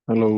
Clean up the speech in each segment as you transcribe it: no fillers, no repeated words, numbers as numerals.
Hello.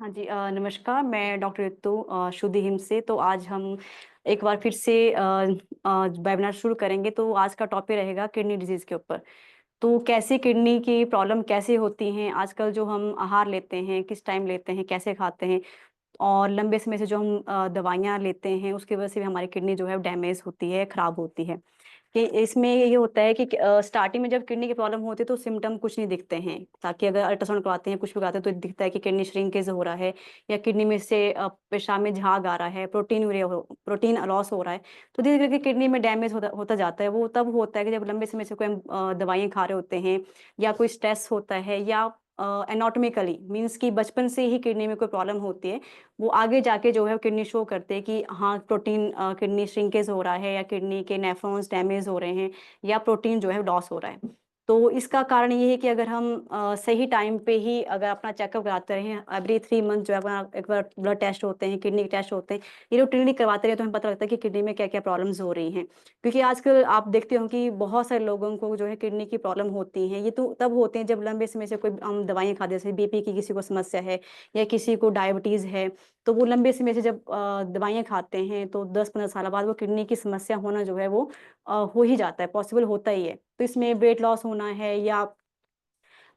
हाँ जी, नमस्कार। मैं डॉक्टर रितु शुद्ध हिम से। तो आज हम एक बार फिर से वेबिनार शुरू करेंगे। तो आज का टॉपिक रहेगा किडनी डिजीज़ के ऊपर। तो कैसे किडनी की प्रॉब्लम कैसे होती हैं, आजकल जो हम आहार लेते हैं, किस टाइम लेते हैं, कैसे खाते हैं और लंबे समय से जो हम दवाइयाँ लेते हैं, उसकी वजह से भी हमारी किडनी जो है डैमेज होती है, खराब होती है। कि इसमें ये होता है कि स्टार्टिंग में जब किडनी की प्रॉब्लम होती है तो सिम्पटम कुछ नहीं दिखते हैं। ताकि अगर अल्ट्रासाउंड करवाते हैं, कुछ भी करवाते हैं तो दिखता है कि किडनी श्रिंकेज हो रहा है या किडनी में से पेशाब में झाग आ रहा है, प्रोटीन लॉस हो रहा है। तो धीरे-धीरे करके किडनी में डैमेज होता होता जाता है। वो तब होता है कि जब लंबे समय से कोई हम दवाइयाँ खा रहे होते हैं या कोई स्ट्रेस होता है या एनाटॉमिकली मीन्स कि बचपन से ही किडनी में कोई प्रॉब्लम होती है। वो आगे जाके जो है किडनी शो करते हैं कि हाँ, किडनी श्रिंकेज हो रहा है या किडनी के नेफ्रॉन्स डैमेज हो रहे हैं या प्रोटीन जो है लॉस हो रहा है। तो इसका कारण ये है कि अगर हम सही टाइम पे ही अगर अपना चेकअप कराते रहें, एवरी 3 मंथ जो है अपना एक बार ब्लड टेस्ट होते हैं, किडनी के टेस्ट होते हैं, ये रूटीनली करवाते रहे तो हमें पता लगता है कि किडनी में क्या-क्या प्रॉब्लम्स हो रही हैं। क्योंकि आजकल आप देखते हो कि बहुत सारे लोगों को जो है किडनी की प्रॉब्लम होती है। ये तो तब होते हैं जब लंबे समय से कोई हम दवाइयाँ खाते हैं, जैसे बीपी की किसी को समस्या है या किसी को डायबिटीज़ है। तो वो लंबे समय से जब दवाइयाँ खाते हैं तो 10-15 साल बाद वो किडनी की समस्या होना जो है वो हो ही जाता है, पॉसिबल होता ही है। तो इसमें वेट लॉस होना है या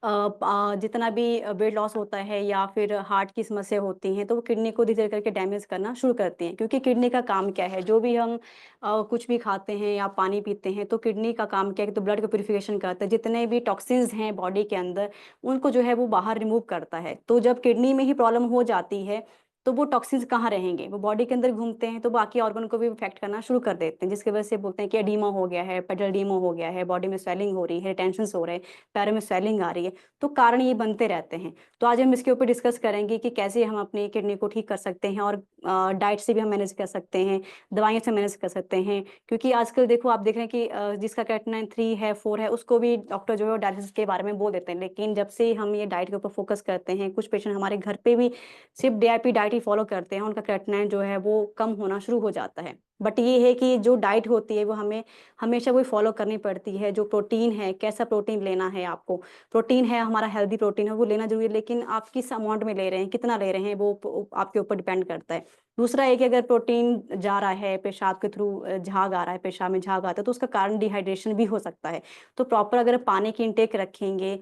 जितना भी वेट लॉस होता है या फिर हार्ट की समस्या होती हैं, तो वो किडनी को धीरे-धीरे करके डैमेज करना शुरू करती हैं। क्योंकि किडनी का काम क्या है, जो भी हम कुछ भी खाते हैं या पानी पीते हैं, तो किडनी का काम क्या है कि तो ब्लड का प्यूरिफिकेशन करता है। जितने भी टॉक्सिन्स हैं बॉडी के अंदर, उनको जो है वो बाहर रिमूव करता है। तो जब किडनी में ही प्रॉब्लम हो जाती है, तो वो टॉक्सिन्स कहाँ रहेंगे? वो बॉडी के अंदर घूमते हैं, तो बाकी ऑर्गन को भी इफ़ेक्ट करना शुरू कर देते हैं, जिसकी वजह से बोलते हैं कि एडीमा हो गया है, पेटल एडीमा हो गया है, बॉडी में स्वेलिंग हो रही है, टेंशन्स हो रहे हैं, पैरों में स्वेलिंग आ रही है। तो कारण ये बनते रहते हैं। तो आज हम इसके ऊपर डिस्कस करेंगे कि कैसे हम अपनी किडनी को ठीक कर सकते हैं और डाइट से भी हम मैनेज कर सकते हैं, दवाइयों से मैनेज कर सकते हैं। क्योंकि आजकल देखो आप देख रहे हैं कि जिसका क्रेाटिनिन 3 है, 4 है, उसको भी डॉक्टर जो है वो डायलिसिस के बारे में बोल देते हैं। लेकिन जब से हम ये डाइट के ऊपर फ़ोकस करते हैं, कुछ पेशेंट हमारे घर पे भी सिर्फ़ डीआईपी डाइट ही फ़ॉलो करते हैं, उनका क्रेाटिनिन जो है वो कम होना शुरू हो जाता है। बट ये है कि जो डाइट होती है वो हमें हमेशा वही फ़ॉलो करनी पड़ती है। जो प्रोटीन है, कैसा प्रोटीन लेना है आपको। प्रोटीन है हमारा हेल्दी प्रोटीन है वो लेना ज़रूरी है, लेकिन आप किस अमाउंट में ले रहे हैं, कितना ले रहे हैं वो आपके ऊपर डिपेंड करता है। दूसरा है कि अगर प्रोटीन जा रहा है पेशाब के थ्रू, झाग आ रहा है, पेशाब में झाग आता है तो उसका कारण डिहाइड्रेशन भी हो सकता है। तो प्रॉपर अगर पानी की इनटेक रखेंगे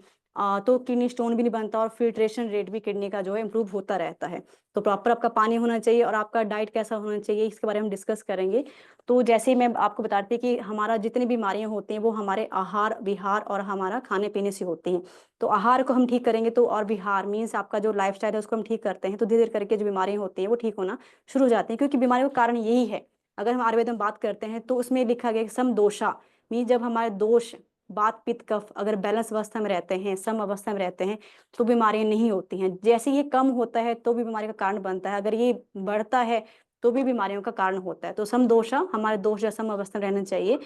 तो किडनी स्टोन भी नहीं बनता और फिल्ट्रेशन रेट भी किडनी का जो है इम्प्रूव होता रहता है। तो प्रॉपर आपका पानी होना चाहिए और आपका डाइट कैसा होना चाहिए इसके बारे में हम डिस्कस करेंगे। तो जैसे ही मैं आपको बताती कि हमारा जितनी बीमारियाँ होती हैं वो हमारे आहार, विहार और हमारा खाने-पीने से होती हैं। तो आहार को हम ठीक करेंगे तो और विहार मीन्स आपका जो लाइफ़स्टाइल है उसको हम ठीक करते हैं तो धीरे-धीरे करके जो बीमारियाँ होती हैं वो ठीक होना शुरू हो जाती हैं, क्योंकि बीमारियों का कारण यही है। अगर हम आयुर्वेद में बात करते हैं तो उसमें लिखा गया है कि समदोषा मीन्स जब हमारे दोष वात, पित्त, कफ अगर बैलेंस अवस्था में रहते हैं, सम अवस्था में रहते हैं, तो बीमारियाँ नहीं होती हैं। जैसे ये कम होता है तो भी बीमारी का कारण बनता है, अगर ये बढ़ता है तो भी बीमारियों का कारण होता है। तो समदोषा हमारे दोष या सम अवस्था में रहना चाहिए।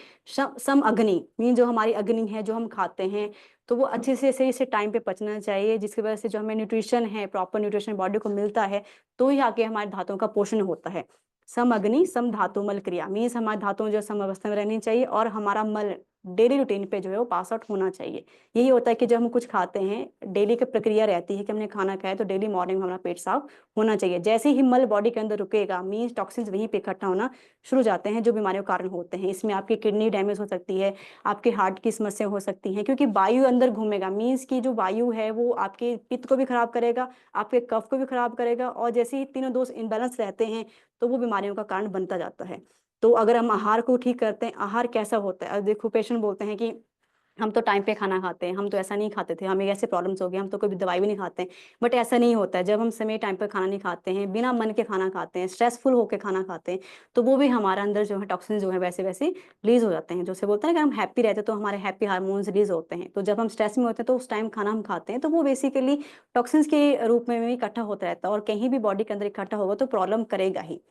सम अग्नि मीन जो हमारी अग्नि है, जो हम खाते हैं, तो वो अच्छे से सही से टाइम पे पचना चाहिए, जिसकी वजह से जो हमें न्यूट्रिशन है, प्रॉपर न्यूट्रिशन बॉडी को मिलता है, तो ही आगे हमारे धातुओं का पोषण होता है। सम अग्नि, सम धातु, मल क्रिया मीन्स हमारी धातुओं जो सम अवस्था में रहनी चाहिए और हमारा मल डेली रूटीन पे जो है वो पास आउट होना चाहिए। यही होता है कि जब हम कुछ खाते हैं, डेली की प्रक्रिया रहती है कि हमने खाना खाया तो डेली मॉर्निंग में हमारा पेट साफ होना चाहिए। जैसे ही मल बॉडी के अंदर रुकेगा मीन्स टॉक्सिन्स वहीं पे इकट्ठा होना शुरू हो जाते हैं जो बीमारियों के कारण होते हैं। इसमें आपकी किडनी डैमेज हो सकती है, आपके हार्ट की समस्या हो सकती है, क्योंकि वायु अंदर घूमेगा मीन्स की जो वायु है वो आपके पित्त को भी खराब करेगा, आपके कफ को भी खराब करेगा और जैसे ही तीनों दोष इम्बैलेंस रहते हैं, तो वो बीमारियों का कारण बनता जाता है। तो अगर हम आहार को ठीक करते हैं, आहार कैसा होता है? देखो पेशेंट बोलते हैं कि हम तो टाइम पे खाना खाते हैं, हम तो ऐसा नहीं खाते थे, हमें ऐसे प्रॉब्लम्स हो गई, हम तो कोई भी दवाई भी नहीं खाते हैं। बट ऐसा नहीं होता है, जब हम समय टाइम पे खाना नहीं खाते हैं, बिना मन के खाना खाते हैं, स्ट्रेसफुल होके खाना खाते हैं, तो वो भी हमारे अंदर जो है टॉक्सिन जो है वैसे-वैसे रिलीज़ हो जाते हैं। जैसे बोलते हैं ना कि हम हैप्पी रहते हैं तो हमारे हैप्पी हार्मोन्स रिलीज़ होते हैं। तो जब हम स्ट्रेस में होते हैं तो उस टाइम खाना हम खाते हैं, तो वो बेसिकली टॉक्सिन्स के रूप में भी इकट्ठा होता रहता है और कहीं भी बॉडी के अंदर इकट्ठा होगा तो प्रॉब्लम करेगा ही।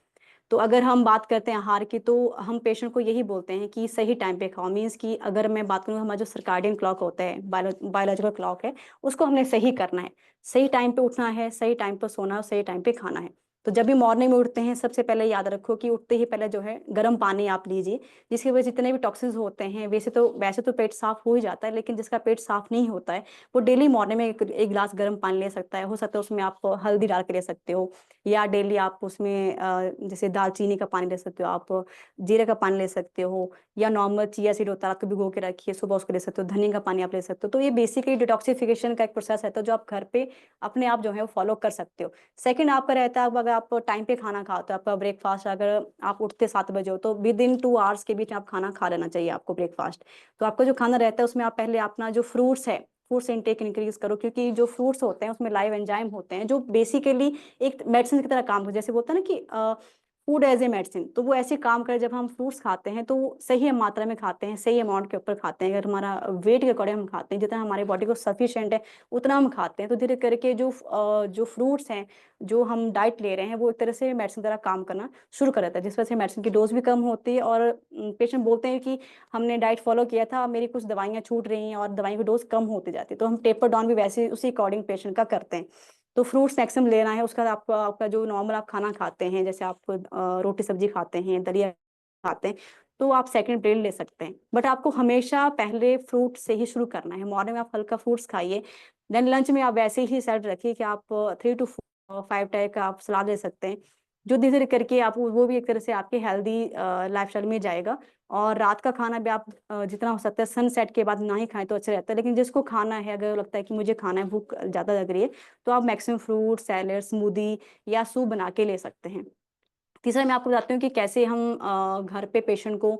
तो अगर हम बात करते हैं आहार की तो हम पेशेंट को यही बोलते हैं कि सही टाइम पे खाओ मीन्स कि अगर मैं बात करूँ हमारा जो सर्काडियन क्लॉक होता है बायोलॉजिकल क्लॉक है, उसको हमने सही करना है। सही टाइम पे उठना है, सही टाइम पे सोना है और सही टाइम पे खाना है। तो जब भी मॉर्निंग में उठते हैं, सबसे पहले याद रखो कि उठते ही पहले जो है गर्म पानी आप लीजिए, जिसकी वजह से जितने भी टॉक्सिन्स होते हैं, वैसे तो पेट साफ हो ही जाता है, लेकिन जिसका पेट साफ नहीं होता है वो डेली मॉर्निंग में एक गिलास गर्म पानी ले सकता है। हो सकता है उसमें आप हल्दी डाल के ले सकते हो, या डेली आप उसमें जैसे दालचीनी का पानी ले सकते हो, आप जीरे का पानी ले सकते हो, या नॉर्मल चिया सीड होता है, रात को भिगो के रखिए, सुबह उसको ले सकते हो, धनिया का पानी आप ले सकते हो। तो ये बेसिकली डिटॉक्सिफिकेशन का एक प्रोसेस रहता है जो आप घर पे अपने आप जो है वो फॉलो कर सकते हो। सेकंड आपका रहता है, अब अगर आप टाइम पे खाना खाते हो, आपका ब्रेकफास्ट अगर आप उठते 7 बजे हो, तो विद इन 2 आवर्स के बीच में आप खाना खा लेना चाहिए आपको ब्रेकफास्ट। तो आपका जो खाना रहता है उसमें आप पहले अपना जो फ्रूट्स है, फ्रूट्स इनटेक इंक्रीज करो, क्योंकि जो फ्रूट्स होते हैं उसमें लाइव एंजाइम होते हैं जो बेसिकली एक मेडिसिन की तरह काम करते हैं। जैसे बोलते हैं ना कि फूड एज ए मेडिसिन, तो वो ऐसे काम करे। जब हम फ्रूट्स खाते हैं तो सही मात्रा में खाते हैं, सही अमाउंट के ऊपर खाते हैं, अगर हमारा वेट के अकॉर्डिंग हम खाते हैं, जितना हमारे बॉडी को सफिशिएंट है उतना हम खाते हैं, तो धीरे करके जो फ्रूट्स हैं, जो हम डाइट ले रहे हैं, वो एक तरह से मेडिसिन तरह काम करना शुरू कर देता है, जिस वजह से मेडिसिन की डोज भी कम होती है। और पेशेंट बोलते हैं कि हमने डाइट फॉलो किया था, मेरी कुछ दवाइयाँ छूट रही हैं और दवाई की डोज कम होती जाती है, तो हम टेपर डाउन भी वैसे उसी अकॉर्डिंग पेशेंट का करते हैं। तो फ्रूट्स मैक्सिमम लेना है। उसका आपका आपका जो नॉर्मल आप खाना खाते हैं, जैसे आप रोटी सब्जी खाते हैं, दलिया खाते हैं, तो आप सेकंड ब्रेड ले सकते हैं, बट आपको हमेशा पहले फ्रूट से ही शुरू करना है। मॉर्निंग में आप हल्का फ्रूट्स खाइए, देन लंच में आप वैसे ही सेट रखिए कि आप 3 to 5 टाइप का आप सलाद ले सकते हैं, जो धीरे धीरे करके आप वो भी एक तरह से आपके हेल्दी लाइफस्टाइल में जाएगा। और रात का खाना भी आप जितना हो सकता है सनसेट के बाद ना ही खाएं तो अच्छा रहता है, लेकिन जिसको खाना है, अगर लगता है कि मुझे खाना है, भूख ज़्यादा लग रही है, तो आप मैक्सिमम फ्रूट सैलेड स्मूदी या सूप बना के ले सकते हैं। तीसरा मैं आपको बताती हूँ कि कैसे हम घर पे पेशेंट को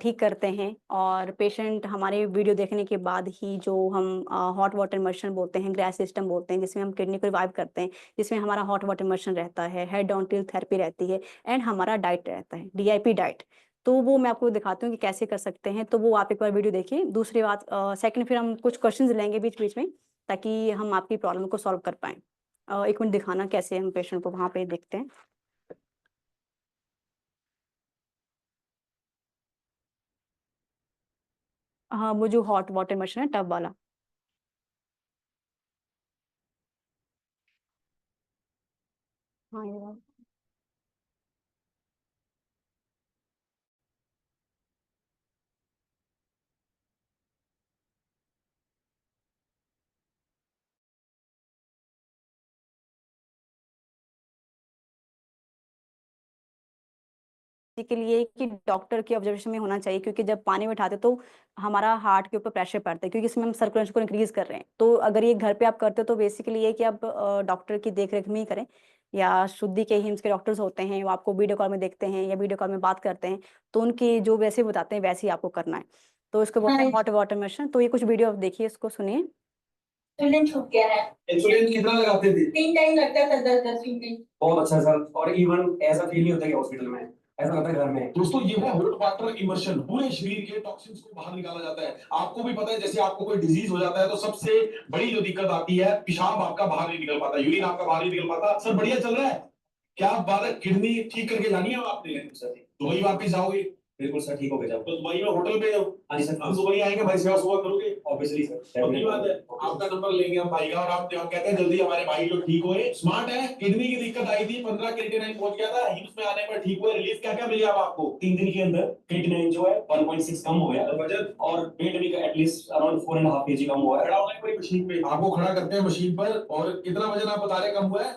ठीक करते हैं। और पेशेंट हमारे वीडियो देखने के बाद ही जो हम हॉट वाटर इमर्शन बोलते हैं, ग्रैस सिस्टम बोलते हैं, जिसमें हम किडनी को रिवाइव करते हैं, जिसमें हमारा हॉट वाटर इमर्शन रहता है, हेड डाउन टिल थेरेपी रहती है, एंड हमारा डाइट रहता है DIP डाइट। तो वो मैं आपको दिखाती हूँ कि कैसे कर सकते हैं, तो वो आप एक बार वीडियो देखिए। दूसरी बात, सेकंड, फिर हम कुछ क्वेश्चंस लेंगे बीच बीच में, ताकि हम आपकी प्रॉब्लम को सॉल्व कर पाएँ। 1 मिनट दिखाना कैसे हम पेशेंट को वहाँ पे देखते हैं। हाँ, वो जो हॉट वाटर मशीन है टब वाला। हाँ, ये वाला। के लिए कि डॉक्टर के ऑब्जर्वेशन में होना चाहिए, क्योंकि जब पानी में उठाते तो हमारा हार्ट के ऊपर प्रेशर पड़ता है, क्योंकि इसमें हम सर्कुलेशन को इंक्रीज कर रहे हैं। तो अगर ये घर पे आप करते हो तो बेसिकली ये कि आप डॉक्टर की देख रेख में ही करें, या शुद्धि के हिम्स के डॉक्टर्स होते हैं, वो आपको वीडियो कॉल में देखते हैं या वीडियो कॉल में बात करते हैं, तो उनकी जो वैसे बताते हैं वैसे ही आपको करना है। तो इसको बोलते हैं हॉट वाटर मशीन। तो ये कुछ वीडियो आप देखिए, इसको सुनिए। इंसुलिन छूट गया है। इंसुलिन कितना लगाते थे? 3 टाइम लगता था, 10-10 यूनिट। बहुत अच्छा सर। और इवन ऐसा फील नहीं होता कि हॉस्पिटल में, ऐसा लगता है घर में। दोस्तों ये है हॉट वाटर इमर्शन। पूरे शरीर के टॉक्सिन्स को बाहर निकाला जाता है। आपको भी पता है, जैसे आपको कोई डिजीज हो जाता है तो सबसे बड़ी जो दिक्कत आती है, पेशाब आपका बाहर नहीं निकल पाता, यूरिन आपका बाहर नहीं निकल पाता। सर बढ़िया चल रहा है। क्या बात है, किडनी ठीक करके जानी है आपने? सर दुबई वापस आओगे? बिल्कुल सर, ठीक हो गया। तो दुबई में होटल पे हो? हाँ जी सर। हम दुबई आएंगे भाई, सेवा सुवा करोगे? Obviously sir. अपनी बात है, आपका नंबर लेंगे हम भाई का, और आप कहते हैं जल्दी हमारे भाई जो ठीक हुए। स्मार्ट है। किडनी की दिक्कत आई थी, 15 क्रिएटिनिन पहुंच गया था, हिम्स में आने पर ठीक हुए। रिलीफ क्या क्या मिला आपको? 3 दिन के अंदर क्रिएटिनिन जो है 1.6 कम हो गया, और वजन और वेट भी एटलीस्ट अराउंड 4.5 kg कम हुआ है। खड़ा होना है पूरी मशीन पे, आपको खड़ा करते हैं मशीन पर। और कितना वजन आप बता रहे कम हुआ है?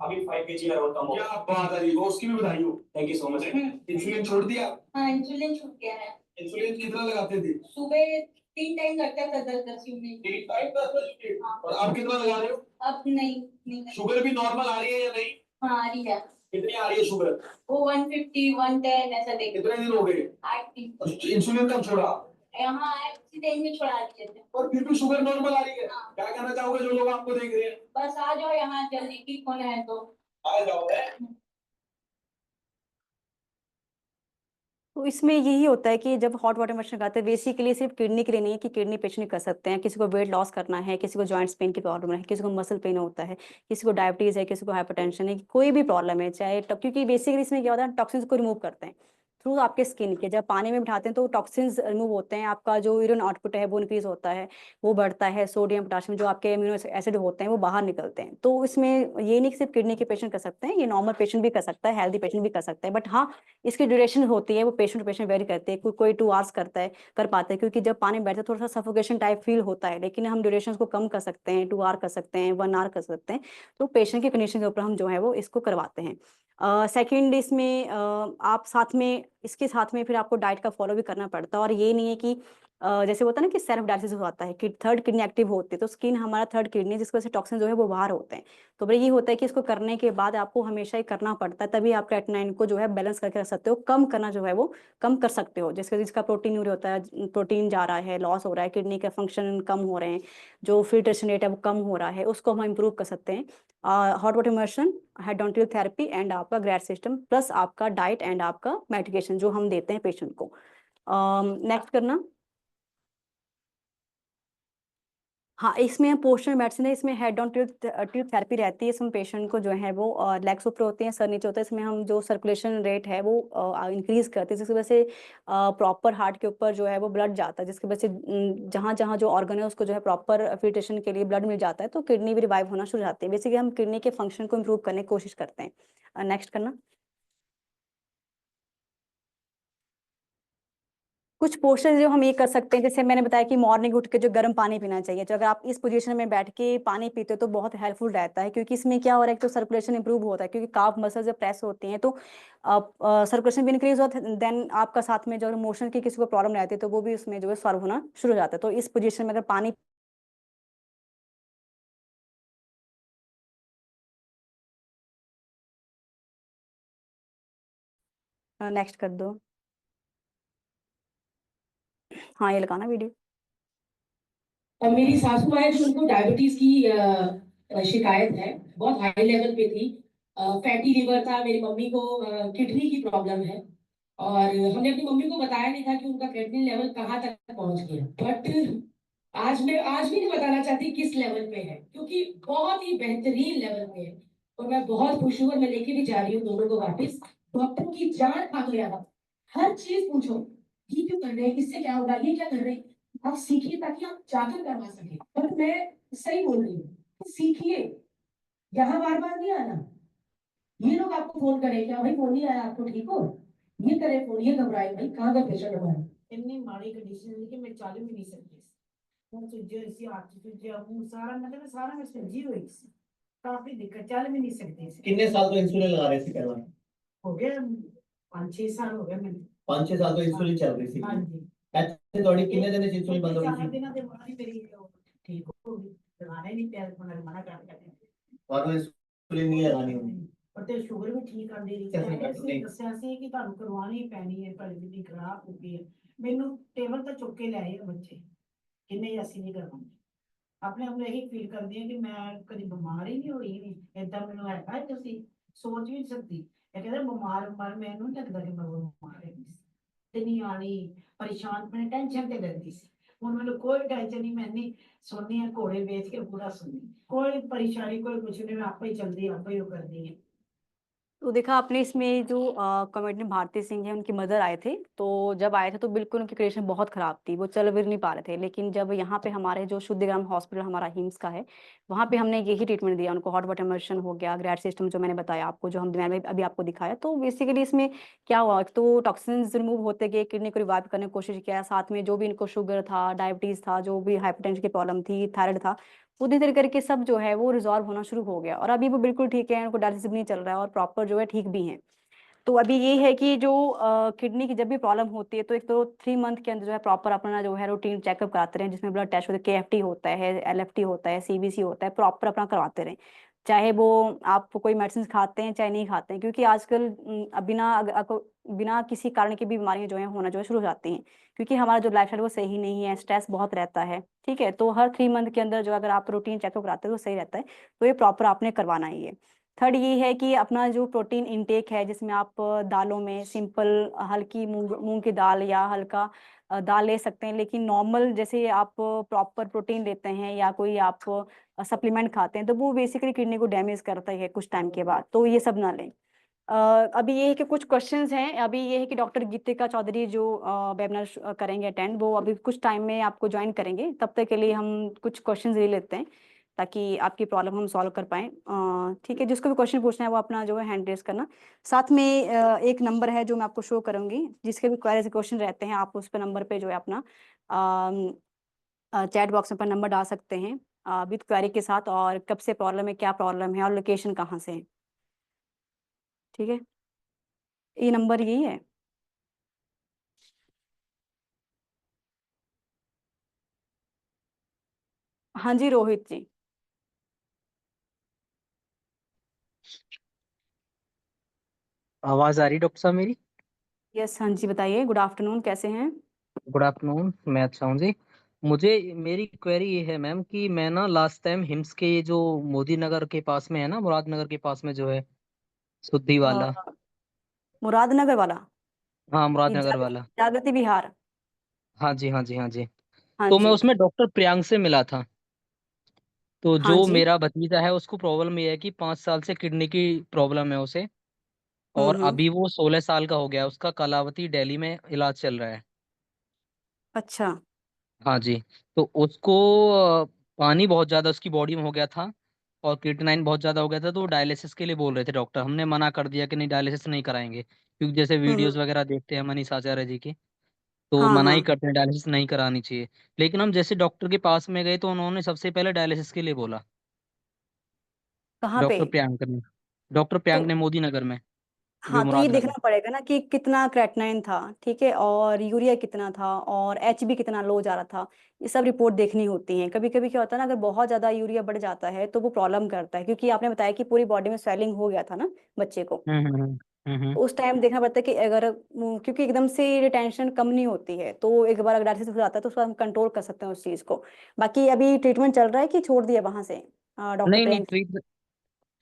अभी 5 kg अराउंड कम हो गया। क्या बात है, वो उसकी भी बधाई हो। Thank you so much. Insulin छोड़ दिया? हाँ, इंसुलिन छूट गया है। इंसुलिन कितना लगाते थे? सुबह 3 टाइम लगता था, 10-10 यूनिट। 3 time 10-10 unit? हाँ। और अब कितना लगा रहे हो? अब नहीं। शुगर भी नॉर्मल आ रही है या नहीं? हाँ, आ रही है। कितनी आ रही है शुगर? वो 150 110 ऐसा देख। कितने दिन हो गए? 8 दिन। इंसुलिन कब छोड़ा? यहाँ उसी टाइम में छोड़ा दिए थे। और फिर भी शुगर नॉर्मल आ रही है? हाँ। क्या कहना चाहोगे जो लोग आपको देख रहे हैं? बस आ जाओ यहाँ जल्दी, ठीक होना है तो आ जाओ। तो इसमें यही होता है कि जब हॉट वाटर मशीन लगाते हैं, बेसिकली सिर्फ किडनी के लिए नहीं है कि किडनी पेशेंट कर सकते हैं, किसी को वेट लॉस करना है, किसी को जॉइंट्स पेन की प्रॉब्लम है, किसी को मसल पेन होता है, किसी को डायबिटीज है, किसी को हाइपरटेंशन है, कोई भी प्रॉब्लम है चाहे क्योंकि बेसिकली इसमें क्या होता है, टॉक्सिन्स को रिमूव करते हैं थ्रू आपके स्किन के। जब पानी में बिठाते हैं तो टॉक्सिन्स रिमूव होते हैं, आपका जो यूरिन आउटपुट है वो इंक्रीज होता है, वो बढ़ता है, सोडियम पोटाशियम जो आपके अमीनो एसिड होते हैं वो बाहर निकलते हैं। तो इसमें ये नहीं कि सिर्फ किडनी के पेशेंट कर सकते हैं, ये नॉर्मल पेशेंट भी कर सकता है, हेल्दी पेशेंट भी कर सकता है। बट हाँ, इसकी ड्यूरेशन होती है वो पेशेंट टू पेशेंट वेरी करती है, कोई 2 आवर्स करता है, कर पाते हैं, क्योंकि जब पानी में बैठते हैं थोड़ा सा सफोकेशन टाइप फील होता है, लेकिन हम ड्यूरेशन को कम कर सकते हैं, 2 आवर कर सकते हैं, 1 आवर कर सकते हैं। तो पेशेंट की कंडीशन के ऊपर हम जो है वो इसको करवाते हैं। सेकंड इसमें आप साथ में, इसके साथ में फिर आपको डाइट का फॉलो भी करना पड़ता है। और ये नहीं है कि जैसे होता है ना कि सेल्फ डायलिसिस होता है कि थर्ड किडनी एक्टिव होती है, तो स्किन हमारा थर्ड किडनी जिसकी वजह से टॉक्सिन जो है वो बाहर होते हैं। तो भाई ये होता है कि इसको करने के बाद आपको हमेशा ही करना पड़ता है, तभी आप क्रेटिनाइन को जो है बैलेंस करके रख सकते हो, कम करना जो है वो कम कर सकते हो। जैसे जिसका प्रोटीन यूरिया होता है, प्रोटीन जा रहा है, लॉस हो रहा है, किडनी का फंक्शन कम हो रहे हैं, जो फिल्ट्रेशन रेट है वो कम हो रहा है, उसको हम इम्प्रूव कर सकते हैं। Hot water immersion, head on tilt therapy and आपका ग्रेड सिस्टम प्लस आपका डाइट एंड आपका मेडिकेशन जो हम देते हैं पेशेंट को। नेक्स्ट करना। हाँ, इसमें पोस्चर मेडिसिन है, इसमें head on tube tube therapy रहती है। इसमें पेशेंट को जो है वो लेग्स ऊपर होते हैं, सर नीचे होता है। इसमें हम जो सर्कुलेशन रेट है वो इंक्रीज करते हैं, जिसकी वजह से प्रॉपर हार्ट के ऊपर जो है वो ब्लड जाता है, जिसकी वजह से जहाँ जहाँ जो ऑर्गन है उसको जो है प्रॉपर फिल्ट्रेशन के लिए ब्लड मिल जाता है, तो किडनी भी रिवाइव होना शुरू हो जाती है। बेसिकली हम किडनी के फंक्शन को इम्प्रूव करने की कोशिश करते हैं। नेक्स्ट करना। कुछ पोस्चर जो हम ये कर सकते हैं, जैसे मैंने बताया कि मॉर्निंग उठ के जो गर्म पानी पीना चाहिए, तो अगर आप इस पोजीशन में बैठ के पानी पीते हो तो बहुत हेल्पफुल रहता है, क्योंकि इसमें क्या हो रहा है, तो सर्कुलेशन इंप्रूव होता है, क्योंकि काफ मसल जब प्रेस होती हैं तो सर्कुलेशन भी इंक्रीज होता है। देन आपका साथ में जो मोशन की किसी को प्रॉब्लम रहती है तो वो भी उसमें जो है सॉल्व होना शुरू हो जाता है। तो इस पोजीशन में अगर पानी। नेक्स्ट कर दो। हाँ, ये लगाना वीडियो। और मेरी सासू है जो उनको डायबिटीज की शिकायत है, बहुत हाई लेवल पे थी। फैटी लिवर था, मेरी मम्मी को किडनी की प्रॉब्लम है। और हमने अपनी मम्मी को बताया नहीं था कि उनका क्रिएटिनिन लेवल कहाँ तक पहुंच गया। बट आज भी नहीं बताना चाहती किस लेवल पे है, क्योंकि बहुत ही बेहतरीन लेवल पे है। और मैं बहुत खुश हूँ और मैं लेके भी जा रही हूँ दोनों को वापस। डॉक्टर की जान खा गया, हर चीज पूछो, ये क्यों कर रहे हैं, इससे क्या होगा, ये क्या कर रहे हैं, आप सीखिए ताकि आप जाकर करवा सके। और मैं सही बोल रही हूँ, सीखिए, यहाँ बार बार नहीं आना। ये लोग आपको फोन करें क्या भाई, फोन नहीं आया आपको, ठीक हो, ये करे फोन, ये घबराए भाई, कहाँ का पेशेंट हमारा। इतनी माड़ी कंडीशन है कि मैं चालू भी नहीं सकती। હું સુજ્યો इसी हाथ से सुज्या हूँ सारा, मतलब सारा में सजी हुई थी। काफी दिक्कत, चल भी नहीं सकती। कितने साल तो इंसुलिन लगा रहे थे पहला? हो गया 5-6 साल हो गए मैंने। 5-6 साल तो इंसुलिन चल रही थी। हाँ जी। ऐसे थोड़ी कितने दिन से इंसुलिन बंद हो गई थी? 4 दिनों के बाद ही मेरी ठीक हो गई। लगाने नहीं पैर पर मना कर दिया। और इंसुलिन नहीं लगानी होगी। और ਤੇ ਸ਼ੂਗਰ ਵੀ ਠੀਕ ਆਂਦੀ ਰਹੀ ਹੈ। ਅਸੀਂ ਦੱਸਿਆ ਸੀ ਕਿ ਤੁਹਾਨੂੰ ਕਰਵਾਉਣੀ ਪੈਣੀ ਹੈ, ਤੁਹਾਡੀ ਬੀਪੀ ਖਰਾਬ ਹੋ ਗਈ ਹੈ। ਮੈਨੂੰ ਟੇਬਲ ਤੇ ਚੁੱਕ ਕੇ ਲੈ ਆਏ ਬੱਚੇ ਕਿ ਨਹੀਂ ਅਸੀਂ ਨਹੀਂ ਕਰਵਾਉਂਦੇ। ਆਪਣੇ ਆਪ ਨੂੰ ਇਹੀ ਫੀਲ ਕਰਦੀ ਹਾਂ ਕਿ ਮੈਂ ਕਦੀ ਬਿਮਾਰ ਹੀ ਨਹੀਂ ਹੋਈ ਵੀ ਏਦਾਂ ਮੈਨੂੰ ਹੈਗਾ ਤੁਸੀਂ ਸੋਚ ਵੀ ਨਹੀਂ ਸਕਦੀ। ਇਹ ਕਹਿੰਦੇ ਬਿਮਾਰ ਮਰ ਮੈਨੂੰ ਨਹੀਂ ਲੱਗਦਾ ਕਿ ਮੈਂ ਬਿਮਾਰ ਹੈਗੀ ਸੀ। ਤੇ ਨਹੀਂ ਆਣੀ ਪਰੇਸ਼ਾਨ, ਮੈਂ ਟੈਨਸ਼ਨ ਤੇ ਰਹਿੰਦੀ ਸੀ। ਹੁਣ ਮੈਨੂੰ ਕੋਈ ਟੈਨਸ਼ਨ ਨਹੀਂ, ਮੈਂ ਨਹੀਂ ਸੋਨੀ ਆ ਘੋੜੇ ਵੇਚ ਕੇ ਪੂਰਾ ਸੁਣੀ, कोई परेशानी कोई कुछ नहीं, मैं आप ही चलती आप ही वो करनी है। तो देखा आपने इसमें जो कॉमेडियन भारती सिंह है, उनकी मदर आए थे, तो जब आए थे तो बिल्कुल उनकी कंडीशन बहुत खराब थी, वो चल फिर नहीं पा रहे थे। लेकिन जब यहाँ पे हमारे जो शुद्धिग्राम हॉस्पिटल हमारा हिम्स का है, वहाँ पे हमने यही ट्रीटमेंट दिया उनको, हॉट वाटर इमर्शन हो गया, ग्रैड सिस्टम जो मैंने बताया आपको, जो हम मैंने अभी आपको दिखाया। तो बेसिकली इसमें क्या हुआ, तो टॉक्सिन्स रिमूव होते गए, किडनी को रिवाइव करने की कोशिश किया, साथ में जो भी इनको शुगर था, डायबिटीज था, जो भी हाइपरटेंशन की प्रॉब्लम थी, थायराइड था, वो धीरे धीरे करके सब जो है वो रिजॉल्व होना शुरू हो गया। और अभी वो बिल्कुल ठीक है, उनको डायलिसिस भी नहीं चल रहा है और प्रॉपर जो है ठीक भी है। तो अभी ये है कि जो किडनी की जब भी प्रॉब्लम होती है तो एक तो 3 मंथ के अंदर जो है प्रॉपर अपना जो है रूटीन चेकअप कराते रहें, जिसमें ब्लड टेस्ट होता है, केएफटी होता है, एलएफटी होता है, सीबीसी होता है, प्रॉपर अपना करवाते रहें। चाहे वो आप कोई मेडिसिन खाते हैं चाहे नहीं खाते हैं, क्योंकि आजकल बिना किसी कारण की भी बीमारियां जो है होना जो है शुरू हो जाती हैं, क्योंकि हमारा जो लाइफ स्टाइल वो सही नहीं है, स्ट्रेस बहुत रहता है। ठीक है, तो हर 3 मंथ के अंदर जो अगर आप रूटीन चेकअप कराते हैं तो सही रहता है। तो ये प्रॉपर आपने करवाना ही है। थर्ड ये है कि अपना जो प्रोटीन इनटेक है, जिसमें आप दालों में सिंपल हल्की मूंग मूंग की दाल या हल्का दाल ले सकते हैं, लेकिन नॉर्मल जैसे आप प्रॉपर प्रोटीन लेते हैं या कोई आप सप्लीमेंट खाते हैं तो वो बेसिकली किडनी को डैमेज करता ही है कुछ टाइम के बाद, तो ये सब ना लें। अ, अभी ये है कि कुछ क्वेश्चंस हैं, अभी ये है कि डॉक्टर गीतिका चौधरी जो वेबिनार करेंगे अटेंड, वो अभी कुछ टाइम में आपको ज्वाइन करेंगे। तब तक के लिए हम कुछ क्वेश्चंस ले लेते हैं ताकि आपकी प्रॉब्लम हम सॉल्व कर पाएँ। ठीक है, जिसको भी क्वेश्चन पूछना है वो अपना जो है हैंड रेज करना। साथ में एक नंबर है जो मैं आपको शो करूंगी, जिसके भी क्वेरी क्वेश्चन रहते हैं आप उस पर नंबर पे जो है अपना चैट बॉक्स में अपना नंबर डाल सकते हैं विद क्वेरी के साथ, और कब से प्रॉब्लम है, क्या प्रॉब्लम है और लोकेशन कहाँ से है। ठीक है, ये नंबर यही है। हाँ जी, रोहित जी। आवाज आ रही डॉक्टर साहब मेरी? यस, हाँ जी, बताइए। गुड आफ्टरनून, कैसे हैं? गुड आफ्टरनून, मैं अच्छा हूँ जी। मुझे मेरी क्वेरी ये है मैम कि मैं ना लास्ट टाइम हिम्स के ये जो मोदी नगर के पास में है ना, मुरादनगर के पास में जो है सुद्दी अ, वाला। मुरादनगर वाला? हाँ, ये मुरादनगर वाला। जागृति विहार? हाँ जी, हाँ जी, हाँ जी। हाँ तो मैं जी। उसमें डॉक्टर प्रियांक से मिला था। तो हाँ जो जी। मेरा भतीजा है उसको प्रॉब्लम ये है कि 5 साल से किडनी की प्रॉब्लम है उसे। और हम्म। अभी वो 16 साल का हो गया, उसका कलावती दिल्ली में इलाज चल रहा है। अच्छा। हाँ जी। तो उसको पानी बहुत ज्यादा उसकी बॉडी में हो गया था और क्रिएटिनाइन बहुत ज्यादा हो गया था, तो डायलिसिस के लिए बोल रहे थे डॉक्टर। हमने मना कर दिया कि नहीं, डायलिसिस नहीं कराएंगे, क्योंकि जैसे हम्म। वीडियोस वगैरह देखते हैं मनीष आचार्य जी की, तो हाँ मना हाँ। ही करते हैं, डायलिसिस नहीं करानी चाहिए। लेकिन हम जैसे डॉक्टर के पास में गए तो उन्होंने सबसे पहले डायलिसिस के लिए बोला। कहाँ पे? डॉक्टर प्रियंक ने, डॉक्टर तो प्रियंक ने मोदी नगर में, जो हाँ, तो ये देखना मुरादनगर। पड़ेगा ना कि कितना क्रेटनाइन था, ठीक है, और यूरिया कितना था, और एच बी कितना लो जा रहा था। ये सब रिपोर्ट देखनी होती है। कभी कभी क्या होता है ना, अगर बहुत ज्यादा यूरिया बढ़ जाता है तो वो प्रॉब्लम करता है, क्योंकि आपने बताया कि पूरी बॉडी में स्वेलिंग हो गया था ना बच्चे को। हम्म। उस टाइम देखना पड़ता है कि अगर क्योंकि एकदम से रिटेंशन कम नहीं होती है, तो एक बार अगर डायलिसिस हो जाता है तो उसको हम कंट्रोल कर सकते हैं उस चीज को। बाकी अभी ट्रीटमेंट चल रहा है कि छोड़ दिया वहां से डॉक्टर नहीं नहीं, प्रियंक?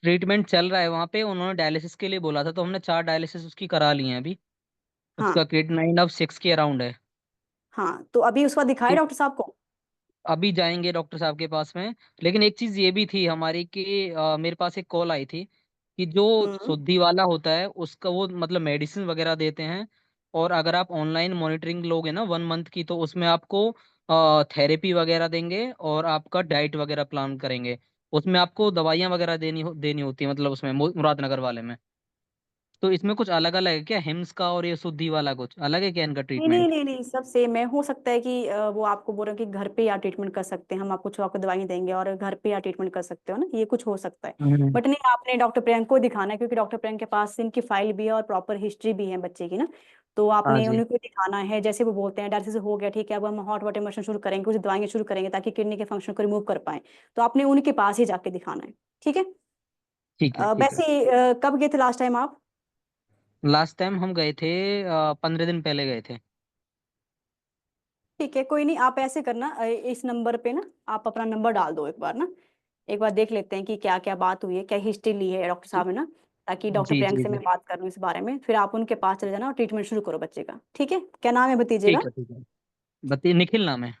ट्रीटमेंट चल रहा है वहां पे। उन्होंने डायलिसिस के लिए बोला था, तो हमने 4 डायलिसिस उसकी करा ली हैं अभी। हाँ उसका क्रिएटिनाइन अब 6 के अराउंड है। हाँ, तो अभी उसका दिखाए तो डॉक्टर साहब को? अभी जाएंगे डॉक्टर साहब के पास में। लेकिन एक चीज ये भी थी हमारी कि मेरे पास एक कॉल आई थी कि जो हम्म। शुद्धि वाला होता है उसका वो मतलब मेडिसिन वगैरह देते हैं। और अगर आप ऑनलाइन मॉनिटरिंग लोगे ना 1 मंथ की, तो उसमें आपको थेरेपी वगैरह देंगे और आपका डाइट वगैरह प्लान करेंगे। उसमें आपको दवाइयाँ वगैरह देनी होती है, मतलब उसमें मुरादनगर वाले में। तो इसमें कुछ अलग अलग है क्या, हिम्स का और ये शुद्धि वाला कुछ अलग है क्या इनका नहीं नहीं ट्रीटमेंट? नहीं नहीं, सब सेम है। हो सकता है कि वो आपको बोल रहे हो कि घर पे या ट्रीटमेंट कर सकते हैं, हम आपको कुछ आपको दवाई देंगे और घर पे या ट्रीटमेंट कर सकते हो ना, ये कुछ हो सकता है। हम्म। बट नहीं, आपने डॉक्टर प्रियंक को दिखाना है, क्योंकि डॉक्टर प्रियंक के पास इनकी फाइल भी है और प्रॉपर हिस्ट्री भी है बच्चे की ना। तो हाँ आपने जी। उन्हीं को दिखाना है। जैसे वो बोलते हैं डायलिसिस हो गया, ठीक है, अब हम हॉट वाटर मशीन शुरू करेंगे, कुछ दवाइयाँ शुरू करेंगे ताकि किडनी के फंक्शन को रिमूव कर पाए। तो आपने उनके पास ही जाके दिखाना है। ठीक है। ठीक है, ठीक है। वैसे कब गए थे लास्ट टाइम आप? लास्ट टाइम हम गए थे, 15 दिन पहले गए थे। ठीक है, कोई नहीं, आप ऐसे करना, इस नंबर पे ना आप अपना नंबर डाल दो एक बार ना। एक बार देख लेते हैं कि क्या क्या बात हुई है, क्या हिस्ट्री ली है डॉक्टर साहब ने ना, ताकि डॉक्टर जी प्रियंक जी से जी। मैं बात कर लूँ इस बारे में। फिर आप उनके पास चले जाना और ट्रीटमेंट शुरू करो बच्चे का। ठीक है, क्या नाम है भतीजे का? ठीक है, ठीक है। बताइए, निखिल नाम है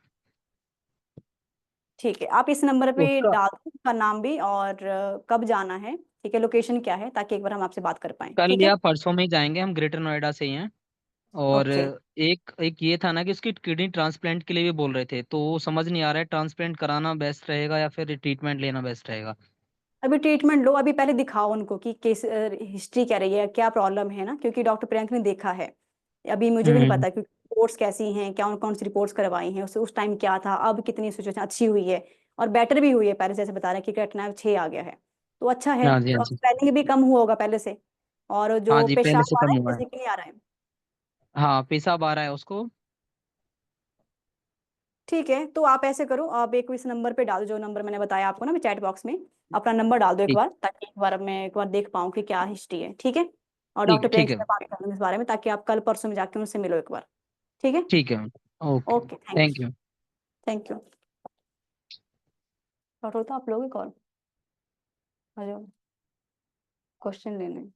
ठीक है, आप इस नंबर पे उसका। डाल दो उसका नाम भी, और कब जाना है, ठीक है, लोकेशन क्या है, ताकि एक बार हम आपसे बात कर पाएं। कल ठीक है। या परसों में ही जाएंगे, हम ग्रेटर नोएडा से ही हैं। और ओके। एक एक ये था ना कि उसकी किडनी ट्रांसप्लांट के लिए भी बोल रहे थे, तो वो समझ नहीं आ रहा है ट्रांसप्लांट कराना बेस्ट रहेगा या फिर ट्रीटमेंट लेना बेस्ट रहेगा। अभी ट्रीटमेंट लो, अभी पहले दिखाओ उनको कि केस हिस्ट्री क्या रही है, क्या प्रॉब्लम है ना, क्योंकि डॉक्टर प्रियंक ने देखा है। अभी मुझे भी नहीं हम्म। पता क्योंकि रिपोर्ट्स कैसी हैं, क्या कौन सी रिपोर्ट्स करवाई हैं, उस टाइम क्या था, अब कितनी सिचुएशन अच्छी हुई है और बेटर भी हुई है। पहले जैसे बता रहे हैं कि क्रेटिनाइन 6 आ गया है, तो अच्छा है। हाँ जी, हाँ तो अब जी। स्वेलिंग भी कम हुआ होगा पहले से, और हाँ जो जी, पहले पेशाब से आ रहा कम है हुआ है। फिजिकली आ रहा है। हाँ, पेशाब आ रहा है उसको। ठीक है, तो आप ऐसे करो, आप एक इस नंबर पे डाल दो जो नंबर मैंने बताया आपको ना, चैट बॉक्स में अपना नंबर डाल दो एक ठीक। बार, ताकि एक बार मैं एक बार देख पाऊँ कि क्या हिस्ट्री है। ठीक है, और ठीक डॉक्टर है, ठीक प्रियंक से है। मैं बात कर लूँ इस बारे में, ताकि आप कल परसों में जाके उनसे मिलो एक बार। ठीक है। ठीक है। Okay. Okay, thank thank you. You. Thank you. Doctor तो आप लोगे कॉल? आ जाओ, क्वेश्चन लेने हैं।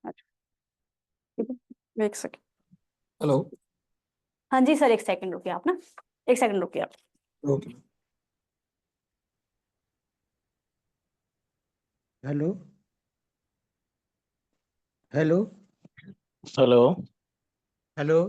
अच्छा, ठीक है, एक सेकंड। हेलो। हाँ जी सर, एक सेकंड रुकिए आप ना, एक सेकंड रुकिए आप। Okay. Hello. Hello. Hello. Hello.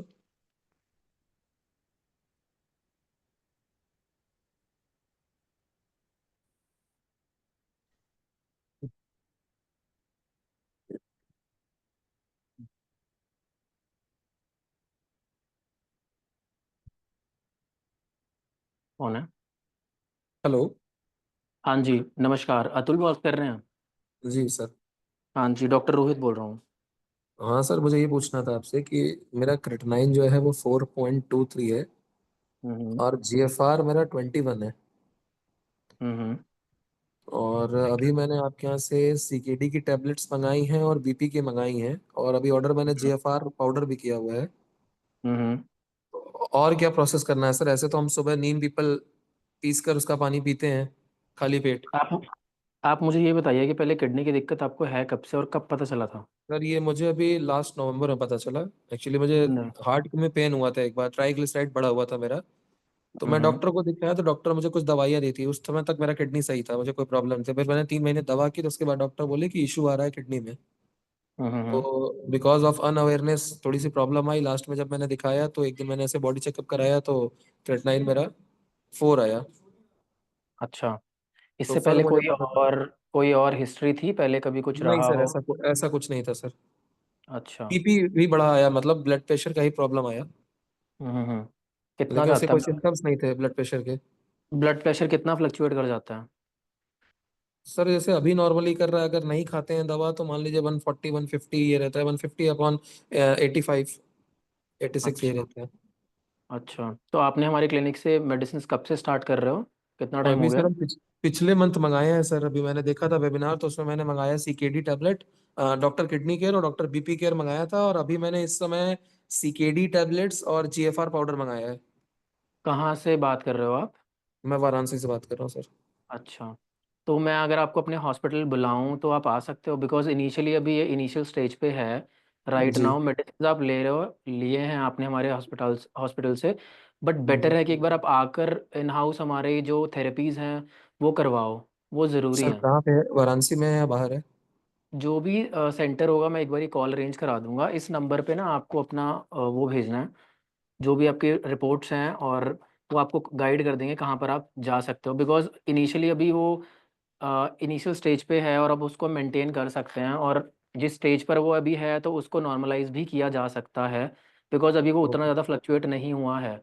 कौन है? हेलो। हाँ जी, नमस्कार। अतुल बात कर रहे हैं? जी सर। हाँ जी, डॉक्टर रोहित बोल रहा हूँ। हाँ सर, मुझे ये पूछना था आपसे कि मेरा क्रिटेनाइन जो है वो 4.23 है हम्म। और जीएफआर मेरा 21 है। हम्म। और अभी मैंने आपके यहाँ से सीकेडी की टैबलेट्स मंगाई हैं और बीपी की मंगाई हैं, और अभी ऑर्डर मैंने जीएफआर पाउडर भी किया हुआ है। हम्म। और क्या प्रोसेस करना है सर? ऐसे तो हम सुबह नीम पीपल पीस कर उसका पानी पीते हैं खाली पेट। आप आप मुझे ये बताइए कि पहले किडनी की दिक्कत आपको है कब से और कब पता चला था? सर ये मुझे अभी लास्ट नवंबर में पता चला। एक्चुअली मुझे नहीं। हार्ट में पेन हुआ था, एक बार ट्राइग्लिसराइड बढ़ा हुआ था मेरा। तो मैं हम्म। डॉक्टर को दिखाया तो डॉक्टर मुझे कुछ दवाइयाँ दी थी। उस समय तक मेरा किडनी सही था, मुझे कोई प्रॉब्लम नहीं थी। फिर मैंने 3 महीने दवा की तो उसके बाद डॉक्टर बोले कि इशू आ रहा है किडनी में। हम्म। तो बिकॉज ऑफ अनअवेयरनेस थोड़ी सी प्रॉब्लम आई। लास्ट में जब मैंने दिखाया तो एक दिन मैंने ऐसे बॉडी चेकअप कराया तो क्रेटनाइन मेरा 4 आया। अच्छा, तो इससे सर पहले मुझे कोई और हिस्ट्री थी, पहले कभी कुछ नहीं रहा सर, हो? ऐसा कुछ नहीं था सर। अच्छा। बीपी भी बढ़ा आया, मतलब ब्लड प्रेशर का ही प्रॉब्लम आया। कितना लेकिन उससे जाता कोई है? सिम्टम्स नहीं थे ब्लड प्रेशर के। ब्लड प्रेशर कितना फ्लक्चुएट कर जाता है? सर जैसे अभी नॉर्मली कर रहा है, अगर नहीं खाते हैं दवा तो मान लीजिए 140 150 ये रहता है। 150 अपॉन 85 86 ये अच्छा। रहता है। अच्छा, तो आपने हमारे क्लिनिक से मेडिसिन कब से स्टार्ट कर रहे हो? कितना टाइम अभी हो सर गया? हम पिछले मंथ मंगाए हैं सर। अभी मैंने देखा था वेबिनार तो उसमें मैंने मंगाया CKD tablet, doctor kidney care और डॉक्टर बीपी केयर मंगाया था। और अभी मैंने इस समय सीकेडी टैबलेट्स और जीएफआर पाउडर मंगाया है। कहाँ से बात कर रहे हो आप? मैं वाराणसी से बात कर रहा हूँ सर। अच्छा, तो मैं अगर आपको अपने हॉस्पिटल बुलाऊं तो आप आ सकते हो? बिकॉज इनिशियली अभी ये इनिशियल स्टेज पे है। राइट जी। नाउ मेडिसिन आप ले रहे हो, लिए हैं आपने हमारे हॉस्पिटल हॉस्पिटल से। बट बेटर हम्म। है कि एक बार आप आकर इन हाउस हमारे जो थेरेपीज़ हैं वो करवाओ, वो ज़रूरी सर है। कहाँ पे है, वाराणसी में है या बाहर है? जो भी सेंटर होगा मैं एक बार कॉल अरेंज करा दूंगा। इस नंबर पे ना आपको अपना वो भेजना है, जो भी आपकी रिपोर्ट्स हैं, और वो आपको गाइड कर देंगे कहाँ पर आप जा सकते हो। बिकॉज इनिशियली अभी वो इनिशियल स्टेज पे है और अब उसको मेंटेन कर सकते हैं, और जिस स्टेज पर वो अभी है तो उसको नॉर्मलाइज भी किया जा सकता है। बिकॉज अभी वो उतना ओके। ज़्यादा फ्लक्चुएट नहीं हुआ है।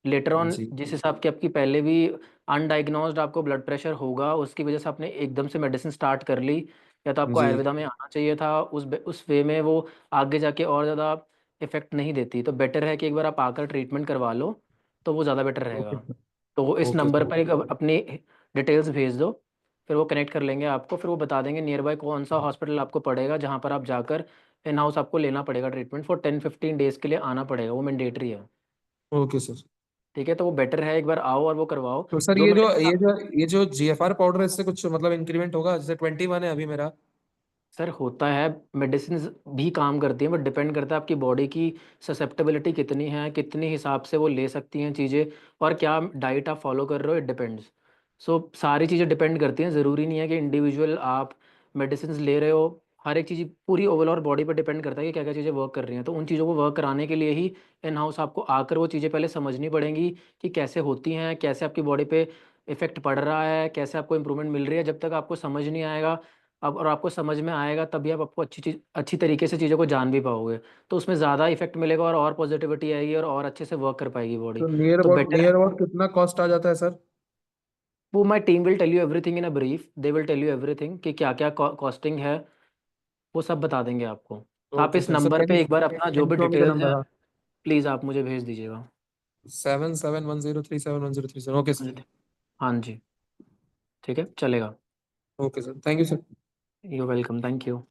लेटर ऑन जी। जिस हिसाब की आपकी पहले भी अनडाइग्नोज्ड आपको ब्लड प्रेशर होगा, उसकी वजह से आपने एकदम से मेडिसिन स्टार्ट कर ली, या तो आपको जी। आयुर्वेदा में आना चाहिए था। उस वे में वो आगे जाके और ज़्यादा इफेक्ट नहीं देती। तो बेटर है कि एक बार आप आकर ट्रीटमेंट करवा लो, तो वो ज़्यादा बेटर ओके रहेगा। सर। तो वो इस ओके नंबर सर। पर एक अपनी डिटेल्स भेज दो, फिर वो कनेक्ट कर लेंगे आपको। फिर वो बता देंगे नियर बाय कौन सा हॉस्पिटल आपको पड़ेगा, जहाँ पर आप जाकर इन हाउस आपको लेना पड़ेगा ट्रीटमेंट। फॉर 10-15 डेज के लिए आना पड़ेगा, वो मैंडेटरी है। Okay sir. ठीक है, तो वो बेटर है एक बार आओ और वो करवाओ। तो सर जो ये जो मेडिसिन ये जो ये जो जीएफआर पाउडर है इससे कुछ मतलब इंक्रीमेंट होगा? जैसे 21 है अभी मेरा। सर होता है, मेडिसिन भी काम करती हैं, बट डिपेंड करता है आपकी बॉडी की ससेप्टेबिलिटी कितनी है, कितनी हिसाब से वो ले सकती हैं चीज़ें, और क्या डाइट आप फॉलो कर रहे हो, इट डिपेंड्स। सो सारी चीज़ें डिपेंड करती हैं। ज़रूरी नहीं है कि इंडिविजुअल आप मेडिसिन ले रहे हो। हर एक चीज़ पूरी ओवरऑल बॉडी पर डिपेंड करता है कि क्या क्या चीज़ें वर्क कर रही हैं। तो उन चीज़ों को वर्क कराने के लिए ही इन हाउस आपको आकर वो चीज़ें पहले समझनी पड़ेंगी कि कैसे होती हैं, कैसे आपकी बॉडी पे इफेक्ट पड़ रहा है, कैसे आपको इंप्रूवमेंट मिल रही है। जब तक आपको समझ नहीं आएगा, अब और आपको समझ में आएगा, तभी आप आपको अच्छी तरीके से चीज़ों को जान भी पाओगे। तो उसमें ज़्यादा इफेक्ट मिलेगा और पॉजिटिविटी आएगी और अच्छे से वर्क कर पाएगी बॉडी। तो नियर तो अबाउट बेटर नियर है, अबाउट कितना कॉस्ट आ जाता है सर? वो my team will tell you everything in a brief. They will tell you everything कि क्या क्या कॉस्टिंग है, वो सब बता देंगे आपको। आप ओके इस सर। सर नंबर पेन पे एक बार अपना जो पेन भी फ्लो में क्या डिटेल्स नंबर है है? प्लीज़ आप मुझे भेज दीजिएगा। 7710371037। Okay sir. हाँ जी, ठीक है, चलेगा। Okay sir, thank you sir. You welcome, thank you.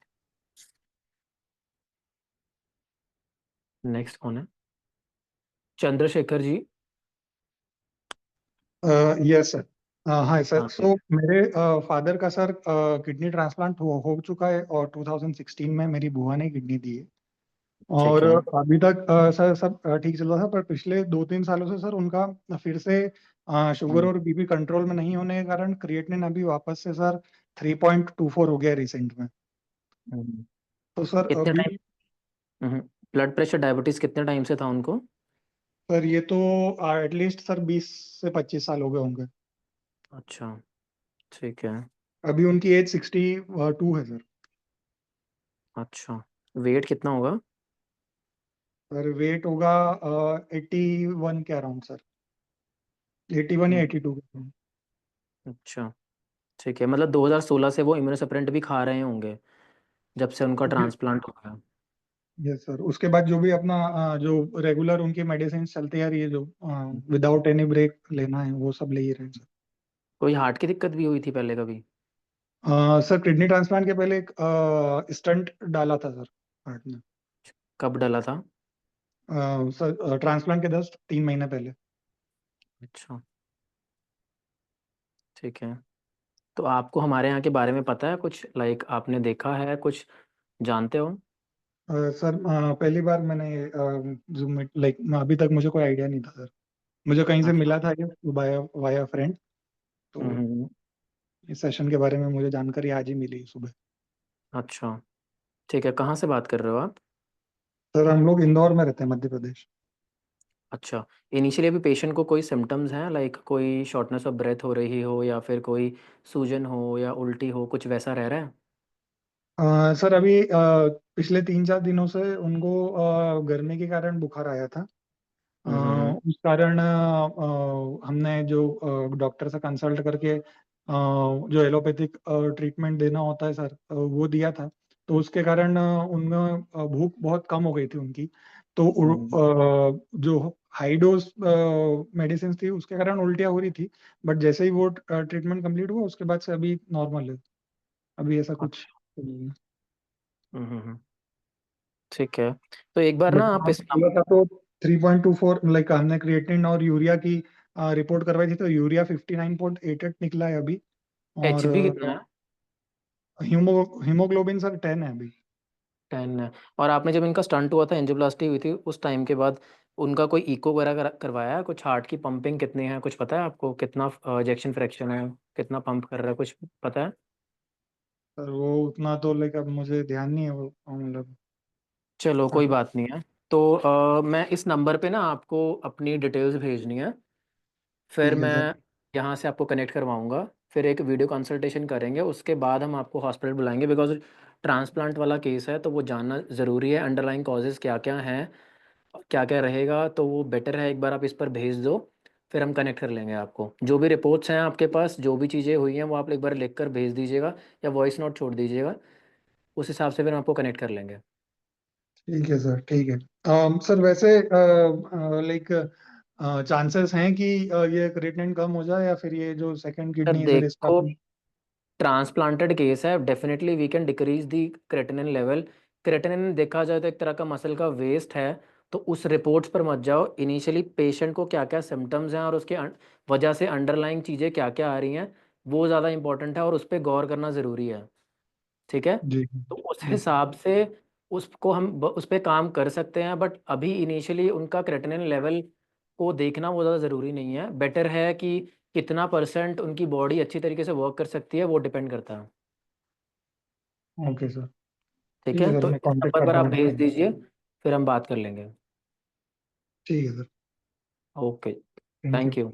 Next कौन है? Chandrashekhar ji. Yes sir. Hi sir. हाँ। सो मेरे फादर का सर किडनी ट्रांसप्लांट हो चुका है, और 2016 में मेरी बुआ ने किडनी दी है। ठीक और है। अभी तक सर सब ठीक चल रहा था, पर पिछले 2-3 सालों से सर उनका फिर से शुगर हम्म। और बीपी कंट्रोल में नहीं होने के कारण क्रिएटिनिन अभी वापस से सर 3.24 हो गया रिसेंट में। हम्म। तो सर कितने अभी टाइम ब्लड प्रेशर डायबिटीज कितने टाइम से था उनको? सर ये तो एटलीस्ट सर 20 से 25 साल हो गए होंगे। अच्छा, ठीक है। अभी उनकी एज 62 है सर। अच्छा, वेट कितना होगा? सर वेट होगा 81 के अराउंड सर, 81 या हम्म, 82 के around। अच्छा, ठीक है। मतलब 2016 से वो इम्यूनोसप्रेंट भी खा रहे होंगे जब से उनका ट्रांसप्लांट हो गया। यस सर, उसके बाद जो भी अपना जो रेगुलर उनकी मेडिसिन चलती आ रही है, जो विदाउट एनी ब्रेक लेना है, वो सब ले ही रहे हैं सर। कोई हार्ट की दिक्कत भी हुई थी पहले कभी? सर किडनी ट्रांसप्लांट के पहले एक स्टंट डाला था सर हार्ट में। कब डला था? सर ट्रांसप्लांट के 3 महीने पहले। अच्छा, ठीक है। तो आपको हमारे यहाँ के बारे में पता है कुछ, लाइक आपने देखा है कुछ, जानते हो? सर पहली बार मैंने जूम लाइक अभी तक मुझे कोई आइडिया नहीं था सर। मुझे कहीं से अच्छा। मिला था ये वाया वाया फ्रेंड। तो हम्म। इस सेशन के बारे में मुझे जानकारी आज ही मिली सुबह। अच्छा, ठीक है। कहाँ से बात कर रहे हो आप? सर हम लोग इंदौर में रहते हैं, मध्य प्रदेश। अच्छा, इनिशियली अभी पेशेंट को कोई सिम्टम्स हैं, लाइक कोई शॉर्टनेस ऑफ ब्रेथ हो रही हो या फिर कोई सूजन हो या उल्टी हो, कुछ वैसा रह रहा है? सर अभी पिछले 3-4 दिनों से उनको गर्मी के कारण बुखार आया था। उस कारण हमने जो डॉक्टर से कंसल्ट करके जो एलोपैथिक ट्रीटमेंट देना होता है सर, वो दिया था। तो उसके कारण उनमें भूख बहुत कम हो गई थी उनकी। तो हम्म। जो हाई डोज मेडिसिन थी उसके कारण उल्टियाँ हो रही थी। बट जैसे ही वो ट्रीटमेंट कंप्लीट हुआ उसके बाद से अभी नॉर्मल है। अभी ऐसा कुछ अच्छा। नहीं है। ठीक है। तो एक बार बट ना आप हाँ, इस बोला था तो 3.24 लाइक हमने क्रिएटिनिन और यूरिया की रिपोर्ट करवाई थी, तो यूरिया 59.88 निकला है अभी। एच और बी कितना है? हीमोग्लोबिन सर 10 है अभी। 10 है। और आपने जब इनका स्टंट हुआ था, एंजियोप्लास्टी हुई थी, उस टाइम के बाद उनका कोई इको वगैरह करवाया है? कुछ हार्ट की पंपिंग कितनी है, कुछ पता है आपको? कितना इजेक्शन फ्रैक्शन है, कितना पंप कर रहा है, कुछ पता है? सर वो उतना तो लाइक अब मुझे ध्यान नहीं है, वो मतलब। चलो, हाँ, कोई बात नहीं है। तो मैं इस नंबर पे ना आपको अपनी डिटेल्स भेजनी है, फिर ठीक है मैं सर। यहाँ से आपको कनेक्ट करवाऊँगा। फिर एक वीडियो कंसल्टेशन करेंगे, उसके बाद हम आपको हॉस्पिटल बुलाएंगे, बिकॉज ट्रांसप्लांट वाला केस है तो वो जानना ज़रूरी है, अंडरलाइंग कॉजेज़ क्या क्या हैं, क्या क्या रहेगा। तो वो बेटर है एक बार आप इस पर भेज दो, फिर हम कनेक्ट कर लेंगे आपको। जो भी रिपोर्ट्स हैं आपके पास, जो भी चीज़ें हुई हैं, वो आप एक बार लिख कर भेज दीजिएगा या वॉइस नोट छोड़ दीजिएगा, उस हिसाब से फिर हम आपको कनेक्ट कर लेंगे। ठीक है सर, ठीक है। सर वैसे लाइक चांसेस हैं कि ये क्रिएटिनिन कम हो जाए, या फिर ये जो सेकंड सर किडनी है सर इसका देखो, भी। ट्रांसप्लांटेड केस है, definitely we can decrease the creatinine level. Creatinine देखा जाए तो एक तरह का मसल का वेस्ट है, तो उस रिपोर्ट्स पर मत जाओ। इनिशियली पेशेंट को क्या क्या सिम्टम्स हैं और उसके वजह से अंडरलाइंग चीज़ें क्या क्या आ रही हैं, वो ज़्यादा इंपॉर्टेंट है और उस पर गौर करना ज़रूरी है। ठीक है? जी तो उस जी सर। हिसाब से उसको हम उस पर काम कर सकते हैं, बट अभी इनिशियली उनका क्रेटिनिन लेवल को देखना वो ज़्यादा ज़रूरी नहीं है। बेटर है कि कितना परसेंट उनकी बॉडी अच्छी तरीके से वर्क कर सकती है, वो डिपेंड करता है। Okay sir. ठीक ठीक है, है सर, तो मैं इस कांटेक्ट नंबर पर करता आप हूँ भेज डॉक्टर। दीजिए, फिर हम बात कर लेंगे। ठीक है sir. Okay, thank you. Thank you.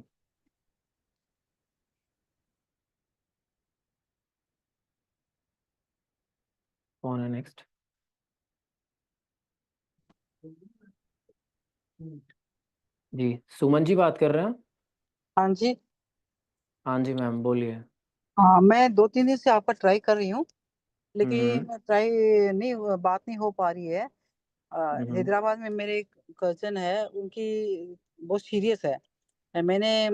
कौन है नेक्स्ट? जी, सुमन जी बात कर रहे हैं? हाँ जी। हाँ जी मैम, बोलिए। हाँ, मैं 2-3 दिन से आपका ट्राई कर रही हूँ, हम्म। लेकिन ट्राई नहीं, बात नहीं हो पा रही है। हम्म। हैदराबाद में मेरे एक कजन है, उनकी बहुत सीरियस है। मैंने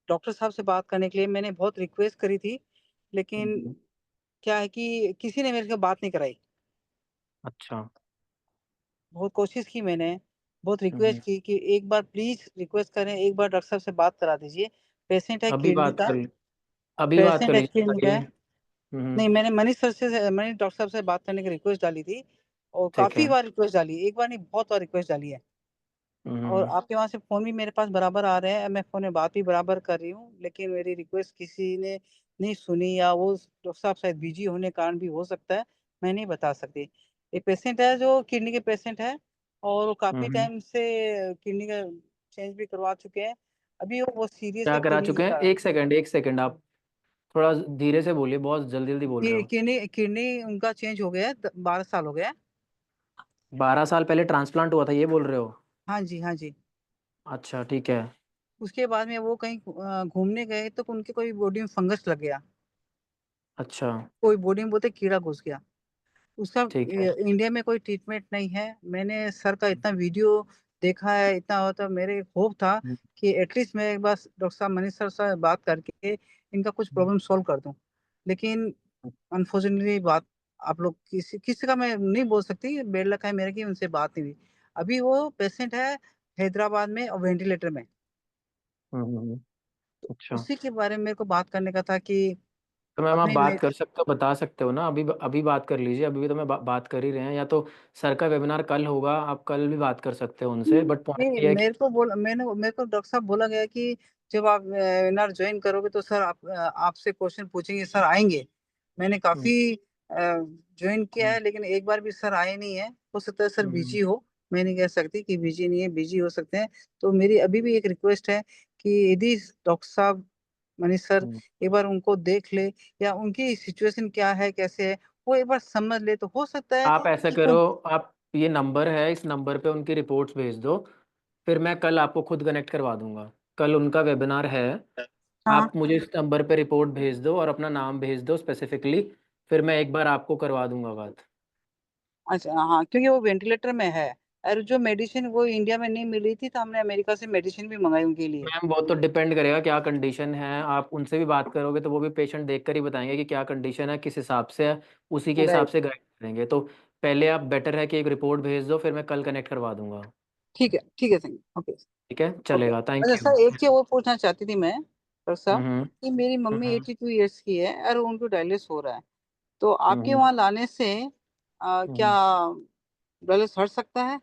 डॉक्टर साहब से बात करने के लिए मैंने बहुत रिक्वेस्ट करी थी, लेकिन हम्म। क्या है कि किसी ने मेरे से बात नहीं कराई। अच्छा। बहुत कोशिश की मैंने, बहुत हम्म। रिक्वेस्ट की कि एक बार प्लीज रिक्वेस्ट करें, एक बार डॉक्टर साहब से बात करा दीजिए। पेशेंट है अभी किडनी बात का, कर अभी बात कर पेशेंट है लीजिए, किडनी का बताइए। है। नहीं, मैंने मनीष सर से, मैंने डॉक्टर साहब से बात करने की रिक्वेस्ट डाली थी, और ठीक काफी है। बार रिक्वेस्ट डाली, एक बार नहीं बहुत बार रिक्वेस्ट डाली है। और हम्म। आपके वहां से फोन भी मेरे पास बराबर आ रहे हैं, मैं फोन में बात भी बराबर कर रही हूँ, लेकिन मेरी रिक्वेस्ट किसी ने नहीं सुनी, या वो डॉक्टर साहब शायद बिजी होने के कारण भी हो सकता है, मैं नहीं बता सकती। एक पेशेंट है जो किडनी के पेशेंट है, और वो काफी हम्म। टाइम से किडनी का चेंज भी करवा चुके हैं। अभी वो बहुत सीरियस क्या है करा किडनी चुके हैं? का। एक सेकंड आप थोड़ा धीरे से बोलिए, बहुत जल्दी जल्दी बोल रहे हो। किडनी किडनी उनका चेंज हो गया है, 12 साल हो गया है। 12 साल पहले ट्रांसप्लांट हुआ था, ये बोल रहे हो? हाँ जी, हाँ जी। अच्छा ठीक है। उसके बाद में वो कहीं घूमने गए तो उनके कोई बॉडी में फंगस लग गया, अच्छा कोई बॉडी में बोलते कीड़ा घुस गया। उसका ठीक है। इंडिया में कोई ट्रीटमेंट नहीं है। मैंने सर का इतना वीडियो देखा है, इतना होता, मेरे होप था हम्म, कि एटलीस्ट मैं एक बार डॉक्टर साहब मनीष सर से बात करके इनका कुछ प्रॉब्लम सॉल्व कर दूं। लेकिन अनफॉर्चुनेटली बात, आप लोग किसी किसी का मैं नहीं बोल सकती, बेड लक है मेरे की उनसे बात नहीं हुई। अभी वो पेशेंट है हैदराबाद में और वेंटिलेटर में। अच्छा। उसी के बारे में मेरे को बात करने का था कि तो मैम आप अपने में। बात कर सकते हो, बता सकते हो ना? अभी अभी बात कर लीजिए, अभी भी तो मैं बात कर ही रहे हैं। या तो सर का वेबिनार कल होगा, आप कल भी बात कर सकते हो उनसे, बट पॉइंट नहीं, ये है कि मेरे को डॉक्टर साहब बोला गया कि जब आप वेबिनार ज्वाइन करोगे तो सर आपसे क्वेश्चन पूछेंगे, सर आएंगे। मैंने हम्म, काफी ज्वाइन किया है, लेकिन एक बार भी सर आए नहीं है। हो सकता है सर हम्म, बिजी हो, मैं नहीं कह सकती कि बिजी नहीं है, बिजी हो सकते हैं। तो मेरी अभी भी एक रिक्वेस्ट है कि यदि डॉक्टर साहब मनीष सर हम्म। एक बार उनको देख ले, या उनकी सिचुएशन क्या है कैसे है वो एक बार समझ ले, तो हो सकता है आप ऐसा कि करो, आप ये नंबर है, इस नंबर पे उनकी रिपोर्ट्स भेज दो, फिर मैं कल आपको खुद कनेक्ट करवा दूंगा। कल उनका वेबिनार है। हाँ। आप मुझे इस नंबर पे रिपोर्ट भेज दो और अपना नाम भेज दो स्पेसिफिकली, फिर मैं एक बार आपको करवा दूंगा बात। अच्छा, हाँ, क्योंकि वो वेंटिलेटर में है, और जो मेडिसिन वो इंडिया में नहीं मिल रही थी तो हमने अमेरिका से मेडिसिन भी मंगाई उनके लिए। मैम वो तो डिपेंड करेगा क्या कंडीशन है, आप उनसे भी बात करोगे तो वो भी पेशेंट देख कर ही बताएंगे कि क्या कंडीशन है, किस हिसाब से है, उसी के हिसाब राइट। से गाइड करेंगे। तो पहले आप बेटर है कि एक रिपोर्ट भेज दो, फिर मैं कल कनेक्ट करवा दूंगा। ठीक है, ठीक है, थैंक यू। ओके। ठीक है, ओके। चलेगा, थैंक अच्छा यू। सर, एक चीज वो पूछना चाहती थी मैं, डॉक्टर साहब, हम्म कि मेरी मम्मी हम्म 82 ईयर्स की है और उनको डायलिसिस हो रहा है, तो आपके हम्म वहाँ लाने से क्या हम्म। डायलिसिस हट सकता है?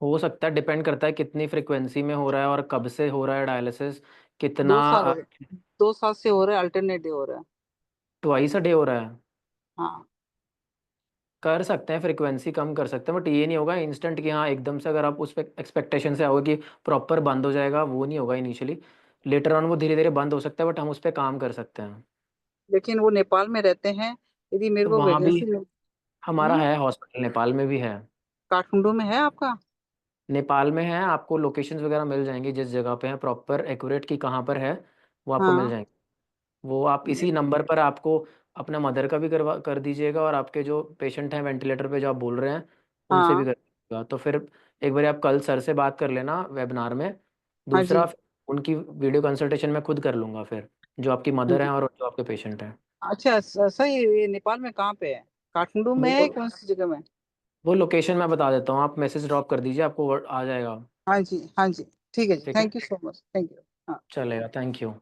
हो सकता है, डिपेंड करता है कितनी फ्रिक्वेंसी में हो रहा है और कब से हो रहा है डायलिसिस, कितना। 2 साल हो गए, 2 साल से हो रहा है, अल्टरनेट डे हो रहा है। ट्वाइस अ डे हो रहा है? हाँ। कर सकते हैं, फ्रिक्वेंसी कम कर सकते हैं, बट ये नहीं होगा इंस्टेंट कि हाँ एकदम से अगर आप उस पे एक्सपेक्टेशन से आओगे कि प्रॉपर बंद हो जाएगा, वो नहीं होगा इनिशियली। लेटर ऑन वो धीरे धीरे बंद हो सकता है, बट हम उस पर काम कर सकते हैं। लेकिन वो नेपाल में रहते हैं, यदि मेरे तो को वहाँ भी वैकेंसी मिल। हमारा हम्म। है हॉस्पिटल, नेपाल में भी है। काठमांडू में है आपका? नेपाल में है, आपको लोकेशंस वगैरह मिल जाएंगी, जिस जगह पे है प्रॉपर एक्यूरेट की कहाँ पर है, वो आपको मिल हाँ। जाएंगे। वो आप इसी नंबर पर आपको अपना मदर का भी करवा कर दीजिएगा, और आपके जो पेशेंट हैं वेंटिलेटर पे जो आप बोल रहे हैं उनसे भी हाँ। कर दीजिएगा। तो फिर एक बार आप कल सर से बात कर लेना वेबिनार में। हाँ जी। दूसरा, उनकी वीडियो कंसल्टेशन मैं खुद कर लूँगा फिर, जो आपकी मदर हैं और जो आपके पेशेंट हैं। अच्छा, सही, ये नेपाल में कहाँ पे है? काठमांडू में है, वो कौन सी जगह में? वो लोकेशन मैं बता देता हूँ, आप मैसेज ड्रॉप कर दीजिए, आपको आ जाएगा। हाँ जी, हाँ जी। ठीक है जी, ठीक है, thank you so much, thank you. हाँ। चलेगा, थैंक यू।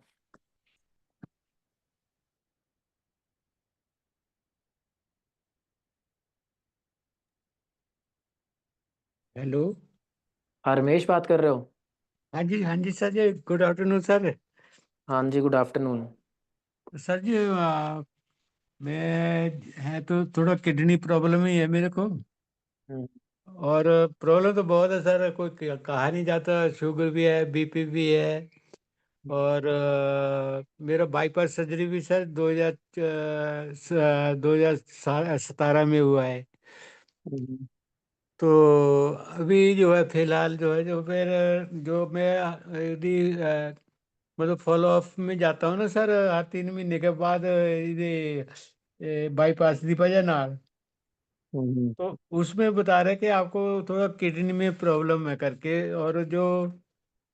हेलो। हाँ, रमेश बात कर रहे हो? हाँ जी सर जी, गुड आफ्टरनून सर। हाँ जी, गुड आफ्टरनून। सर जी मैं है तो थोड़ा किडनी प्रॉब्लम ही है मेरे को। और प्रॉब्लम तो बहुत है सर, कोई कहा नहीं जाता। शुगर भी है, बीपी भी है। और मेरा बाईपास सर्जरी भी सर 2017 में हुआ है। हम्म। तो अभी जो है फिलहाल जो है जो फिर जो मैं यदि मतलब फॉलो अप में जाता हूँ ना सर, हर 3 महीने के बाद ये बाईपास दीपाजानार। हम्म। तो उसमें बता रहे कि आपको थोड़ा किडनी में प्रॉब्लम है करके। और जो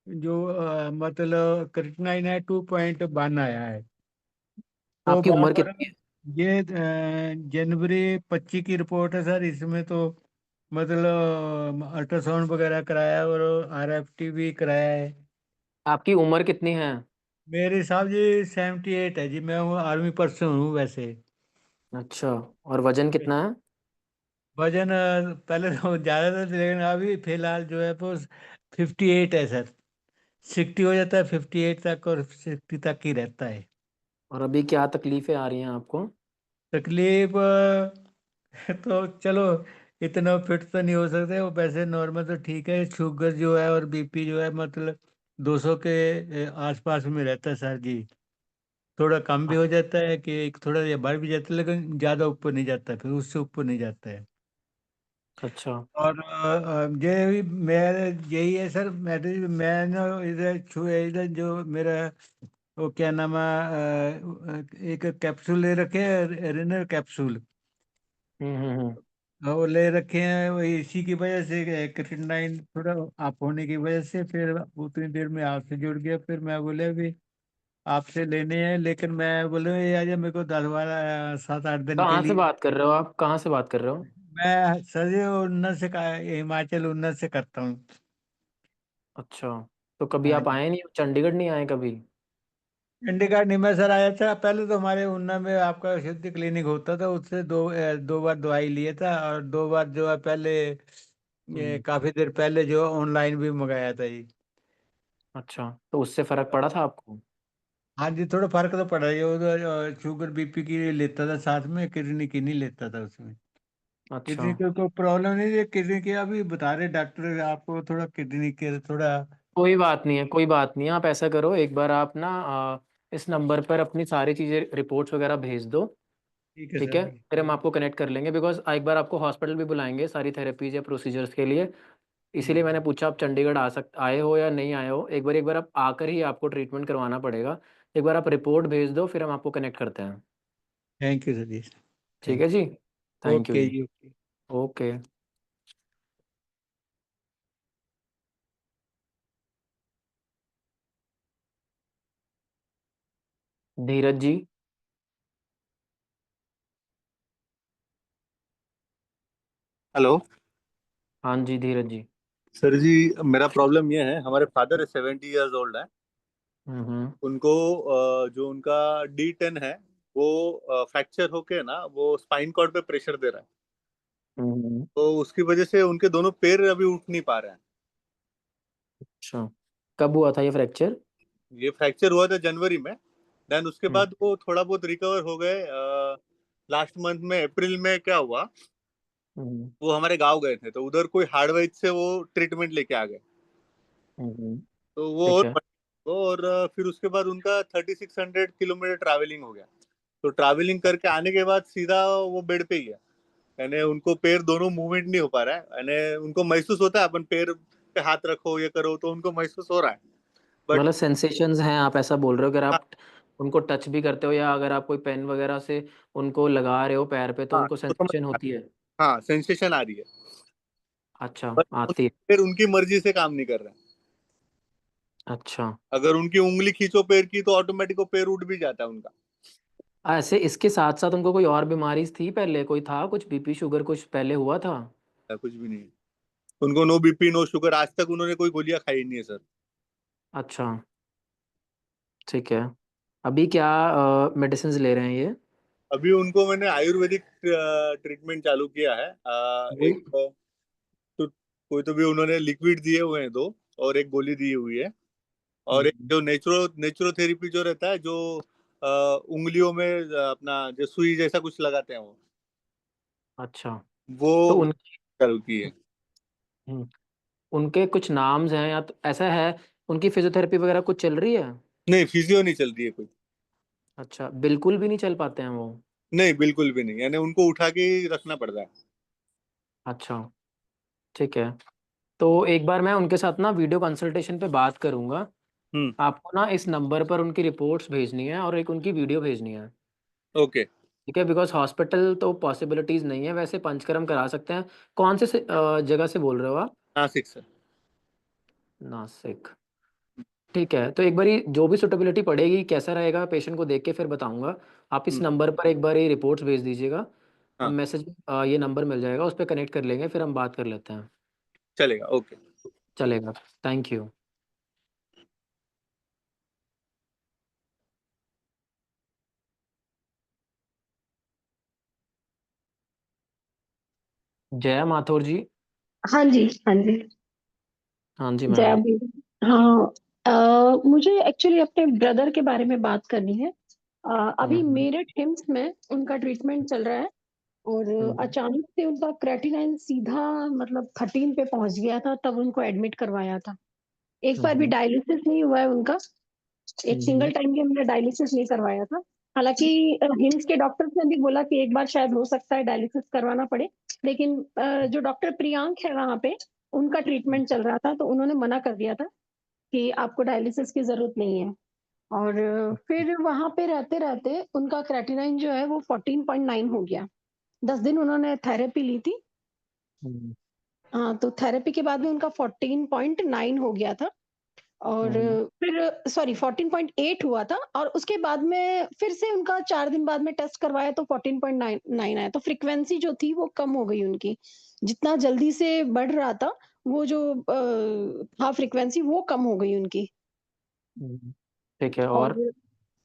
जो मतलब क्रिएटिनिन है 2.1 आया है। तो आपकी उम्र बराबर कितनी है? ये जनवरी 25 की रिपोर्ट है सर। इसमें तो मतलब अल्ट्रासाउंड वगैरह कराया और RFT भी कराया है। आपकी उम्र कितनी है? मेरे हिसाब जी 78 है जी। मैं वो आर्मी पर्सन हूँ वैसे। अच्छा, और वजन कितना है? वजन पहले तो ज़्यादा था, लेकिन अभी फिलहाल जो है वो 58 है सर। 60 हो जाता है 58 तक, और 60 तक ही रहता है। और अभी क्या तकलीफें आ रही हैं आपको? तकलीफ तो चलो, इतना फिट तो नहीं हो सकते वो, वैसे नॉर्मल तो ठीक है। शुगर जो है और बीपी जो है मतलब 200 के आसपास में रहता है सर जी। थोड़ा कम भी हो जाता है कि थोड़ा ये बढ़ भी जाता है, लेकिन ज़्यादा ऊपर नहीं जाता है, फिर उससे ऊपर नहीं जाता है। अच्छा। और ये भी मेरे यही है सर, मैं ना इधर इधर जो मेरा वो क्या नाम है, एक कैप्सूल ले रखे हैं, रिनर कैप्सूल। हम्म। वो ले रखे हैं, वो इसी की वजह से क्रिएटिनिन थोड़ा अप होने की वजह से फिर उतनी देर में आपसे जुड़ गया। फिर मैं बोले भी आपसे लेने हैं, लेकिन मैं बोले ये आज मेरे को 10 12 7 8 दिन के कहाँ से लिए। बात कर रहे हो आप, कहाँ से बात कर रहे हो? मैं सर ये उन्नत से हिमाचल उन्नत से करता हूँ। अच्छा, तो कभी हाँ आप जी। आए नहीं, चंडीगढ़ नहीं आए कभी? चंडीगढ़ नहीं, मैं सर आया था पहले तो हमारे उन्ना में आपका शुद्ध क्लिनिक होता था, उससे दो बार दवाई लिए था, और 2 बार जो है पहले ये हम्म। काफी देर पहले जो ऑनलाइन भी मंगाया था जी। अच्छा, तो उससे फर्क पड़ा था आपको? हाँ जी, थोड़ा फर्क तो पड़ा है। वो तो शुगर बीपी की लेता था साथ में, किडनी की नहीं लेता था उसमें। अच्छा, किडनी को तो प्रॉब्लम नहीं है, किडनी की अभी बता रहे डॉक्टर आपको, थोड़ा किडनी के थोड़ा। कोई बात नहीं है, कोई बात नहीं है। आप ऐसा करो, एक बार आप ना इस नंबर पर अपनी सारी चीज़ें, रिपोर्ट्स वगैरह भेज दो। ठीक है ठीक सर है, जी। फिर हम आपको कनेक्ट कर लेंगे, बिकॉज एक बार आपको हॉस्पिटल भी बुलाएंगे सारी थेरेपीज या प्रोसीजर्स के लिए। इसीलिए मैंने पूछा आप चंडीगढ़ आए हो या नहीं आए हो। एक बार आप आकर ही आपको ट्रीटमेंट करवाना पड़ेगा। एक बार आप रिपोर्ट भेज दो, फिर हम आपको कनेक्ट करते हैं। Thank you sir ji. ठीक है थैंक जी। यू। थैंक यू ओके जी। जी, okay. Okay. Dheeraj ji. Hello हाँ जी धीरज जी। सर जी। मेरा प्रॉब्लम ये है, हमारे फादर 70 इयर्स ओल्ड है। हम्म। उनको जो उनका D10 है वो फ्रैक्चर होके ना, वो स्पाइन कॉर्ड पे प्रेशर दे रहा है। हम्म। तो उसकी वजह से उनके दोनों पैर अभी उठ नहीं पा रहे हैं। अच्छा, कब हुआ था ये फ्रैक्चर? ये फ्रैक्चर हुआ था जनवरी में। देन उसके हम्म। बाद वो थोड़ा बहुत रिकवर हो गए। लास्ट मंथ में अप्रैल में क्या हुआ, हम्म। वो हमारे गांव गए थे, तो उधर कोई हार्डवेयर से वो ट्रीटमेंट लेके आ गए। हम्म। तो वो ठीक और है। और फिर उसके बाद उनका 3600 किलोमीटर ट्रैवलिंग हो गया। तो ट्रैवलिंग करके आने के बाद सीधा वो बेड पे ही है। यानी उनको पैर दोनों मूवमेंट नहीं हो पा रहा है। यानी उनको महसूस होता है, अपन पैर पे हाथ रखो ये करो तो उनको महसूस हो रहा है। बट मतलब सेंसेशंस हैं, आप ऐसा बोल रहे हो? अगर आप उनको टच भी करते हो या अगर आप कोई पेन वगैरह से उनको लगा रहे हो पैर पे, तो हाँ उनको तो समझ, सेंसेशन होती है? हाँ सेंसेशन आ रही है। अच्छा, बट आती है। पैर उनकी मर्जी से काम नहीं कर रहे हैं। अच्छा, अगर उनकी उंगली खींचो पैर की तो ऑटोमेटिक वो पैर उठ भी जाता है उनका। ऐसे इसके साथ साथ उनको कोई और बीमारी थी पहले, कोई था कुछ बीपी शुगर कुछ पहले हुआ था? कुछ भी नहीं। उनको नो बीपी नो शुगर, आज तक उन्होंने कोई गोलियां खाई नहीं है सर। अच्छा, ठीक है। अभी क्या मेडिसिन ले रहे हैं ये? अभी उनको मैंने आयुर्वेदिक ट्रीटमेंट चालू किया है। वही। एक तो कोई तो भी उन्होंने लिक्विड दिए हुए हैं दो, और एक गोली दी हुई है। और एक हम्म। जो नेचुरोथेरेपी जो रहता है, जो उंगलियों में अपना जो सुई जैसा कुछ लगाते हैं अच्छा, वो तो उन चालू की है। हम्म, उनके कुछ नाम्स हैं या तो ऐसा है, उनकी फिजियोथेरेपी वगैरह कुछ चल रही है? नहीं, फिजियो नहीं चल रही है कोई। अच्छा, बिल्कुल भी नहीं चल पाते हैं वो? नहीं, बिल्कुल भी नहीं, यानी उनको उठा के ही रखना पड़ता है। अच्छा, ठीक है। तो एक बार मैं उनके साथ ना वीडियो कंसल्टेशन पे बात करूंगा। हम्म। आपको ना इस नंबर पर उनकी रिपोर्ट्स भेजनी है और एक उनकी वीडियो भेजनी है। ओके। ठीक है, बिकॉज हॉस्पिटल तो पॉसिबिलिटीज़ नहीं है, वैसे पंचकर्म करा सकते हैं। कौन से जगह से बोल रहे हो आप? नासिक सर। नासिक। ठीक है, तो एक बारी जो भी सुटेबिलिटी पड़ेगी, कैसा रहेगा पेशेंट को देख के फिर बताऊंगा। आप इस हम्म। नंबर पर एक बार रिपोर्ट्स भेज दीजिएगा। हम हाँ, मैसेज, ये नंबर मिल जाएगा, उस पर कनेक्ट कर लेंगे, फिर हम बात कर लेते हैं। चलेगा, ओके। चलेगा। Thank you. जया माथुर जी। हाँ जी, हाँ जी। हाँ जी जया मैम। भी। हाँ। मुझे एक्चुअली अपने ब्रदर के बारे में बात करनी है। अभी हम्म। मेरठ हिम्स में उनका ट्रीटमेंट चल रहा है। और अचानक से उनका क्रेटिनाइन सीधा मतलब 13 पे पहुंच गया था, तब उनको एडमिट करवाया था। एक बार भी डायलिसिस नहीं हुआ है उनका, एक सिंगल टाइम भी हमने डायलिसिस नहीं करवाया था। हालांकि हिम्स के डॉक्टर्स ने भी बोला कि एक बार शायद हो सकता है डायलिसिस करवाना पड़े, लेकिन जो डॉक्टर प्रियांक है वहां पे, उनका ट्रीटमेंट चल रहा था, तो उन्होंने मना कर दिया था कि आपको डायलिसिस की जरूरत नहीं है। और फिर वहां पे रहते रहते उनका क्रेटिनाइन जो है वो 14.9 हो गया। 10 दिन उन्होंने थेरेपी ली थी। हाँ, तो थेरेपी के बाद में उनका 14.9 हो गया था। और फिर सॉरी 14.8 हुआ था, और उसके बाद में फिर से उनका 4 दिन बाद में टेस्ट करवाया तो 14.9 आया। तो फ्रीक्वेंसी जो थी वो कम हो गई उनकी, जितना जल्दी से बढ़ रहा था वो जो था फ्रीक्वेंसी, वो कम हो गई उनकी। ठीक है। और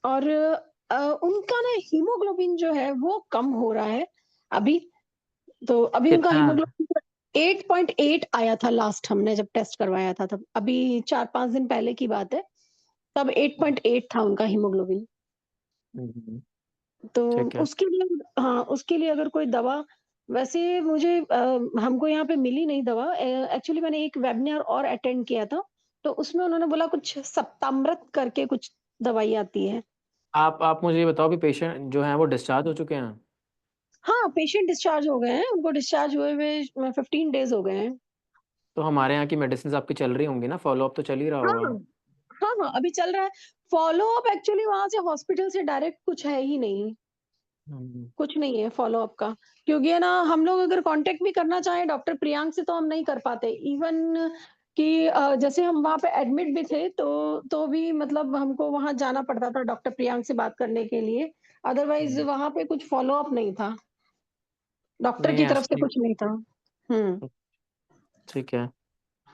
और उनका ना हीमोग्लोबिन जो है वो कम हो रहा है अभी। तो अभी उनका कितना? हीमोग्लोबिन 8.8 आया था लास्ट हमने जब टेस्ट करवाया था, तब अभी 4-5 दिन पहले की बात है, तब 8.8 था उनका हीमोग्लोबिन। तो ठीक है। उसके लिए, हाँ उसके लिए अगर कोई दवा, वैसे मुझे हमको यहाँ पे मिली नहीं दवा। एक्चुअली मैंने एक वेबिनार और अटेंड किया था, तो उसमें उन्होंने बोला कुछ सप्तामृत करके कुछ दवाई आती है। आप मुझे ये बताओ कि पेशेंट जो है वो डिस्चार्ज हो चुके हैं? हाँ, पेशेंट डिस्चार्ज हो गए हैं, उनको डिस्चार्ज हुए हुए 15 डेज हो गए हैं। तो हमारे यहाँ की मेडिसिन आपकी चल रही होंगी ना, फॉलोअप तो चल ही रहा हाँ होगा। हाँ हाँ, अभी चल रहा है फॉलो अप। एक्चुअली वहां से हॉस्पिटल से डायरेक्ट कुछ है ही नहीं, कुछ नहीं है फॉलो अप का। क्योंकि है ना, हम लोग अगर कांटेक्ट भी करना चाहें डॉक्टर प्रियांक से तो हम नहीं कर पाते। इवन कि जैसे हम वहां पे एडमिट भी थे, तो भी मतलब हमको वहां जाना पड़ता था डॉक्टर प्रियांक से बात करने के लिए। अदरवाइज वहां पे कुछ फॉलो अप नहीं था, डॉक्टर नहीं की तरफ ऐसा से नहीं। कुछ नहीं था। हम्म। ठीक है।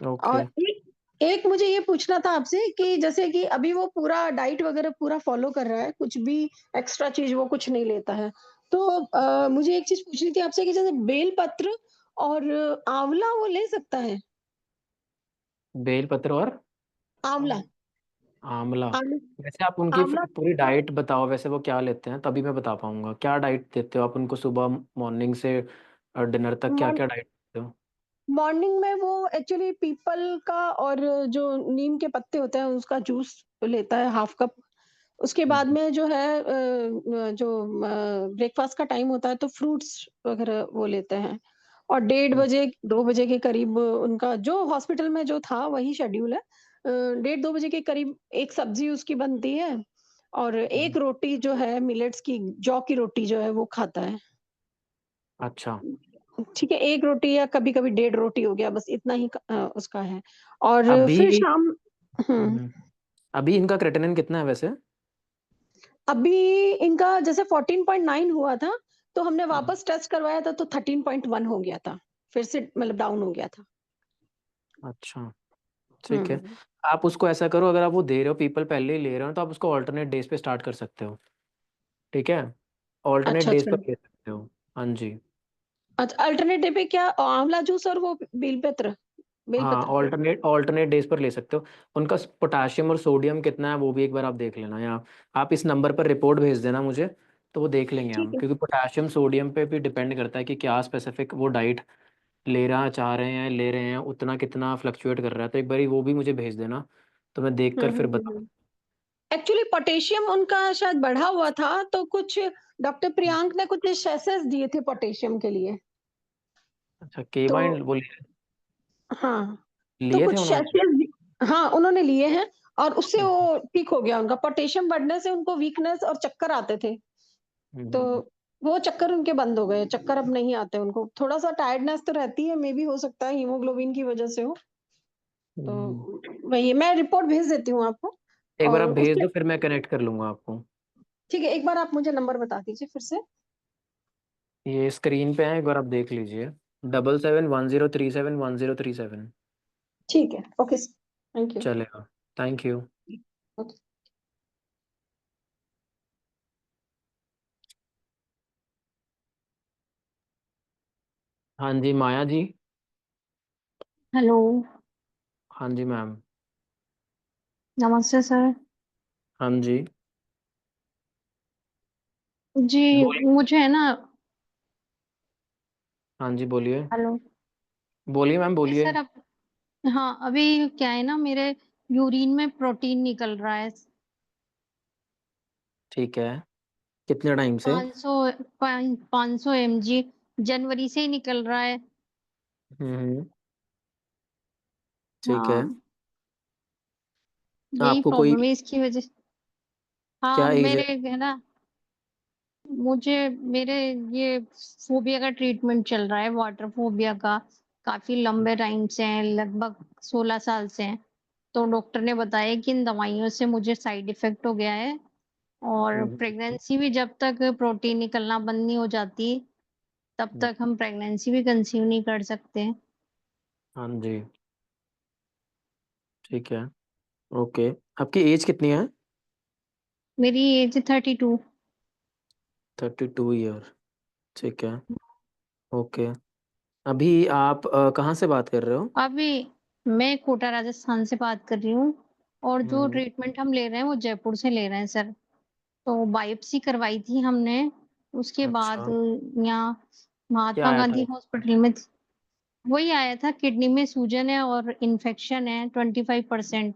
और ओके। एक मुझे ये पूछना था आपसे कि जैसे कि अभी वो पूरा डाइट वगैरह पूरा फॉलो कर रहा है, कुछ भी एक्स्ट्रा चीज वो कुछ नहीं लेता है, तो मुझे एक चीज पूछनी थी आपसे कि जैसे बेल पत्र और आंवला वो ले सकता है? बेल पत्र और आंवला। आंवला। आंवला। वैसे आप उनकी आंवला पूरी डाइट बताओ, वैसे वो क्या लेते हैं, तभी मैं बता पाऊंगा। क्या डाइट देते हो आप उनको, सुबह मॉर्निंग से डिनर तक क्या क्या डाइट देते हो? मॉर्निंग में वो एक्चुअली पीपल का और जो नीम के पत्ते होते हैं उसका जूस लेता है, हाफ कप। उसके बाद में जो है जो ब्रेकफास्ट का टाइम होता है तो फ्रूट्स वगैरह वो लेते हैं। और 1:30 2 बजे के करीब उनका जो हॉस्पिटल में जो था वही शेड्यूल है। 1:30 2 बजे के करीब एक सब्जी उसकी बनती है, और एक रोटी जो है मिलेट्स की, जौ की रोटी जो है वो खाता है। अच्छा। ठीक है, एक रोटी या कभी-कभी 1:30 रोटी हो गया, बस इतना ही उसका है। और अभी फिर शाम। हुँ। हम्म, अभी इनका क्रेटिनिन कितना है वैसे? अभी इनका जैसे 14.9 हुआ था, तो हमने वापस टेस्ट करवाया था तो 13.1 हो गया था। फिर से मतलब डाउन हो गया था। अच्छा। ठीक है। हुँ। आप उसको ऐसा करो, अगर आप वो दे रहे हो, पीपल पहले ही ले रहे हो, तो आप उसको ऑल्टरनेट डेज पे स्टार्ट कर सकते हो। ठीक है, ऑल्टरनेट अच्छा, डेज अच्छा। पर ले सकते हो। हाँ जी। अच्छा, अल्टरनेटिव पे क्या आंवला जूस और वो हाँ, बेलपत्र? ऑल्टरनेट ऑल्टरनेट डेज पर ले सकते हो। उनका पोटाशियम और सोडियम कितना है वो भी एक बार आप देख लेना, या आप इस नंबर पर रिपोर्ट भेज देना मुझे, तो वो देख लेंगे ठीक हम, है। क्योंकि पोटाशियम सोडियम पे भी डिपेंड करता है कि क्या स्पेसिफिक वो डाइट लेना चाह रहे हैं, ले रहे हैं, उतना कितना फ्लक्चुएट कर रहा है, तो एक बारी वो भी मुझे भेज देना, तो मैं देख कर फिर बताऊँ। एक्चुअली पोटेशियम उनका शायद बढ़ा हुआ था, तो कुछ डॉक्टर प्रियांक ने कुछ सेसेस दिए थे पोटेशियम के लिए। अच्छा, के तो बाइंड वो हाँ, तो लिए थे कुछ उन्होंने? सेशंस, हाँ उन्होंने लिए हैं, और उससे वो ठीक हो गया। उनका पोटेशियम बढ़ने से उनको वीकनेस और चक्कर आते थे, तो हम्म, वो चक्कर उनके बंद हो गए। चक्कर अब नहीं आते उनको। थोड़ा सा टायर्डनेस तो रहती है, मे बी हो सकता है हीमोग्लोबिन की वजह से हो। तो हम्म। वही मैं रिपोर्ट भेज देती हूँ आपको। एक बार आप और भेज उसके दो, फिर मैं कनेक्ट कर लूंगा आपको। ठीक है, एक बार आप मुझे नंबर बता दीजिए फिर से। ये स्क्रीन पे है, एक बार आप देख लीजिए। 7710371037। ठीक है, ओके, थैंक यू। चलेगा। Thank you. ओके। हाँ जी, माया जी। हेलो। हाँ जी मैम। नमस्ते सर। हाँ जी। जी, बोलिए। मुझे है ना हाँ जी, बोलिए। हेलो। बोलिए मैम, जी बोलिए। सर, अब हाँ, अभी क्या है ना, मेरे यूरिन में प्रोटीन निकल रहा है। ठीक है, कितने टाइम से? 500 500 mg जनवरी से ही निकल रहा है। हम्म। ठीक है। हाँ, यही आपको कोई प्रॉब्लम है इसकी वजह से। हाँ, क्या एज है? मेरे है ना, मुझे मेरे ये फोबिया का ट्रीटमेंट चल रहा है, वाटर फोबिया का। काफी लंबे टाइम से है, लगभग 16 साल से है। तो डॉक्टर ने बताया कि इन दवाइयों से मुझे साइड इफेक्ट हो गया है, और हम्म। प्रेगनेंसी भी जब तक प्रोटीन निकलना बंद नहीं हो जाती, तब हम्म। तक हम प्रेगनेंसी भी कंसीव नहीं कर सकते। हाँ जी, ठीक है। ओके, आपकी एज कितनी है? मेरी एज 32। 32 ईयर। ठीक है। ओके, अभी आप कहाँ से बात कर रहे हो? अभी मैं कोटा राजस्थान से बात कर रही हूँ, और जो हम्म। ट्रीटमेंट हम ले रहे हैं वो जयपुर से ले रहे हैं सर। तो बायोप्सी करवाई थी हमने, उसके बाद अच्छा, यहाँ क्या महात्मा आया था? गांधी हॉस्पिटल में वही आया था, किडनी में सूजन है और इन्फेक्शन है 25%।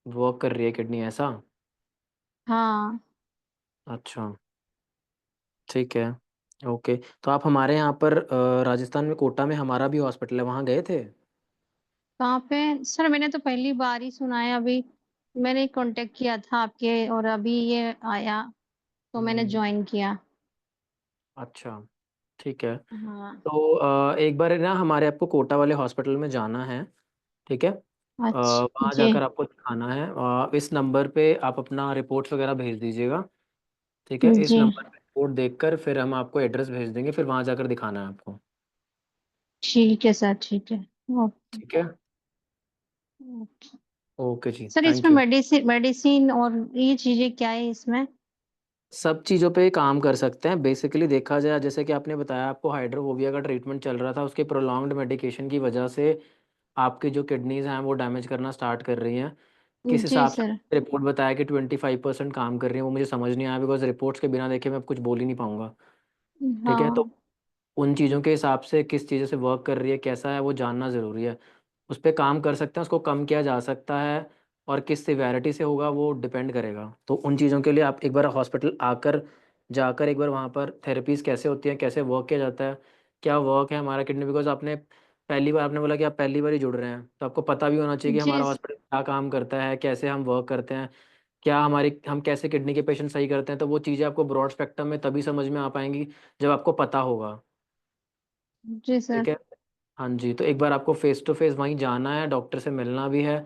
वर्क कर रही है किडनी, ऐसा? हाँ। अच्छा, ठीक है। ओके, तो आप हमारे यहाँ पर राजस्थान में कोटा में हमारा भी हॉस्पिटल है, वहाँ गए थे? कहाँ पे? सर मैंने तो पहली बार ही सुना है अभी। मैंने कांटेक्ट किया था आपके, और अभी ये आया तो मैंने हम्म। ज्वाइन किया। अच्छा, ठीक है। हाँ। तो एक बार ना हमारे आपको कोटा वाले हॉस्पिटल में जाना है, ठीक है? अच्छा वहाँ जी। जाकर आपको दिखाना है। इस नंबर पे आप अपना रिपोर्ट्स वगैरह भेज दीजिएगा, ठीक है? इस जी, नंबर पे रिपोर्ट देखकर फिर हम आपको एड्रेस भेज देंगे, फिर वहाँ जाकर दिखाना है आपको। ठीक है सर, ठीक है। ओके। ठीक है। ओके। ओके जी, सर थैंक इसमें यू। मेडिसिन मेडिसिन और ये चीजें क्या है इसमें? सब चीज़ों पे काम कर सकते हैं बेसिकली, देखा जाए जैसे कि आपने बताया आपको हाइड्रोफोबिया का ट्रीटमेंट चल रहा था, उसके प्रोलॉन्ग्ड मेडिकेशन की वजह से आपकी जो किडनीज हैं वो डैमेज करना स्टार्ट कर रही हैं। किस जी हिसाब से सर। रिपोर्ट बताया कि 25% काम कर रही है, वो मुझे समझ नहीं आया, बिकॉज रिपोर्ट्स के बिना देखे मैं कुछ बोल ही नहीं पाऊंगा। ठीक है, तो हाँ। उन चीज़ों के हिसाब से किस चीज़ों से वर्क कर रही है, कैसा है, वो जानना ज़रूरी है। उस पे काम कर सकते हैं, उसको कम किया जा सकता है, और किस सिवेरिटी से होगा वो डिपेंड करेगा। तो उन चीज़ों के लिए आप एक बार हॉस्पिटल आकर जाकर एक बार वहाँ पर थेरेपीज़ कैसे होती हैं, कैसे वर्क किया जाता है, क्या वर्क है हमारा किडनी, बिकॉज़ आपने पहली बार आपने बोला कि आप पहली बार ही जुड़ रहे हैं, तो आपको पता भी होना चाहिए कि जी हमारा हॉस्पिटल क्या काम करता है, कैसे हम वर्क करते हैं, क्या हमारी हम कैसे किडनी के पेशेंट सही करते हैं। तो वो चीज़ें आपको ब्रॉड स्पेक्ट्रम में तभी समझ में आ पाएँगी जब आपको पता होगा। जी ठीक सर। है। हाँ जी, तो एक बार आपको फेस टू फेस वहीं जाना है, डॉक्टर से मिलना भी है।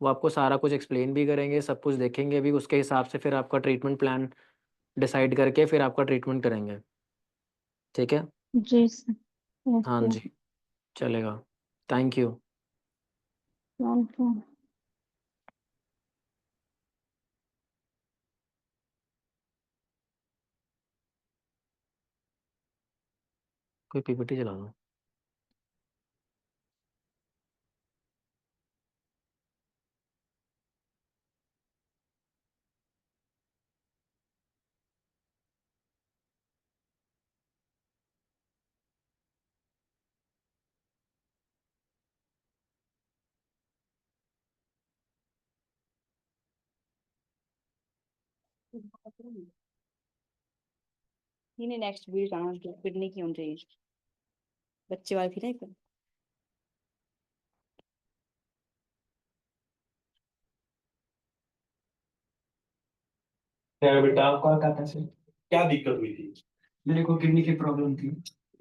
वो आपको सारा कुछ एक्सप्लेन भी करेंगे, सब कुछ देखेंगे भी, उसके हिसाब से फिर आपका ट्रीटमेंट प्लान डिसाइड करके फिर आपका ट्रीटमेंट करेंगे। ठीक है। जी सर। हाँ ओके। जी, चलेगा। Thank you. Thank you. कोई पीपीटी चला दो। नहीं नहीं, नेक्स्ट वीडियो जाना किडनी की होनी चाहिए, बच्चे वाली थी ना एक। मेरा बेटा कौन कहता है? क्या दिक्कत हुई थी? मेरे को किडनी की प्रॉब्लम थी।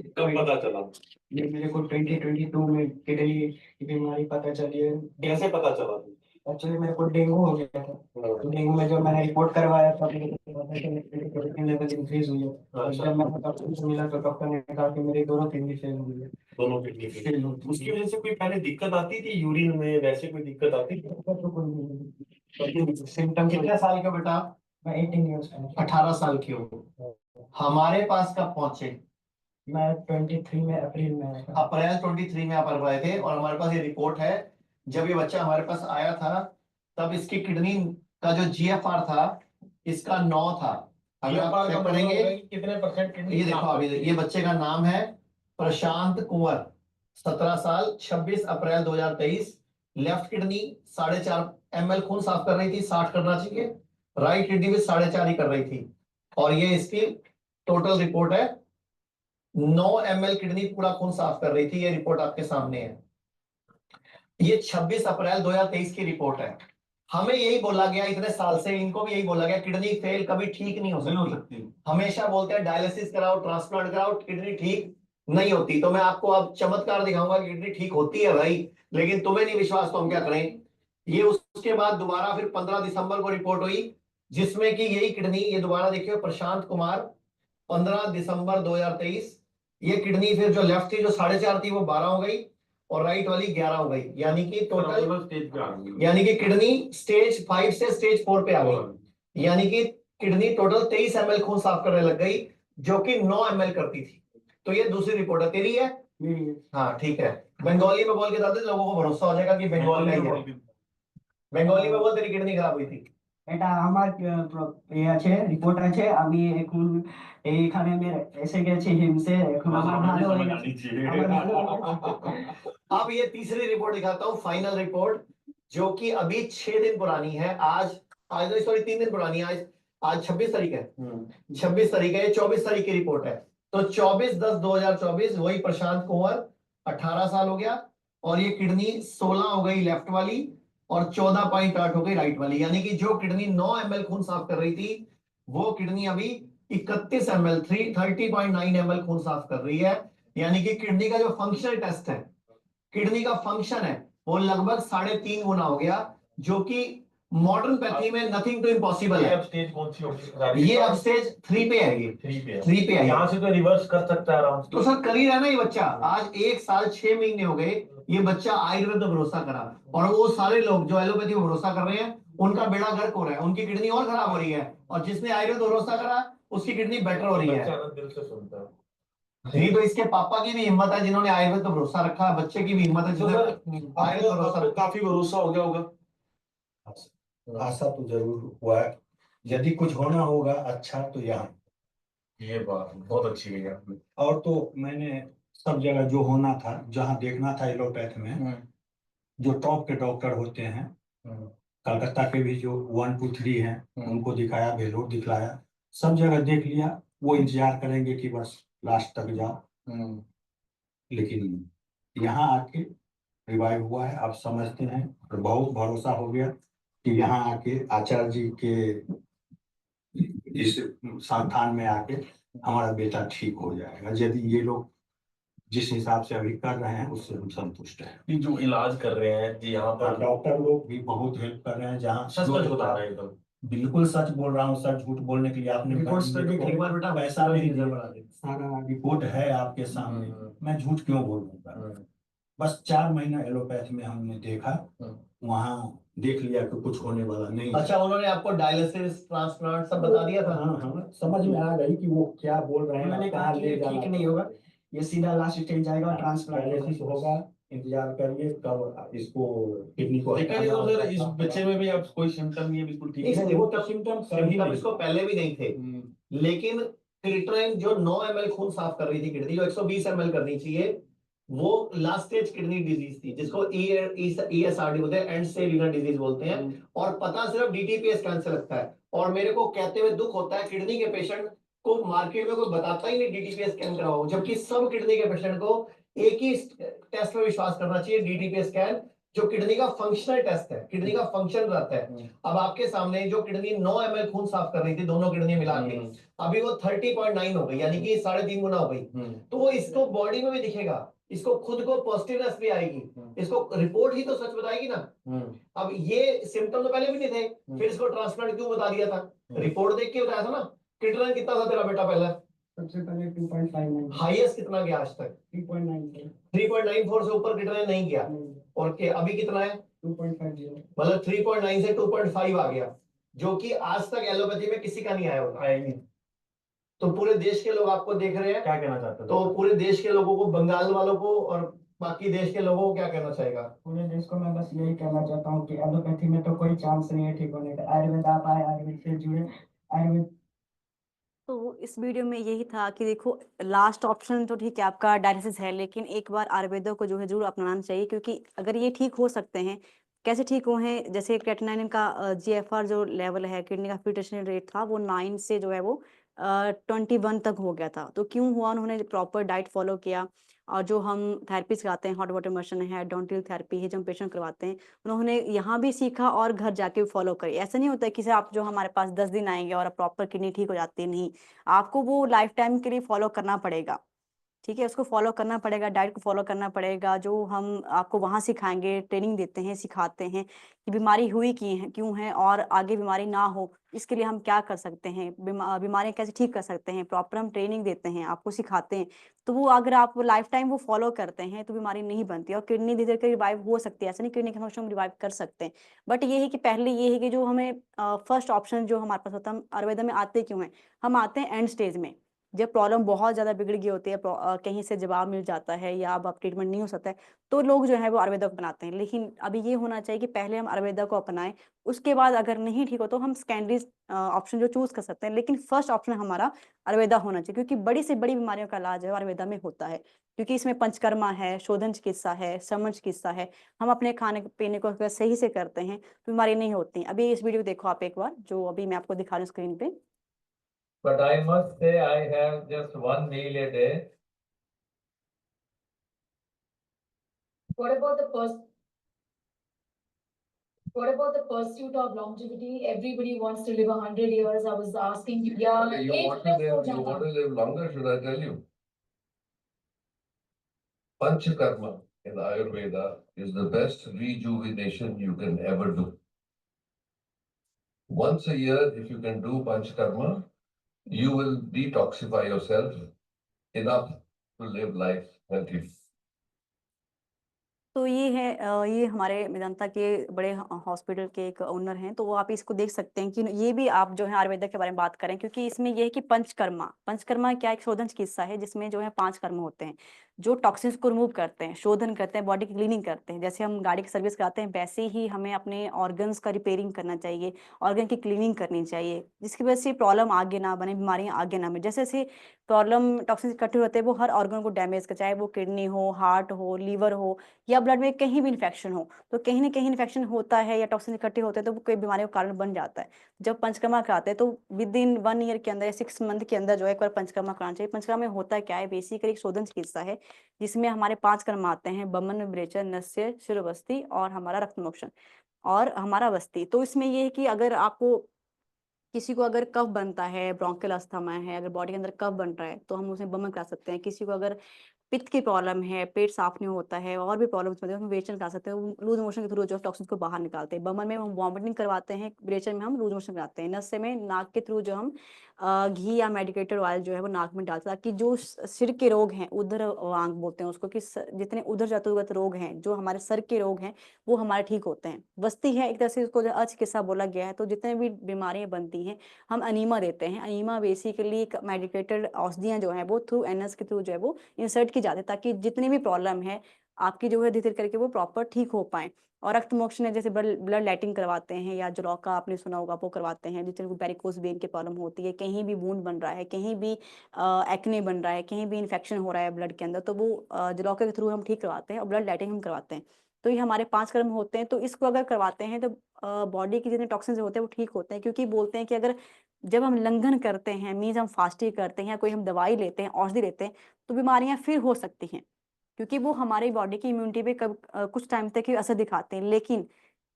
कब पता चला? ये मेरे को 2022 में किडनी की बीमारी पता चली है। कैसे पता चला? एक्चुअली मेरे को डेंगू हो गया था। तो डेंगू में जब मैंने रिपोर्ट करवाया था मेरे को पता चला कि मेरी प्रोटीन लेवल इंक्रीज हुई है। और जब मैंने डॉक्टर से मिला तो डॉक्टर ने कहा कि मेरी दोनों किडनी फेल हुई है। दोनों किडनी फेल हुई। उसकी वजह से कोई पहले दिक्कत आती थी यूरिन में, वैसे कोई दिक्कत आती थी? तो कोई नहीं। सिम्टम कितने साल का बेटा? मैं 18 ईयर्स का 18 साल की हूँ। हमारे पास कब पहुंचे? मैं 23 में अप्रैल में आया था। अप्रैल 23 में आप आए थे, और हमारे पास ये रिपोर्ट है। जब ये बच्चा हमारे पास आया था तब इसकी किडनी का जो जीएफआर था इसका 9 था। अगर आप चेक करेंगे कितने परसेंट किडनी, ये देखो अभी ये बच्चे का नाम है, प्रशांत कुंवर 17 साल 26 अप्रैल 2023, लेफ्ट किडनी 4.5 ml खून साफ कर रही थी, 60 करना चाहिए, राइट किडनी भी 4.5 ही कर रही थी, और ये इसकी टोटल रिपोर्ट है। 9 ml किडनी पूरा खून साफ कर रही थी, ये रिपोर्ट आपके सामने है। ये 26 अप्रैल 2023 की रिपोर्ट है। हमें यही बोला गया इतने साल से, इनको भी यही बोला गया किडनी फेल कभी ठीक नहीं हो सकती। हमेशा बोलते हैं डायलिसिस कराओ, ट्रांसप्लांट कराओ, किडनी ठीक नहीं होती। तो मैं आपको अब चमत्कार दिखाऊंगा कि किडनी ठीक होती है भाई, लेकिन तुम्हें नहीं विश्वास तो हम क्या करें। ये उसके बाद दोबारा फिर 15 दिसंबर को रिपोर्ट हुई, जिसमें कि यही किडनी, ये दोबारा देखिए प्रशांत कुमार 15 दिसंबर 2023, ये किडनी फिर जो लेफ्ट थी जो 4.5 थी वो 12 हो गई, और राइट वाली 11 हो गई, यानी कि टोटल, यानी कि किडनी स्टेज 5 से स्टेज 4 पे आ गई, यानी कि किडनी टोटल 23 ml खून साफ करने लग गई, जो कि 9 ml करती थी। तो ये दूसरी रिपोर्ट है, तेरी है? हाँ ठीक है, बंगाली में बोल के दादा लोगों को भरोसा हो जाएगा कि बंगाल का ही है। बंगाली में बोल तेरी किडनी खराब हुई थी। এটা আমার এ আছে রিপোর্ট আছে, আমি এখন এইখানে এসে গেছি হিমসে, এখন আমার ভালো হয়ে গেছে, আমার ভালো হয়ে গেছে। अब ये तीसरी रिपोर्ट दिखाता हूँ, फाइनल रिपोर्ट, जो कि अभी 6 दिन पुरानी है। आज सॉरी 3 दिन पुरानी है, आज 26 तारीख है, 26 तारीख है, 24 तारीख की रिपोर्ट है। तो 24/10/2024 वही प्रशांत कुंवर 18 साल हो गया, और ये किडनी 16 हो गई लेफ्ट वाली, और 14.8 हो गई राइट वाली, यानी कि जो किडनी 9 ml खून साफ कर रही थी, वो किडनी अभी 31 ml 30.9 ml खून साफ कर रही है। यानी कि किडनी का जो फंक्शनल टेस्ट है, किडनी का फंक्शन है, वो लगभग 3.5 गुना हो गया, जो कि मॉडर्न पैथी में नथिंग टू इम्पॉसिबल है। अब स्टेज कौन सी होगी? ये अब स्टेज 3 पे है, ये 3 पे है। यहाँ से तो रिवर्स कर सकता है आराम से। तो सर कर ही रहा है ना ये बच्चा, आज 1 साल 6 महीने हो गए, ये बच्चा आयुर्वेद पर भरोसा करा, और वो सारे लोग जो एलोपैथी पर भरोसा कर रहे हैं उनका बेड़ा गर्क हो रहा है, उनकी किडनी और खराब हो रही है, और जिसने आयुर्वेद पर भरोसा करा उसकी किडनी बेटर हो रही है। दिल से सुनता है। नहीं तो इसके पापा की भी हिम्मत है जिन्होंने आयुर्वेद पर भरोसा रखा, बच्चे की भी हिम्मत है जिन्होंने आयुर्वेद पर भरोसा रखा। काफी भरोसा हो गया होगा। आशा तो जरूर हुआ है, यदि कुछ होना होगा अच्छा तो यहाँ। ये बात बहुत अच्छी है आपने। और तो मैंने सब जगह जो होना था, जहाँ देखना था एलोपैथ में, जो टॉप के डॉक्टर होते हैं, कलकत्ता के भी जो 1 2 3 हैं, उनको दिखाया, बेलोर दिखलाया, सब जगह देख लिया। वो इंतजार करेंगे कि बस लास्ट तक जाओ, लेकिन यहाँ आके रिवाइव हुआ है, आप समझते हैं, और बहुत भरोसा हो गया कि यहाँ आके आचार्य जी के इस संस्थान में आके हमारा बेटा ठीक हो जाएगा। यदि ये लोग जिस हिसाब से अभी कर रहे हैं उससे हम संतुष्ट हैं। ये जो इलाज कर रहे हैं जी, यहाँ पर डॉक्टर लोग भी बहुत हेल्प कर रहे हैं। जहाँ सच बता रहे हैं एकदम, बिल्कुल सच बोल रहा हूँ सर, झूठ बोलने के लिए आपने बेटा पैसा नहीं दिया, सारा रिपोर्ट है आपके सामने, मैं झूठ क्यों बोलूंगा। बस 4 महीना एलोपैथ में हमने देखा, वहाँ देख लिया कि कुछ होने वाला नहीं। अच्छा, उन्होंने आपको डायलिसिस ट्रांसप्लांट सब बता दिया था? हाँ, समझ में आ गई कि वो क्या बोल रहे हैं। उन्होंने कहा कि ये ठीक नहीं होगा, ये सीधा लास्ट स्टेज जाएगा, ट्रांसप्लांट होगा। इंतजार करिए कब इसको किडनी को देखा नहीं। तो सर इस बच्चे में भी अब कोई सिम्टम नहीं है, बिल्कुल ठीक है। वो तो सिम्टम इसको पहले भी नहीं थे, लेकिन क्रिएटिनिन जो 9 ml खून साफ कर रही थी किडनी, जो 120 ml करनी चाहिए, वो लास्ट स्टेज किडनी डिजीज थी, जिसको ESRD बोलते हैं, एंड स्टेज रीनल डिजीज बोलते हैं, और पता सिर्फ DTPA स्कैन से लगता है। और मेरे को कहते हुए दुख होता है, किडनी के पेशेंट को मार्केट में कोई बताता ही नहीं DTPA स्कैन कराओ, जबकि सब किडनी के पेशेंट को एक ही टेस्ट में विश्वास करना चाहिए, DTPA स्कैन, जो किडनी का फंक्शनल टेस्ट है, किडनी का फंक्शन रहता है। अब आपके सामने जो किडनी 9 ml खून साफ कर रही थी, दोनों किडनी मिला के, अभी वो 30.9 हो गई, यानी कि 3.5 गुना हो गई। तो वो इसको बॉडी में भी दिखेगा, इसको खुद को पॉजिटिवनेस भी आएगी, इसको रिपोर्ट ही तो सच बताएगी ना। अब ये सिम्टम तो पहले भी नहीं थे, फिर इसको ट्रांसप्लांट क्यों बता दिया था? रिपोर्ट देख के बताया था ना। किडनी कितना था तेरा बेटा पहले? सबसे पहले 2.59, हाईएस्ट कितना गया आज तक? 3.94, 3.94 से ऊपर किडनी नहीं गया। और के अभी कितना है? 2.50, मतलब 3.9 से 2.5 आ गया, जो कि आज तक एलोपैथी में किसी का नहीं आया होगा। तो पूरे देश के लोग आपको देख रहे हैं, क्या कहना चाहते हैं? तो पूरे देश के लोगों को, बंगाल वालों को और बाकी देश के लोगों को क्या कहना चाहेगा? पूरे देश को मैं बस यही कहना चाहता हूँ कि एलोपैथी में तो कोई चांस नहीं है ठीक होने का। आयुर्वेद आप आए, आयुर्वेद से जुड़े, आयुर्वेद तो इस वीडियो में यही था कि देखो, लास्ट ऑप्शन तो ठीक है आपका डायलिसिस है, लेकिन एक बार आयुर्वेदा को जो है ज़रूर अपनाना चाहिए, क्योंकि अगर ये ठीक हो सकते हैं, कैसे ठीक हुए हैं? जैसे क्रेटिनिन का जीएफआर जो लेवल है, किडनी का फिल्ट्रेशन रेट था, वो 9 से जो है वो 21 तक हो गया था। तो क्यों हुआ? उन्होंने प्रॉपर डाइट फ़ॉलो किया, और जो हम थेरेपीज़ कराते हैं, हॉट वाटर इमर्शन है, डोंटिल थेरेपी है, जो हम पेशेंट करवाते हैं, उन्होंने यहाँ भी सीखा और घर जाके भी फ़ॉलो करी। ऐसा नहीं होता है कि सर आप जो हमारे पास 10 दिन आएँगे और प्रॉपर किडनी ठीक हो जाती है, नहीं। आपको वो लाइफ टाइम के लिए फॉलो करना पड़ेगा, ठीक है? उसको फॉलो करना पड़ेगा, डाइट को फॉलो करना पड़ेगा, जो हम आपको वहाँ सिखाएँगे, ट्रेनिंग देते हैं, सिखाते हैं कि बीमारी हुई की है क्यों है, और आगे बीमारी ना हो, इसके लिए हम क्या कर सकते हैं, बीमारियाँ कैसे ठीक कर सकते हैं, प्रॉपर हम ट्रेनिंग देते हैं, आपको सिखाते हैं। तो वो अगर आप लाइफ टाइम वो फॉलो करते हैं, तो बीमारी नहीं बनती, और किडनी धीरे-धीरे करके रिवाइव हो सकती है, ऐसा नहीं किडनी के फंक्शन हम रिवाइव कर सकते हैं। बट ये है कि पहले ये है कि जो हमें फर्स्ट ऑप्शन जो हमारे पास होता है, हम आयुर्वेदा में आते क्यों हैं? हम आते हैं एंड स्टेज में। जब प्रॉब्लम बहुत ज़्यादा बिगड़ गई होती है, कहीं से जवाब मिल जाता है या अब ट्रीटमेंट नहीं हो सकता है, तो लोग जो है वो आयुर्वेदा को अपनाते हैं। लेकिन अभी ये होना चाहिए कि पहले हम आयुर्वेदा को अपनाएँ, उसके बाद अगर नहीं ठीक हो तो हम सेकेंडरी ऑप्शन जो चूज़ कर सकते हैं। लेकिन फर्स्ट ऑप्शन हमारा आयुर्वेदा होना चाहिए, क्योंकि बड़ी से बड़ी बीमारियों का इलाज है आयुर्वेदा में होता है। क्योंकि इसमें पंचकर्मा है, शोधन चिकित्सा है, शमन चिकित्सा है। हम अपने खाने-पीने को अगर सही से करते हैं, तो बीमारी नहीं होती। अभी इस वीडियो देखो आप एक बार, जो अभी मैं आपको दिखा रही हूँ स्क्रीन पे। But I must say I have just one meal a day. What about the pursuit of longevity? Everybody wants to live 100 years. I was asking you, yeah, You want to live longer, should I tell you? Panchakarma in Ayurveda is the best rejuvenation you can ever do. Once a year, if you can do Panchakarma, you will detoxify yourself enough to live life healthy. तो ये है ये हमारे मेदांता के बड़े hospital के एक owner हैं, तो वो आप इसको देख सकते हैं कि ये भी आप जो है आयुर्वेदा के बारे में बात करें, क्योंकि इसमें ये है कि पंचकर्मा क्या एक शोधन चिकित्सा है, जिसमें जो है 5 कर्म होते हैं, जो टॉक्सिन्स को रिमूव करते हैं, शोधन करते हैं, बॉडी की क्लीनिंग करते हैं। जैसे हम गाड़ी की सर्विस कराते हैं, वैसे ही हमें अपने ऑर्गन्स का रिपेयरिंग करना चाहिए, ऑर्गन की क्लीनिंग करनी चाहिए, जिसकी वजह से प्रॉब्लम आगे ना बने, बीमारियाँ आगे ना बने। जैसे प्रॉब्लम टॉक्सिन्स इकट्ठे होते हैं, वो हर ऑर्गन को डैमेज कर, चाहे वो किडनी हो, हार्ट हो, लीवर हो, या ब्लड में कहीं भी इन्फेक्शन हो, तो कहीं न कहीं इन्फेक्शन होता है या टॉक्सिन इकट्ठे होते हैं, तो वो कोई बीमारियों का कारण बन जाता है। जब पंचकर्मा कराते हैं, तो विदिन 1 ईयर के अंदर या 6 मंथ के अंदर जो है एक बार पंचकर्मा कराना चाहिए। पंचकर्मा में होता क्या है? बेसिकली एक शोधन चिकित्सा है, जिसमें हमारे 5 कर्म आते हैं: बमन, विरेचन, नस्य, शिरोवस्ती और हमारा रक्तमोक्षण और हमारा वस्ती। तो इसमें ये है कि अगर आपको किसी को अगर कफ बनता है, ब्रोंकियल अस्थमा है, अगर बॉडी के अंदर कफ बन रहा है, तो हम उसे बमन करा सकते हैं। किसी को अगर पित्त की प्रॉब्लम है, पेट साफ नहीं होता है, और भी प्रॉब्लम्स होती है, हम विरेचन करा सकते हैं। लूज मोशन के थ्रू जो टॉक्सिन को बाहर निकालते हैं। बमन में हम वॉमिटिंग करवाते हैं, विरेचन में हम लूज मोशन कराते हैं। नस्य में नाक के थ्रू जो हम घी या मेडिकेटेड ऑयल जो है वो नाक में डालते हैं, ताकि जो सिर के रोग हैं, उदर वांग बोलते हैं उसको, कि जितने उदर जतुगत रोग हैं, जो हमारे सर के रोग हैं, वो हमारे ठीक होते हैं। वस्ती है एक तरह से, उसको अचिकित्सा बोला गया है। तो जितने भी बीमारियां बनती हैं, हम अनीमा देते हैं। अनीमा बेसिकली मेडिकेटेड औषधियां जो है वो थ्रू एनएस के थ्रू जो है वो इंसर्ट की जाती है, ताकि जितनी भी प्रॉब्लम है आपकी जो है धीरे-धीरे करके वो प्रॉपर ठीक हो पाएँ। और रक्त मोक्षण है, जैसे ब्लड लेटिंग करवाते हैं, या जलौका आपने सुना होगा, वो करवाते हैं। जितने को वेरिकोस वेन की प्रॉब्लम होती है, कहीं भी वुंड बन रहा है, कहीं भी एक्ने बन रहा है, कहीं भी इन्फेक्शन हो रहा है ब्लड के अंदर, तो वो जलौका के थ्रू हम ठीक करवाते हैं, और ब्लड लेटिंग हम करवाते हैं। तो ये हमारे 5 कर्म होते हैं। तो इसको अगर करवाते हैं, तो बॉडी के जितने टॉक्सिन्स होते हैं वो ठीक होते हैं, क्योंकि बोलते हैं कि अगर जब हम लंघन करते हैं, मीन्स हम फास्टिंग करते हैं, या कोई हम दवाई लेते हैं, औषधि लेते हैं, तो बीमारियाँ फिर हो सकती हैं, क्योंकि वो हमारी बॉडी की इम्यूनिटी पे कुछ टाइम तक ही असर दिखाते हैं। लेकिन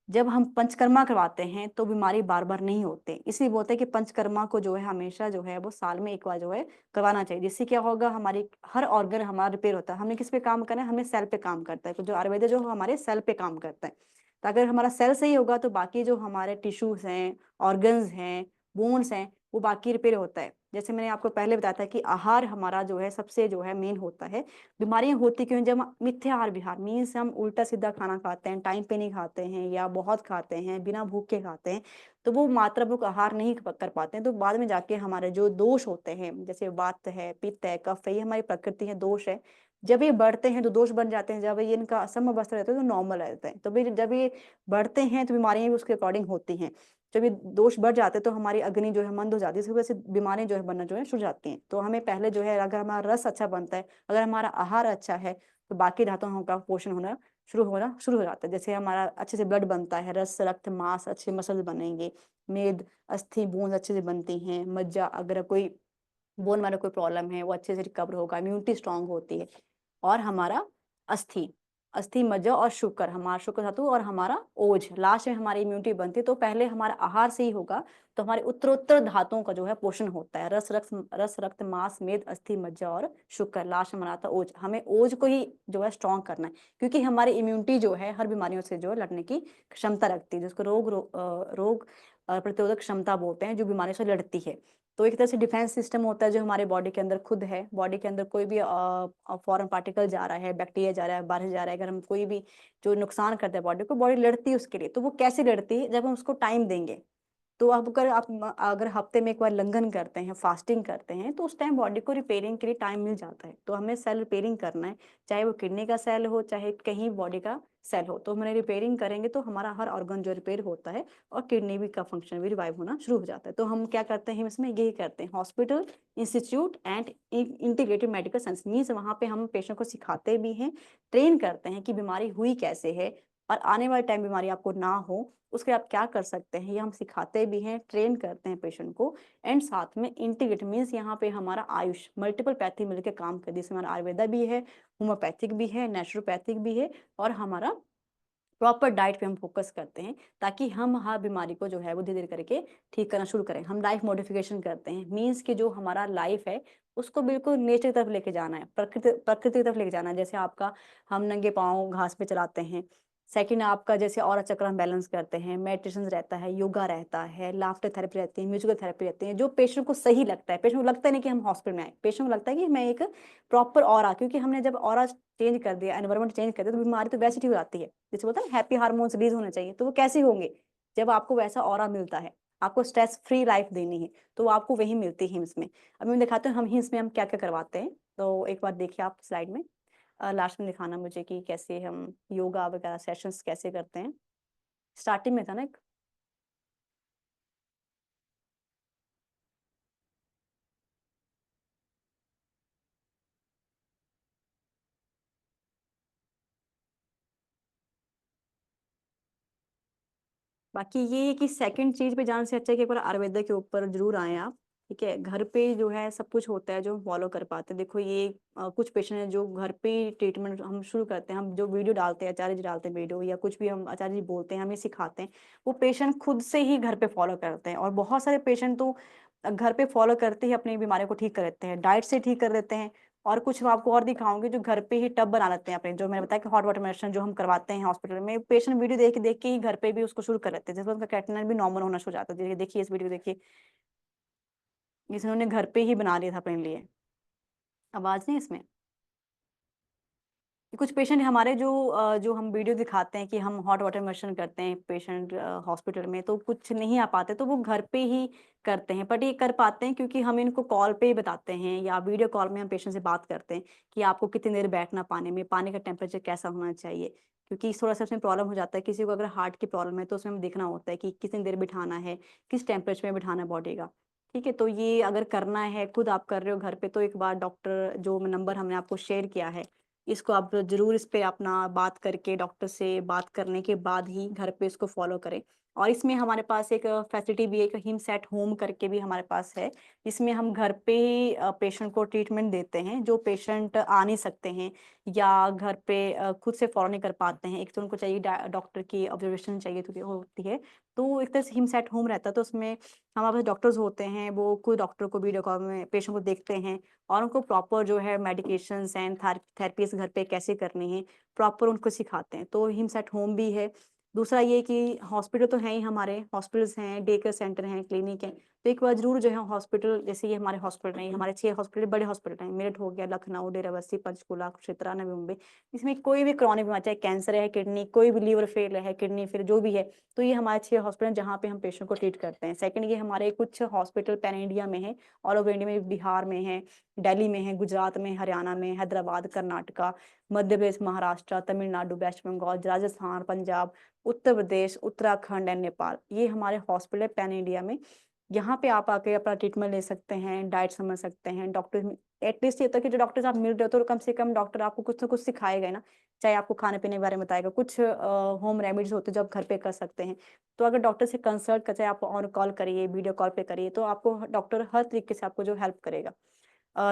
जब हम पंचकर्मा करवाते हैं, तो बीमारी बार-बार नहीं होते। इसलिए बोलते हैं कि पंचकर्मा को जो है हमेशा जो है वो साल में 1 बार जो है करवाना चाहिए। जिससे क्या होगा, हमारी हर ऑर्गन हमारा रिपेयर होता है। हमने किस पे काम करना है? हमें सेल पे काम करता है। तो जो आयुर्वेद जो हमारे सेल पे काम करता है। तो अगर हमारा सेल सही होगा, तो बाकी जो हमारे टिश्यूज़ हैं, ऑर्गन्स हैं, बोन्स हैं, वो बाकी रिपेयर होता है। जैसे मैंने आपको पहले बताया था कि आहार हमारा जो है सबसे जो है मेन होता है। बीमारियाँ होती क्यों हैं? जब हम मिथ्या आहार विहार, मीन्स हम उल्टा-सीधा खाना खाते हैं, टाइम पे नहीं खाते हैं, या बहुत खाते हैं, बिना भूख के खाते हैं, तो वो मात्रात्मक आहार नहीं कर पाते हैं। तो बाद में जाके हमारे जो दोष होते हैं, जैसे वात है, पित्त है, कफ है, ये हमारी प्रकृति है, दोष है, जब ये बढ़ते हैं तो दोष बन जाते हैं, जब ये इनका सम अवस्था रहता है तो नॉर्मल रहते हैं। तो फिर जब ये बढ़ते हैं तो बीमारियां भी उसके अकॉर्डिंग होती हैं। जब ये दोष बढ़ जाते हैं तो हमारी अग्नि जो है मंद हो जाती है, इसकी वजह से बीमारियां जो है बनना जो है शुरू जाती हैं। तो हमें पहले जो है, अगर हमारा रस अच्छा बनता है, अगर हमारा आहार अच्छा है, तो बाकी धातुओं का पोषण होना शुरू हो जाता है। जैसे हमारा अच्छे से ब्लड बनता है, रस रक्त मांस अच्छे मसल बनेंगे, मेद अस्थि बूंद अच्छे से बनती हैं, मज्जा, अगर कोई बोन मैरो कोई प्रॉब्लम है वो अच्छे से रिकवर होगा, इम्यूनिटी स्ट्रांग होती है। और हमारा अस्थि अस्थि मज्जा और शुक्र, हमारा शुक्र धातु और हमारा ओज, लास्ट में हमारी इम्यूनिटी बनती है। तो पहले हमारा आहार से ही होगा, तो हमारे उत्तरोत्तर धातुओं का जो है पोषण होता है। रस रक्त मांस मेद अस्थि मज्जा और शुक्र, लास्ट में हमारा आता है ओज। हमें ओज को ही जो है स्ट्रांग करना है, क्योंकि हमारी इम्यूनिटी जो है हर बीमारियों से जो है लड़ने की क्षमता रखती है, जिसको रोग प्रतिरोधक क्षमता बोलते हैं, जो बीमारियों से लड़ती है। तो एक तरह से डिफेंस सिस्टम होता है जो हमारे बॉडी के अंदर खुद है। बॉडी के अंदर कोई भी फॉरेन पार्टिकल जा रहा है, बैक्टीरिया जा रहा है, बाहर जा रहा है, अगर हम कोई भी जो नुकसान करता है बॉडी को, बॉडी लड़ती है उसके लिए। तो वो कैसे लड़ती है? जब हम उसको टाइम देंगे। तो अब अगर हफ्ते में एक बार लंघन करते हैं, फास्टिंग करते हैं, तो उस टाइम बॉडी को रिपेयरिंग के लिए टाइम मिल जाता है। तो हमें सेल रिपेयरिंग करना है, चाहे वो किडनी का सेल हो, चाहे कहीं बॉडी का सेल हो। तो हमने रिपेयरिंग करेंगे तो हमारा हर ऑर्गन जो रिपेयर होता है, और किडनी भी का फंक्शन भी रिवाइव होना शुरू हो जाता है। तो हम क्या करते हैं इसमें, यही करते हैं। Hospital, institute and integrated medical science means वहाँ पे हम पेशेंट को सिखाते भी हैं, ट्रेन करते हैं कि बीमारी हुई कैसे है, और आने वाले टाइम बीमारी आपको ना हो उसके आप क्या कर सकते हैं, ये हम सिखाते भी हैं, ट्रेन करते हैं पेशेंट को। एंड साथ में इंटीग्रेट मीन्स यहाँ पे हमारा आयुष मल्टीपल पैथी मिलकर काम करती है, जिसमें हमारा आयुर्वेदा भी है, होम्योपैथिक भी है, नेचुरोपैथिक भी है, और हमारा प्रॉपर डाइट पे हम फोकस करते हैं, ताकि हम हर बीमारी को जो है वो धीरे धीरे करके ठीक करना शुरू करें। हम लाइफ मॉडिफिकेशन करते हैं, मीन्स कि जो हमारा लाइफ है उसको बिल्कुल नेचर की तरफ लेके जाना है, प्रकृति की तरफ लेके जाना है। जैसे आपका हम नंगे पाँव घास पे चलाते हैं। सेकंड, आपका जैसे और चक्र हम बैलेंस करते हैं, मेडिटेशन रहता है, योगा रहता है, लाफ्टर थेरेपी रहती है, म्यूजिकल थेरेपी रहती है, जो पेशेंट को सही लगता है। पेशेंट को लगता नहीं कि हम हॉस्पिटल में आए, पेशेंट को लगता है कि मैं एक प्रॉपर ऑरा, क्योंकि हमने जब ऑरा चेंज कर दिया, एनवायरनमेंट चेंज कर दिया, तो बीमारी तो वैसे ठीक हो जाती है। जैसे बोलते हैं ना हैप्पी हार्मोन्स रिलीज होने चाहिए, तो वो कैसे होंगे? जब आपको वैसा ऑरा मिलता है, आपको स्ट्रेस फ्री लाइफ देनी है, तो वो आपको वही मिलती है हिम्स में। अभी मैं दिखाते हैं हम हिम्स में हम क्या क्या करवाते हैं। तो एक बार देखिए आप स्लाइड में, लास्ट में दिखाना मुझे कि कैसे हम योगा वगैरह सेशंस कैसे करते हैं। स्टार्टिंग में था ना एक, बाकी ये है कि सेकंड चीज पे जाने से अच्छा है कि एक बार आयुर्वेदा के ऊपर जरूर आए आप। ठीक है, घर पे जो है सब कुछ होता है जो फॉलो कर पाते हैं। देखो ये कुछ पेशेंट हैं जो घर पे ट्रीटमेंट हम शुरू करते हैं, हम जो वीडियो डालते हैं, आचार्य जी डालते हैं वीडियो, या कुछ भी हम आचार्य जी बोलते हैं, हम ये सिखाते हैं, वो पेशेंट खुद से ही घर पे फॉलो करते हैं। और बहुत सारे पेशेंट तो घर पे फॉलो करते ही अपनी बीमारी को ठीक कर लेते हैं, डाइट से ठीक कर देते हैं। और कुछ मैं आपको और दिखाऊंगी जो घर पे ही टब बना लेते हैं अपने, जो मैंने बताया कि हॉट वाटर मेडिसिन जो हम करवाते हैं हॉस्पिटल में, पेशेंट वीडियो देख के ही घर पे भी उसको शुरू कर लेते हैं, जिसमें उनका क्रेटिनिन भी नॉर्मल होना शुरू हो जाता है। देखिए इस वीडियो देखिए, जिन्होंने घर पे ही बना लिया था अपने लिए। आवाज नहीं इसमें? कुछ पेशेंट हमारे जो हम वीडियो दिखाते हैं कि हम हॉट वाटर इमर्शन करते हैं पेशेंट हॉस्पिटल में, तो कुछ नहीं आ पाते तो वो घर पे ही करते हैं। बट ये कर पाते हैं क्योंकि हम इनको कॉल पे ही बताते हैं, या वीडियो कॉल में हम पेशेंट से बात करते हैं कि आपको कितनी देर बैठना पानी में, पानी का टेम्परेचर कैसा होना चाहिए। क्योंकि थोड़ा सा उसमें प्रॉब्लम हो जाता है, किसी को अगर हार्ट की प्रॉब्लम है तो उसमें हमें देखना होता है कि कितनी देर बिठाना है, किस टेम्परेचर में बिठाना है बॉडी का। ठीक है, तो ये अगर करना है, खुद आप कर रहे हो घर पे, तो एक बार डॉक्टर जो नंबर हमने आपको शेयर किया है, इसको आप ज़रूर इस पे अपना बात करके, डॉक्टर से बात करने के बाद ही घर पे इसको फ़ॉलो करें। और इसमें हमारे पास एक फैसिलिटी भी है, एक हिम्स एट होम करके भी हमारे पास है। इसमें हम घर पे ही पेशेंट को ट्रीटमेंट देते हैं, जो पेशेंट आ नहीं सकते हैं या घर पे खुद से फ़ॉलो नहीं कर पाते हैं। एक तो उनको चाहिए डॉक्टर की ऑब्जर्वेशन चाहिए तो होती है, तो एक तरह से हिम्स एट होम रहता है। तो उसमें हमारे पास डॉक्टर्स होते हैं, वो खुद डॉक्टर को वीडियो कॉल में पेशेंट को देखते हैं, और उनको प्रॉपर जो है मेडिकेशंस एंड थेरेपीज घर पे कैसे करनी है प्रॉपर उनको सिखाते हैं। तो हिम्स एट होम भी है। दूसरा ये कि हॉस्पिटल तो है ही, हमारे हॉस्पिटल्स हैं, डे केयर सेंटर हैं, क्लिनिक हैं, तो एक बार ज़रूर जो है हॉस्पिटल, जैसे ये हमारे हॉस्पिटल हैं, हमारे 6 हॉस्पिटल बड़े हॉस्पिटल हैं, मेरठ हो गया, लखनऊ, डेराबस्सी, पंचकूला, कुरुक्षेत्र, नवी मुंबई। इसमें कोई भी क्रॉनिक बीमारी, चाहे कैंसर है, किडनी, कोई भी लीवर फेल है, किडनी फेल जो भी है, तो ये हमारे 6 हॉस्पिटल हैं जहाँ पे हम पेशेंट को ट्रीट करते हैं। सेकंड, ये हमारे कुछ हॉस्पिटल पैन इंडिया में है, ऑल ओवर इंडिया में, बिहार में है, दिल्ली में है, गुजरात में, हरियाणा में, हैदराबाद, कर्नाटका, मध्य प्रदेश, महाराष्ट्र, तमिलनाडु, वेस्ट बंगाल, राजस्थान, पंजाब, उत्तर प्रदेश, उत्तराखंड एंड नेपाल। ये हमारे हॉस्पिटल है पैन इंडिया में। यहाँ पे आप आके अपना ट्रीटमेंट ले सकते हैं, डाइट समझ सकते हैं। डॉक्टर एटलीस्ट ये होता है कि जो डॉक्टर से आप मिल रहे हो तो कम से कम डॉक्टर आपको कुछ ना कुछ सिखाएगा ही ना, चाहे आपको खाने पीने के बारे में बताएगा, कुछ होम रेमेडीज होते हैं जो आप घर पे कर सकते हैं। तो अगर डॉक्टर से कंसल्ट कर, चाहे आप ऑन कॉल करिए, वीडियो कॉल पे करिए, तो आपको डॉक्टर हर तरीके से आपको जो हेल्प करेगा।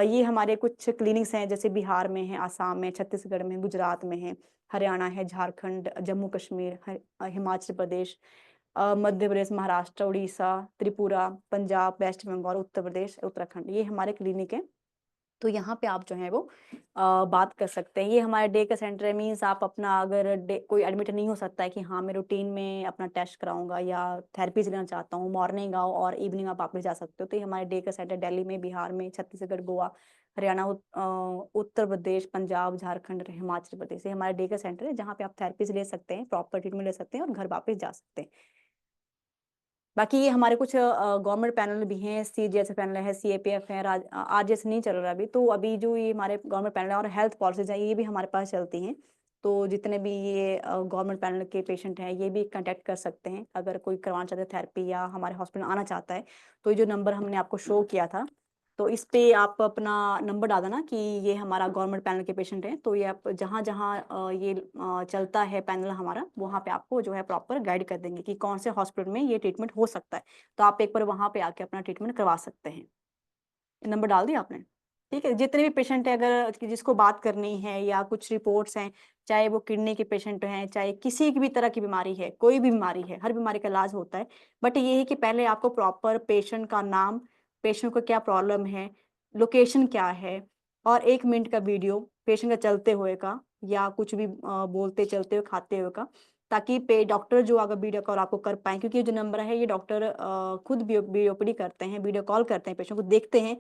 ये हमारे कुछ क्लिनिक्स हैं, जैसे बिहार में है, आसाम में, छत्तीसगढ़ में, गुजरात में है, हरियाणा है, झारखंड, जम्मू कश्मीर, हिमाचल प्रदेश, मध्य प्रदेश, महाराष्ट्र, उड़ीसा, त्रिपुरा, पंजाब, वेस्ट बंगाल, उत्तर प्रदेश, उत्तराखंड, ये हमारे क्लिनिक है। तो यहाँ पे आप जो है वो बात कर सकते हैं। ये हमारे डे का सेंटर है, मीन्स आप अपना अगर कोई एडमिट नहीं हो सकता है कि हाँ मैं रूटीन में अपना टेस्ट कराऊंगा या थेरेपीज लेना चाहता हूँ, मॉर्निंग आओ और इवनिंग आप वापस जा सकते हो। तो ये हमारे डे का सेंटर दिल्ली में, बिहार में, छत्तीसगढ़, गोवा, हरियाणा, उत्तर प्रदेश, पंजाब, झारखंड, हिमाचल प्रदेश, ये हमारे डे का सेंटर है जहाँ पे आप थेरेपीज ले सकते हैं, प्रॉपर ट्रीटमेंट ले सकते हैं और घर वापस जा सकते हैं। बाकी ये हमारे कुछ गवर्नमेंट पैनल भी हैं, सीजीएच पैनल है, सीएपीएफ है, आरजीएस नहीं चल रहा अभी, तो अभी जो ये हमारे गवर्नमेंट पैनल है और हेल्थ पॉलिसीज हैं, ये भी हमारे पास चलती हैं। तो जितने भी ये गवर्नमेंट पैनल के पेशेंट हैं, ये भी कांटेक्ट कर सकते हैं अगर कोई करवाना चाहते हैं थेरेपी या हमारे हॉस्पिटल आना चाहता है। तो ये जो नंबर हमने आपको शो किया था, तो इस पे आप अपना नंबर डाल देना कि ये हमारा गवर्नमेंट पैनल के पेशेंट हैं, तो ये आप जहाँ जहाँ ये चलता है पैनल हमारा, वहाँ पे आपको जो है प्रॉपर गाइड कर देंगे कि कौन से हॉस्पिटल में ये ट्रीटमेंट हो सकता है। तो आप एक बार वहाँ पे आके अपना ट्रीटमेंट करवा सकते हैं। नंबर डाल दिया आपने? ठीक है, जितने भी पेशेंट है, अगर जिसको बात करनी है या कुछ रिपोर्ट्स हैं, चाहे वो किडनी के पेशेंट हैं, चाहे किसी भी तरह की बीमारी है, कोई भी बीमारी है, हर बीमारी का इलाज होता है। बट ये है कि पहले आपको प्रॉपर पेशेंट का नाम, पेशेंट को क्या प्रॉब्लम है, लोकेशन क्या है, और 1 मिनट का वीडियो पेशेंट का चलते हुए का या कुछ भी बोलते, चलते हुए, खाते हुए का, ताकि पे डॉक्टर जो अगर वीडियो कॉल आपको कर पाएँ, क्योंकि ये जो नंबर है ये डॉक्टर खुद बीओपीडी करते हैं, वीडियो कॉल करते हैं, पेशेंट को देखते हैं,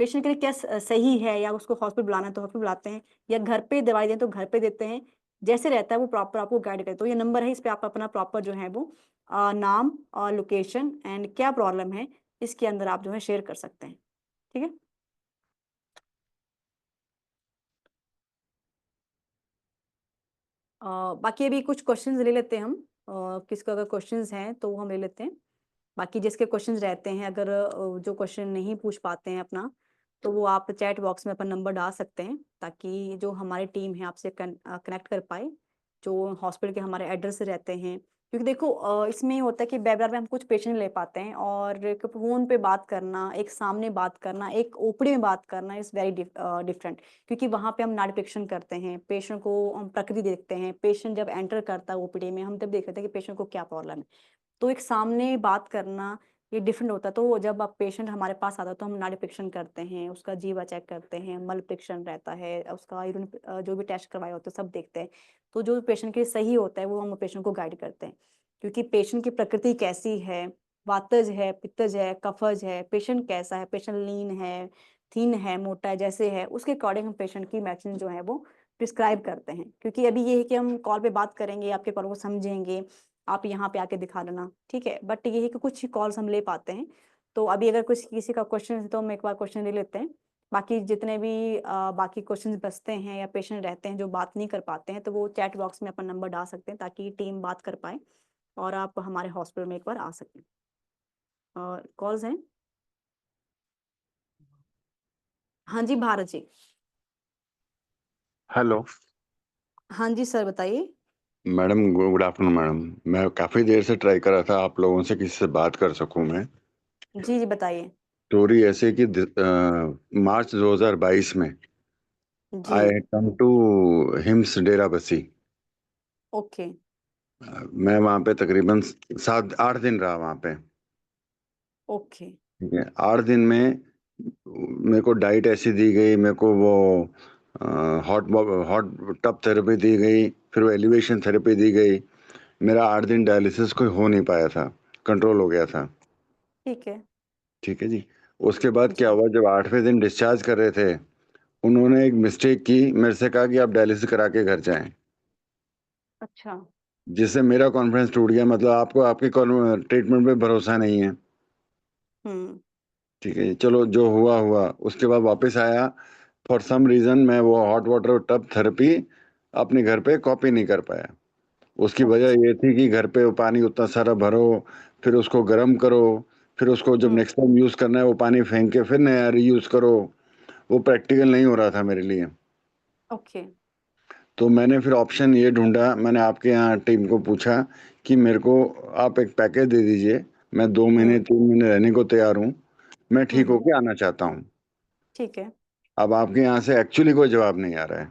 पेशेंट के लिए क्या सही है, या उसको हॉस्पिटल बुलाना है तो हॉस्पिटल बुलाते हैं, या घर पे दवाई दें तो घर पे देते हैं। जैसे रहता है वो प्रॉपर आपको गाइड करते हैं। तो ये नंबर है, इस पे आप अपना प्रॉपर जो है वो नाम और लोकेशन एंड क्या प्रॉब्लम है, इसके अंदर आप जो है शेयर कर सकते हैं। ठीक है? बाकी अभी कुछ क्वेश्चंस ले लेते हैं हम। किसका अगर क्वेश्चंस हैं तो वो हम ले लेते हैं। बाकी जिसके क्वेश्चंस रहते हैं, अगर जो क्वेश्चन नहीं पूछ पाते हैं अपना, तो वो आप चैट बॉक्स में अपना नंबर डाल सकते हैं, ताकि जो हमारी टीम है आपसे कनेक्ट कर पाए, जो हॉस्पिटल के हमारे एड्रेस रहते हैं। क्योंकि देखो इसमें ये होता है कि वेबिनार में हम कुछ पेशेंट ले पाते हैं, और एक फ़ोन पे बात करना, एक सामने बात करना, एक ओपीडी में बात करना इज़ वेरी डिफरेंट। क्योंकि वहाँ पे हम नाड़ी परीक्षण करते हैं, पेशेंट को हम प्रकृति देखते हैं, पेशेंट जब एंटर करता है ओपीडी में, हम तब देखते हैं कि पेशेंट को क्या प्रॉब्लम है। तो एक सामने बात करना ये डिफरेंट होता है। तो जब आप पेशेंट हमारे पास आता है तो हम नाड़ी परीक्षण करते हैं, उसका जीवा चेक करते हैं, मल परीक्षण रहता है, उसका यूरिन जो भी टेस्ट करवाए होते हैं सब देखते हैं। तो जो पेशेंट के लिए सही होता है वो हम पेशेंट को गाइड करते हैं, क्योंकि पेशेंट की प्रकृति कैसी है, वातज है, पित्तज है, कफज है, पेशेंट कैसा है, पेशेंट लीन है, थीन है, मोटा है, जैसे है उसके अकॉर्डिंग हम पेशेंट की मेडिसिन जो है वो प्रिस्क्राइब करते हैं। क्योंकि अभी ये है कि हम कॉल पे बात करेंगे, आपके कॉल को समझेंगे, आप यहाँ पे आके दिखा देना, ठीक है। बट ये है कि कुछ ही कॉल्स हम ले पाते हैं। तो अभी अगर कुछ किसी का क्वेश्चन है तो हम एक बार क्वेश्चन ले लेते हैं। बाकी जितने भी बाकी क्वेश्चंस बचते हैं या पेशेंट रहते हैं जो बात नहीं कर पाते हैं, तो वो चैट बॉक्स में अपना नंबर डाल सकते हैं, ताकि टीम बात कर पाए और आप हमारे हॉस्पिटल में एक बार आ सकें। और कॉल्स हैं? हाँ जी, भारत जी। हेलो हाँ जी सर, बताइए। Madam, good afternoon madam. मैं काफ़ी देर से ट्राई कर रहा था आप लोगों से किसी से बात कर सकूं मैं। जी जी, बताइए। स्टोरी ऐसे कि मार्च 2022 में जी। I come to HIMS Dera Bassi. Okay. मैं वहाँ पे तकरीबन 7-8 दिन रहा वहाँ पे। ओके। ठीक है, 8 दिन में मेरे को डाइट ऐसी दी गई, मेरे को वो हॉट हॉट टब थेरेपी दी गई, फिर वो एलिवेशन थेरेपी दी गई। मेरा 8 दिन डायलिसिस कोई हो नहीं पाया था, कंट्रोल हो गया था। ठीक है। ठीक है जी। उसके बाद जी क्या हुआ, जब 8वें दिन डिस्चार्ज कर रहे थे, उन्होंने एक मिस्टेक की, मेरे से कहा कि आप डायलिसिस करा के घर जाएं, अच्छा जिससे मेरा कॉन्फिडेंस टूट गया। मतलब आपको आपके ट्रीटमेंट पे भरोसा नहीं है। हम्म ठीक है जी, चलो जो हुआ हुआ। उसके बाद वापस आया, फॉर सम रीज़न मैं वो हॉट वाटर टब थेरेपी अपने घर पे कॉपी नहीं कर पाया। उसकी वजह अच्छा ये थी कि घर पे वो पानी उतना सारा भरो, फिर उसको गर्म करो, फिर उसको जब हम्म नेक्स्ट टाइम यूज़ करना है वो पानी फेंक के फिर नया रीयूज़ करो। वो प्रैक्टिकल नहीं हो रहा था मेरे लिए। ओके तो मैंने फिर ऑप्शन ये ढूंढा, मैंने आपके यहाँ टीम को पूछा कि मेरे को आप एक पैकेज दे दीजिए, मैं 2 महीने हम्म 3 महीने रहने को तैयार हूँ, मैं ठीक हम्म, होके आना चाहता हूँ। ठीक है। अब आपके यहाँ से एक्चुअली कोई जवाब नहीं आ रहा है,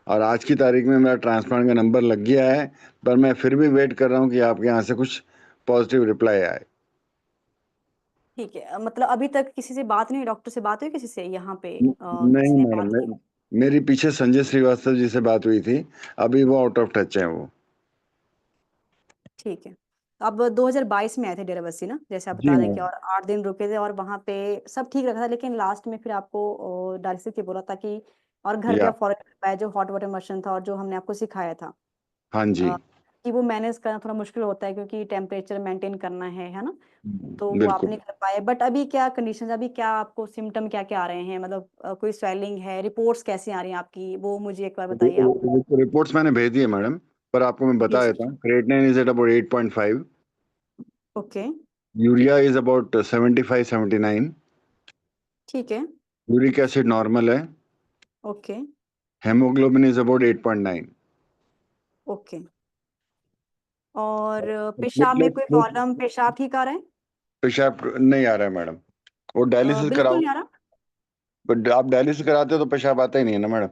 और आज की तारीख में मेरा ट्रांसप्लांट का नंबर लग गया है, पर मैं फिर भी वेट कर रहा हूँ कि आपके यहाँ से कुछ पॉजिटिव रिप्लाई आए। ठीक है मतलब अभी तक किसी से बात नहीं हुई, डॉक्टर से बात हुई किसी से यहाँ पे नहीं किसी ने मैडम, बात की? मेरी पीछे संजय श्रीवास्तव जी से बात हुई थी, अभी वो आउट ऑफ टच है वो। ठीक है। तो अब 2022 में आए थे डेराबस्सी ना, जैसे आप जी बता रहे हैं कि, मैम। और 8 दिन रुके थे और वहाँ पे सब ठीक रखा था, लेकिन लास्ट में फिर आपको डायलिसिस की बोला था कि, और घर पे या आप फॉलो कर पाए जो हॉट वाटर मशीन था और जो हमने आपको सिखाया था हाँ जी, अ, कि वो मैनेज करना थोड़ा मुश्किल होता है क्योंकि टेम्परेचर मेंटेन करना है ना, तो वो आप नहीं बिल्कुल। कर पाए। बट अभी क्या कंडीशन, अभी क्या आपको सिम्टम क्या क्या आ रहे हैं, मतलब कोई स्वेलिंग है, रिपोर्ट्स कैसी आ रही हैं आपकी, वो मुझे एक बार बताइए आप। रिपोर्ट्स मैंने भेज दी है मैडम, पर आपको मैं जी बता जी देता हूँ। Creatinine is at about 8.5, okay urea is about 75-79, ठीक है यूरिक एसिड नॉर्मल है, okay haemoglobin is about 8.9। Okay. और पेशाब में प्लेटलेट कोई प्रॉब्लम, पेशाब ठीक आ रहा है? पेशाब नहीं आ रहा है मैडम, वो डायलिसिस बिल्कुल कराओ, नहीं आ रहा? बट आप डायलिसिस कराते हो तो पेशाब आता ही नहीं है ना मैडम।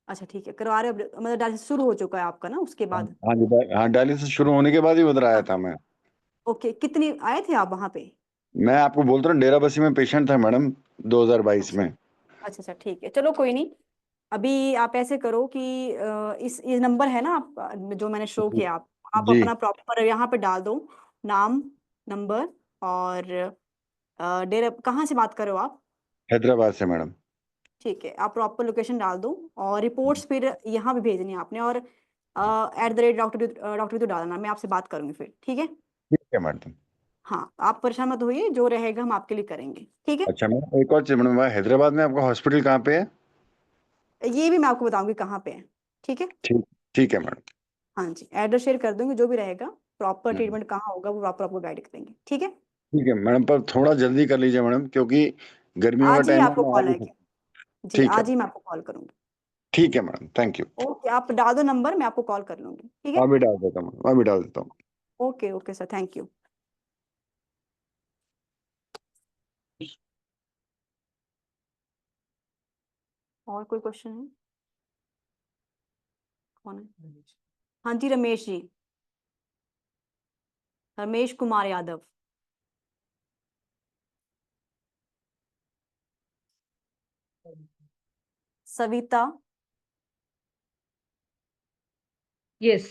अच्छा ठीक है, करवा रहे हो मतलब डायलिसिस शुरू हो चुका है आपका ना उसके हाँ बाद? हाँ जी, हाँ डायलिसिस शुरू होने के बाद ही उधर आया था मैं। ओके, कितनी आए थे आप वहाँ पे? मैं आपको बोलता हूँ, डेराबस्सी में पेशेंट था मैडम 2022 अच्छा में। अच्छा अच्छा ठीक है, चलो कोई नहीं। अभी आप ऐसे करो कि इस नंबर है ना आप जो मैंने शो जी किया, आप जी, अपना प्रॉपर यहाँ पे डाल दो, नाम, नंबर, और डेरा कहाँ से बात कर रहे हो आप? हैदराबाद से मैडम। ठीक है, आप प्रॉपर लोकेशन डाल दो और रिपोर्ट्स फिर यहाँ भी भेजनी है आपने, और @डॉक्टर तो डालना, मैं आपसे बात करूंगी फिर, ठीक है? ठीक है मैडम। हाँ आप परेशान मत होइए, जो रहेगा हम आपके लिए करेंगे, ठीक है? अच्छा मैडम, एक और चीज मैडम, हैदराबाद में आपका हॉस्पिटल कहाँ पे है? ये भी मैं आपको बताऊंगी कहाँ पे है, ठीक है? ठीक, ठीक है मैडम। हाँ जी, एड्रेस शेयर कर दूंगी, जो भी रहेगा प्रॉपर हम्म, ट्रीटमेंट कहाँ होगा वो प्रॉपर आपको गाइड करेंगे, ठीक है? ठीक है मैडम, पर थोड़ा जल्दी कर लीजिए मैडम, क्योंकि गर्मियों का आज ही टाइम है, आपको मैं आ कॉल नहीं है क्या? सकता। जी ठीक है, आज ही मैं आपको कॉल करूंगी। ठीक है मैडम, थैंक यू। ओके, आप डाल दो नंबर, मैं आपको कॉल कर लूंगी, ठीक है? अभी डाल देता हूँ, अभी डाल देता हूँ। Okay okay sir, thank you. और कोई क्वेश्चन है? कौन है? हाँ जी, Ramesh ji, Ramesh Kumar Yadav. Savita. Yes.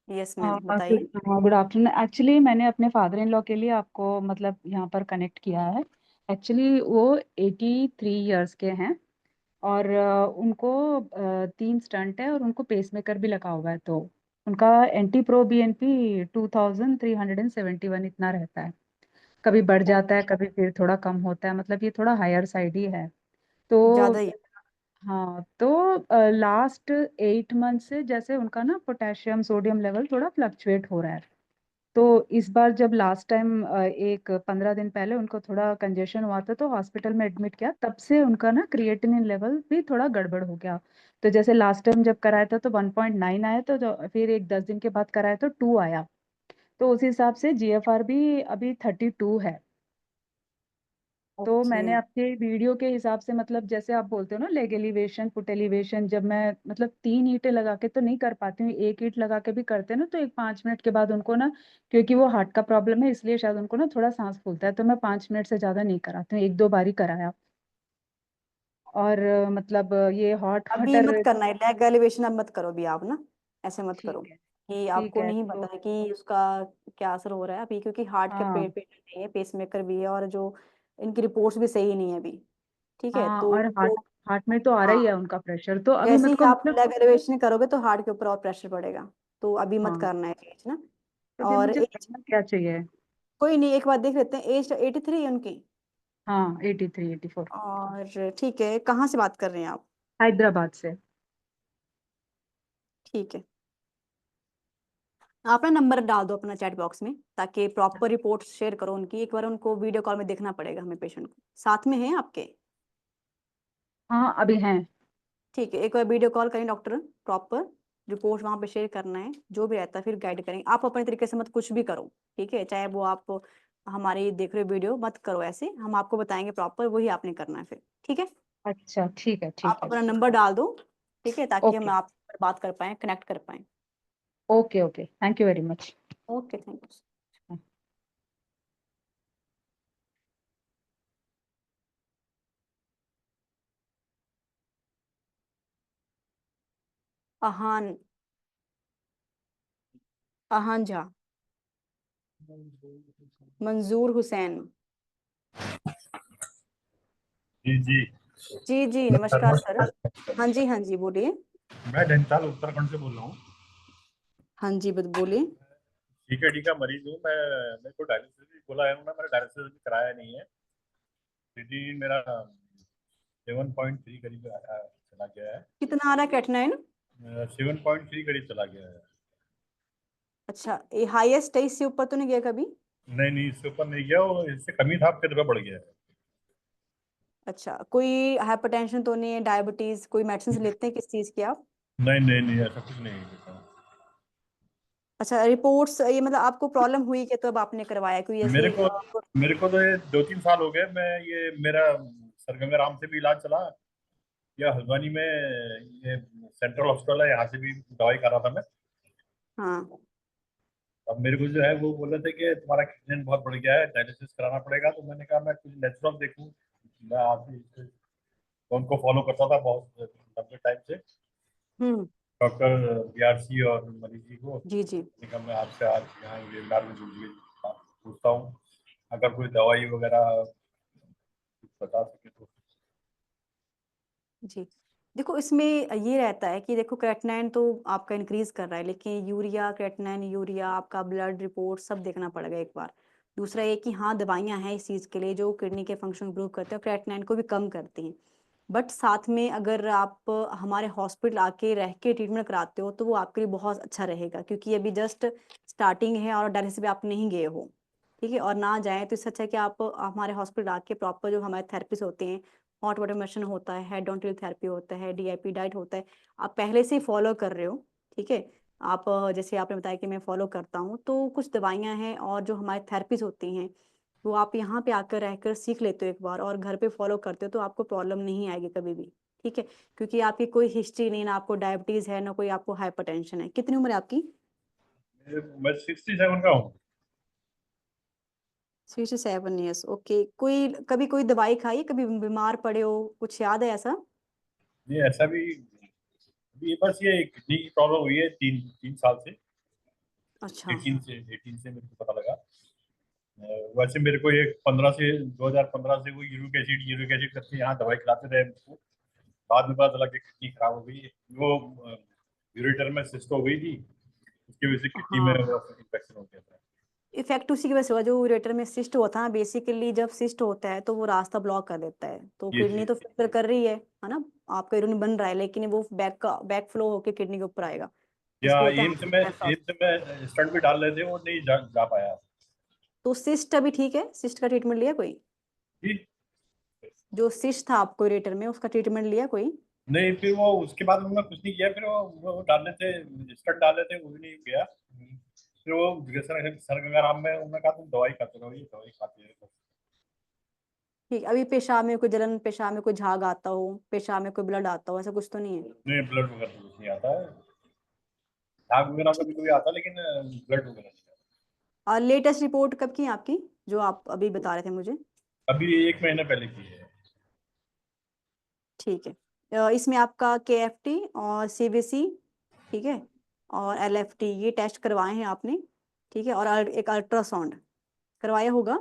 Yes ma'am, बताइए। Good afternoon. एक्चुअली मैंने अपने फादर इन लॉ के लिए आपको मतलब यहाँ पर कनेक्ट किया है। एक्चुअली वो 83 इयर्स के हैं और उनको 3 स्टंट है और उनको पेसमेकर भी लगा हुआ है, तो उनका एंटी प्रो बीएनपी 2371 इतना रहता है। कभी बढ़ जाता है, कभी फिर थोड़ा कम होता है, मतलब ये थोड़ा हायर साइड ही है। तो ज्यादा ही? हाँ, तो लास्ट 8 मंथ से जैसे उनका ना पोटेशियम सोडियम लेवल थोड़ा फ्लक्चुएट हो रहा है। तो इस बार जब लास्ट टाइम एक 15 दिन पहले उनको थोड़ा कंजेशन हुआ था तो हॉस्पिटल में एडमिट किया, तब से उनका ना क्रिएटिनिन लेवल भी थोड़ा गड़बड़ हो गया। तो जैसे लास्ट टाइम जब कराया था तो 1.9 आया, तो फिर एक 10 दिन के बाद कराया तो 2 आया। तो उस हिसाब से जीएफआर भी अभी 32 है। तो ओके। मैंने आपके वीडियो के हिसाब से, मतलब जैसे आप बोलते हो ना लेग एलिवेशन फुट एलिवेशन, जब मैं मतलब 3 ईंटें लगा के तो नहीं कर पाती हूँ, एक ईंट लगा के भी करते हैं ना, तो एक 5 मिनट के बाद उनको ना, क्योंकि वो हार्ट का प्रॉब्लम है इसलिए शायद उनको ना थोड़ा सांस फूलता है, तो मैं 5 मिनट से ज्यादा नहीं कराती हूँ, 1-2 बार ही कराया। और मतलब ये हॉट अभी मत वाटर। करना है, लेग एलिवेशन अब मत करो अभी आप ना, ऐसे मत करो। ठीक है। कि ठीक आपको है नहीं तो पता है कि उसका क्या असर हो रहा है अभी, क्योंकि हार्ट के हाँ पेशेंट नहीं है, पेसमेकर भी है, और जो इनकी रिपोर्ट्स भी सही नहीं है अभी। ठीक है, हाँ, तो और हार्ट हार्ट में तो आ रहा ही है हाँ, उनका प्रेशर, तो अभी जैसे मेरे ही को आप मतलब लेग एलिवेशन करोगे तो हार्ट के ऊपर और प्रेशर पड़ेगा, तो अभी मत हाँ, करना है चेंज ना। तो फिर और मुझे एज, करना क्या चाहिए? कोई नहीं, एक बार देख लेते हैं। एज 83 है उनकी। हाँ, 83 84। और ठीक है, कहाँ से बात कर रहे हैं आप? हैदराबाद से। ठीक है, आप अपना नंबर डाल दो अपना चैट बॉक्स में, ताकि प्रॉपर रिपोर्ट शेयर करो उनकी। एक बार उनको वीडियो कॉल में देखना पड़ेगा हमें, पेशेंट को साथ में है आपके। हाँ, अभी हैं। ठीक है, एक बार वीडियो कॉल करें डॉक्टर, प्रॉपर रिपोर्ट वहाँ पे शेयर करना है, जो भी रहता है फिर गाइड करेंगे। आप अपने तरीके से मत कुछ भी करो, ठीक है, चाहे वो आप हमारी देख रहे हो वीडियो, मत करो ऐसे, हम आपको बताएंगे प्रॉपर, वही आपने करना है फिर। ठीक है, अच्छा, ठीक है आप ठीक है। अपना नंबर डाल दो, ठीक है, ताकि हम ओके आपसे बात कर पाए, कनेक्ट कर पाए। Okay okay, thank you very much. Okay, thank you. Ahaan, Ahaan Jha, Manzoor Hussain. जी जी। जी जी, नमस्कार सर। हाँ जी, हाँ जी, बोलिए। मैं नैनीताल उत्तराखंड से बोल रहा हूँ। हाँ जी, बोलिए। सीकेडी का मरीज हूँ मैं। मेरे को डायलिसिस भी बोला है उन्होंने, मैंने डायलिसिस भी कराया नहीं है। क्रिएटिनिन मेरा 7.3 करीब चला गया है। कितना आ रहा है क्रेटिनाइन? 7.3 करीब चला गया है। अच्छा, ये हाईएस्ट है, इससे ऊपर तो नहीं गया कभी? नहीं नहीं, इससे ऊपर नहीं गया, और इससे कमी था, 5 रुपये बढ़ गया है। अच्छा, कोई हाइपरटेंशन तो नहीं है, डायबिटीज, कोई मेडिसिन लेते हैं किस चीज की आप? नहीं नहीं नहीं, ऐसा कुछ नहीं है। अच्छा, रिपोर्ट्स ये मतलब आपको प्रॉब्लम हुई कि तब आपने करवाया, कोई मेरे ऐसे को मेरे को तो ये 2-3 साल हो गए। मैं ये मेरा सर गंगा राम से भी इलाज चला, या हल्द्वानी में ये सेंट्रल हॉस्पिटल है, यहाँ से भी दवाई कर रहा था मैं। हाँ, अब मेरे को जो है वो बोल रहे थे कि तुम्हारा क्रिएटिनिन बहुत बढ़ गया है, डायलिसिस कराना पड़ेगा। तो मैंने कहा मैं कुछ नेचुरल देखूं। मैं आपसे तो उनको फॉलो करता था बहुत लंबे टाइम से, हम्म, डॉक्टर बीआरसी और मनीष जी को। जी जी मैंने कहा मैं आपसे आज यहाँ वेबिनार में जुड़ के पूछता हूँ, अगर कोई दवाई वगैरह कुछ बता सके तो। जी। देखो, इसमें ये रहता है कि देखो क्रेटिनाइन तो आपका इंक्रीज कर रहा है, लेकिन यूरिया, क्रेटिनाइन, यूरिया, आपका ब्लड रिपोर्ट सब देखना पड़ेगा एक बार। दूसरा ये कि हाँ, दवाइयाँ हैं इस चीज़ के लिए जो किडनी के फंक्शन इम्प्रूव करते हैं, क्रेटिनाइन को भी कम करती हैं। बट साथ में अगर आप हमारे हॉस्पिटल आके रह के ट्रीटमेंट कराते हो तो वो आपके लिए बहुत अच्छा रहेगा, क्योंकि अभी जस्ट स्टार्टिंग है और डायलिसिस पे आप नहीं गए हो। ठीक है, और ना जाए तो इससे अच्छा है कि आप हमारे हॉस्पिटल आके प्रॉपर जो हमारे थेरेपिस्ट होते हैं, हॉट वाटर मशीन होता है, हेड ऑन टिल थेरेपी होता है, डीआईपी डाइट होता है, आप पहले से ही फॉलो कर रहे हो। ठीक है, आप जैसे आपने बताया कि मैं फॉलो करता हूँ, तो कुछ दवाइयाँ हैं और जो हमारे थेरेपिस्ट होती हैं वो आप यहाँ पे आकर रहकर सीख लेते हो एक बार, और घर पे फॉलो करते हो तो आपको प्रॉब्लम नहीं आएगी कभी भी। ठीक है, क्योंकि आपकी कोई हिस्ट्री नहीं, ना आपको डायबिटीज है, ना कोई आपको हाइपरटेंशन है। कितनी उम्र है आपकी? मैं 67 का हूँ। 67 ईयर्स, ओके। कोई कभी कोई दवाई खाई, कभी बीमार पड़े हो, कुछ याद है ऐसा? नहीं ऐसा भी, ये बस ये किडनी की प्रॉब्लम हुई है 3 साल से। अच्छा, 18 से मेरे को पता लगा। वैसे मेरे को ये 2015 से वो यूरिक एसिड करके यहाँ दवाई खिलाते रहे मुझको। बाद में पता चला कि किडनी खराब हो गई, वो यूरेटर में सिस्ट हो गई थी, उसकी वजह से किडनी में हाँ, इन्फेक्शन हो गया था। इफेक्ट उसी की वजह से हुआ, जो यूरेटर में सिस्ट हुआ था ना। बेसिकली जब सिस्ट होता है तो वो रास्ता ब्लॉक कर देता है, तो ये किडनी तो फिल्टर कर रही है ना, आपका यूरिन बन रहा है, लेकिन वो बैक फ्लो होके किडनी के ऊपर आएगा, या जिसको बोलते हैं एम्स में स्टंट भी डाल रहे थे, वो नहीं जा पाया। तो सिस्ट अभी ठीक है? सिस्ट का ट्रीटमेंट लिया कोई? जी? जो सिस्ट था आपको यूरेटर में, उसका ट्रीटमेंट लिया कोई? नहीं, फिर वो उसके बाद उन्होंने कुछ नहीं किया। फिर वो डालने थे, स्टंट डाले थे, वो भी नहीं गया। फिर वो सर गंगाराम में उन्होंने कहा तुम दवाई खाते रहो, ये दवाई खाते रहो। ठीक, अभी पेशाब में कोई जलन, पेशाब में कोई झाग आता हो, पेशाब में कोई ब्लड आता हो, ऐसा कुछ तो नहीं है? नहीं, ब्लड वगैरह तो कुछ नहीं आता है। झाग वगैरह कभी कभी आता, लेकिन ब्लड वगैरह नहीं और लेटेस्ट रिपोर्ट कब की है आपकी, जो आप अभी बता रहे थे मुझे? आता। अभी 1 महीने पहले की है। ठीक है, इसमें आपका केएफटी और सीबीसी, ठीक है, और LFT ये टेस्ट करवाए हैं आपने, ठीक है, और एक अल्ट्रासाउंड करवाया होगा।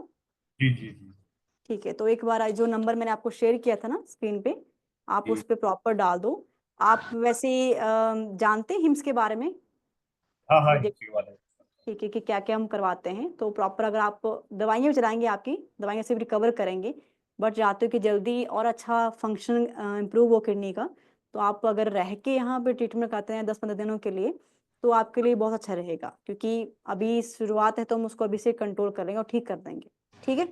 जी जी जी ठीक है, तो एक बार जो नंबर मैंने आपको शेयर किया था ना स्क्रीन पे, आप जी। उस पे प्रॉपर डाल दो। आप वैसे जानते हैं हिम्स के बारे में? हाँ हाँ अभी देख, इसी वाले। ठीक है, कि क्या क्या हम करवाते हैं। तो प्रॉपर अगर आप दवाइयाँ चलाएंगे, आपकी दवाइयाँ से भी रिकवर करेंगे, बट चाहते हो कि जल्दी और अच्छा फंक्शन इम्प्रूव हो किडनी का, तो आप अगर रह के यहाँ पे ट्रीटमेंट करते हैं 10-15 दिनों के लिए, तो आपके लिए बहुत अच्छा रहेगा, क्योंकि अभी शुरुआत है तो हम उसको अभी से कंट्रोल कर लेंगे और ठीक कर देंगे। ठीक है,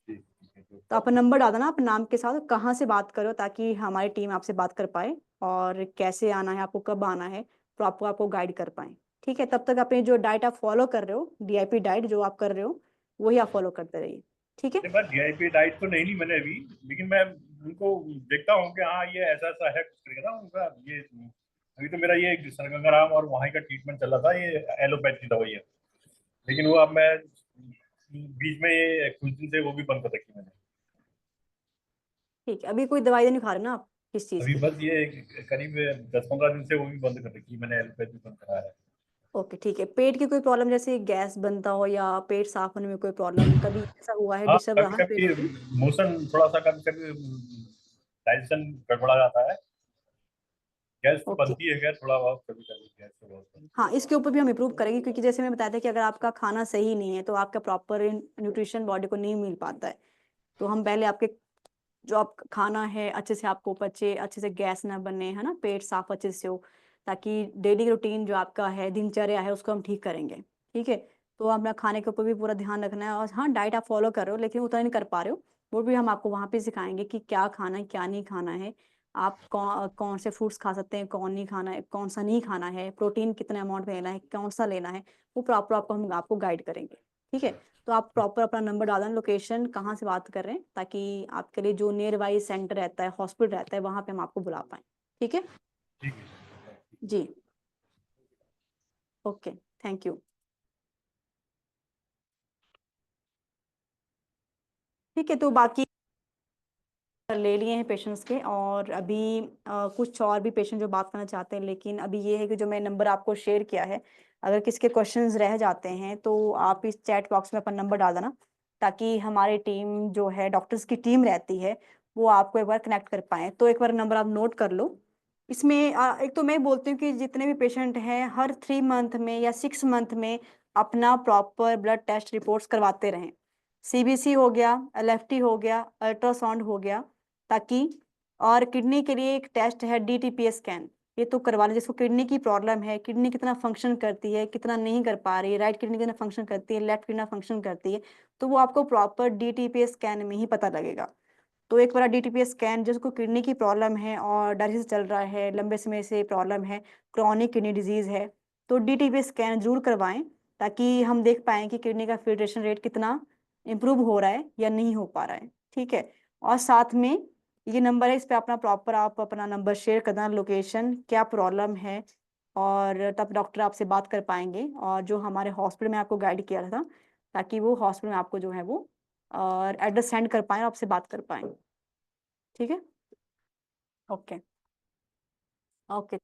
तो आप नंबर डाल देना, आप नाम के साथ कहाँ से बात करो, ताकि हमारी टीम आपसे बात कर पाए और कैसे आना है, आपको कब आना है, तो आपको गाइड कर पाए। ठीक है, तब तक अपनी जो डाइट आप फॉलो कर रहे हो, DIP डाइट जो आप कर रहे हो, वही आप फॉलो करते रहिए। ठीक है, बस DIP डाइट तो नहीं ली मैंने अभी, लेकिन मैं उनको देखता हूँ कि हाँ ये ऐसा ऐसा है कुछ करके ना उनका ये। अभी तो मेरा ये सरगंगाराम और वहाँ का ट्रीटमेंट चल रहा था, ये एलोपैथी दवाई है, लेकिन वो अब मैं बीच में ये कुछ दिन से वो भी बंद कर रखी मैंने। ठीक है, अभी कोई दवाई नहीं खा रहे ना आप किस चीज़ अभी की? बस ये करीब 10-15 दिन से वो भी बंद कर रखी मैंने, एलोपैथी बंद करा है। ओके, ठीक है। पेट की कोई प्रॉब्लम जैसे गैस बनता हो या पेट साफ होने में कोई प्रॉब्लम कभी ऐसा हुआ है, हाँ डिस्टर्ब कभी रहा है पेट कभी में? मोशन थोड़ा सा, कभी कभी डाइजेशन गड़बड़ा जाता है। गैस तो ओके, बनती है, खैर थोड़ा बहुत कभी कभी गैस तो बहुत। हाँ, इसके ऊपर भी हम इम्प्रूव करेंगे, क्योंकि जैसे मैं बताया था कि अगर आपका खाना सही नहीं है तो आपका प्रॉपर न्यूट्रिशन बॉडी को नहीं मिल पाता है। तो हम पहले आपके जो आप खाना है अच्छे से आपको पचे, अच्छे से गैस ना बने, है ना, पेट साफ अच्छे से हो, ताकि डेली रूटीन जो आपका है, दिनचर्या है, उसको हम ठीक करेंगे। ठीक है, तो अपना खाने के ऊपर भी पूरा ध्यान रखना है। और हाँ, डाइट आप फॉलो कर रहे हो लेकिन उतना नहीं कर पा रहे हो, वो भी हम आपको वहाँ पे सिखाएंगे कि क्या खाना है, क्या नहीं खाना है, आप कौन से फ्रूट्स खा सकते हैं, कौन नहीं खाना है, कौन सा नहीं खाना है, प्रोटीन कितने अमाउंट में लेना है, कौन सा लेना है, वो प्रॉपर हम आपको गाइड करेंगे। ठीक है, तो आप प्रॉपर अपना नंबर डाल दें, लोकेशन कहाँ से बात कर रहे हैं, ताकि आपके लिए जो नियर बाई सेंटर रहता है, हॉस्पिटल रहता है, वहाँ पे हम आपको बुला पाएँ। ठीक है जी, ओके, थैंक यू। ठीक है, तो बाकी ले लिए हैं पेशेंट्स के, और अभी कुछ और भी पेशेंट जो बात करना चाहते हैं, लेकिन अभी ये है कि जो मैं नंबर आपको शेयर किया है, अगर किसी के क्वेश्चंस रह जाते हैं तो आप इस चैट बॉक्स में अपना नंबर डाल देना, ताकि हमारी टीम जो है, डॉक्टर्स की टीम रहती है, वो आपको एक बार कनेक्ट कर पाए। तो एक बार नंबर आप नोट कर लो। इसमें एक तो मैं बोलती हूँ कि जितने भी पेशेंट हैं, हर 3 मंथ में या 6 मंथ में अपना प्रॉपर ब्लड टेस्ट रिपोर्ट्स करवाते रहें। CBC हो गया, LFT हो गया, अल्ट्रासाउंड हो गया, ताकि, और किडनी के लिए एक टेस्ट है DTPS स्कैन, ये तो करवा लें। जिसको किडनी की प्रॉब्लम है, किडनी कितना फंक्शन करती है, कितना नहीं कर पा रही है, राइट किडनी कितना फंक्शन करती है, लेफ्ट कितना फंक्शन करती है, तो वो आपको प्रॉपर DTPS स्कैन में ही पता लगेगा। तो एक बार DTPS स्कैन, जिसको किडनी की प्रॉब्लम है और डायलिसिस चल रहा है, लंबे समय से प्रॉब्लम है, क्रॉनिक किडनी डिजीज है, तो DTPS स्कैन जरूर करवाएं, ताकि हम देख पाएं कि किडनी का फिल्ट्रेशन रेट कितना इम्प्रूव हो रहा है या नहीं हो पा रहा है। ठीक है, और साथ में ये नंबर है, इस पे अपना प्रॉपर आप अपना नंबर शेयर करना, लोकेशन क्या प्रॉब्लम है, और तब डॉक्टर आपसे बात कर पाएंगे, और जो हमारे हॉस्पिटल में आपको गाइड किया था, ताकि वो हॉस्पिटल में आपको जो है वो और एड्रेस सेंड कर पाएँ और आपसे बात कर पाएँ। ठीक है, ओके ओके।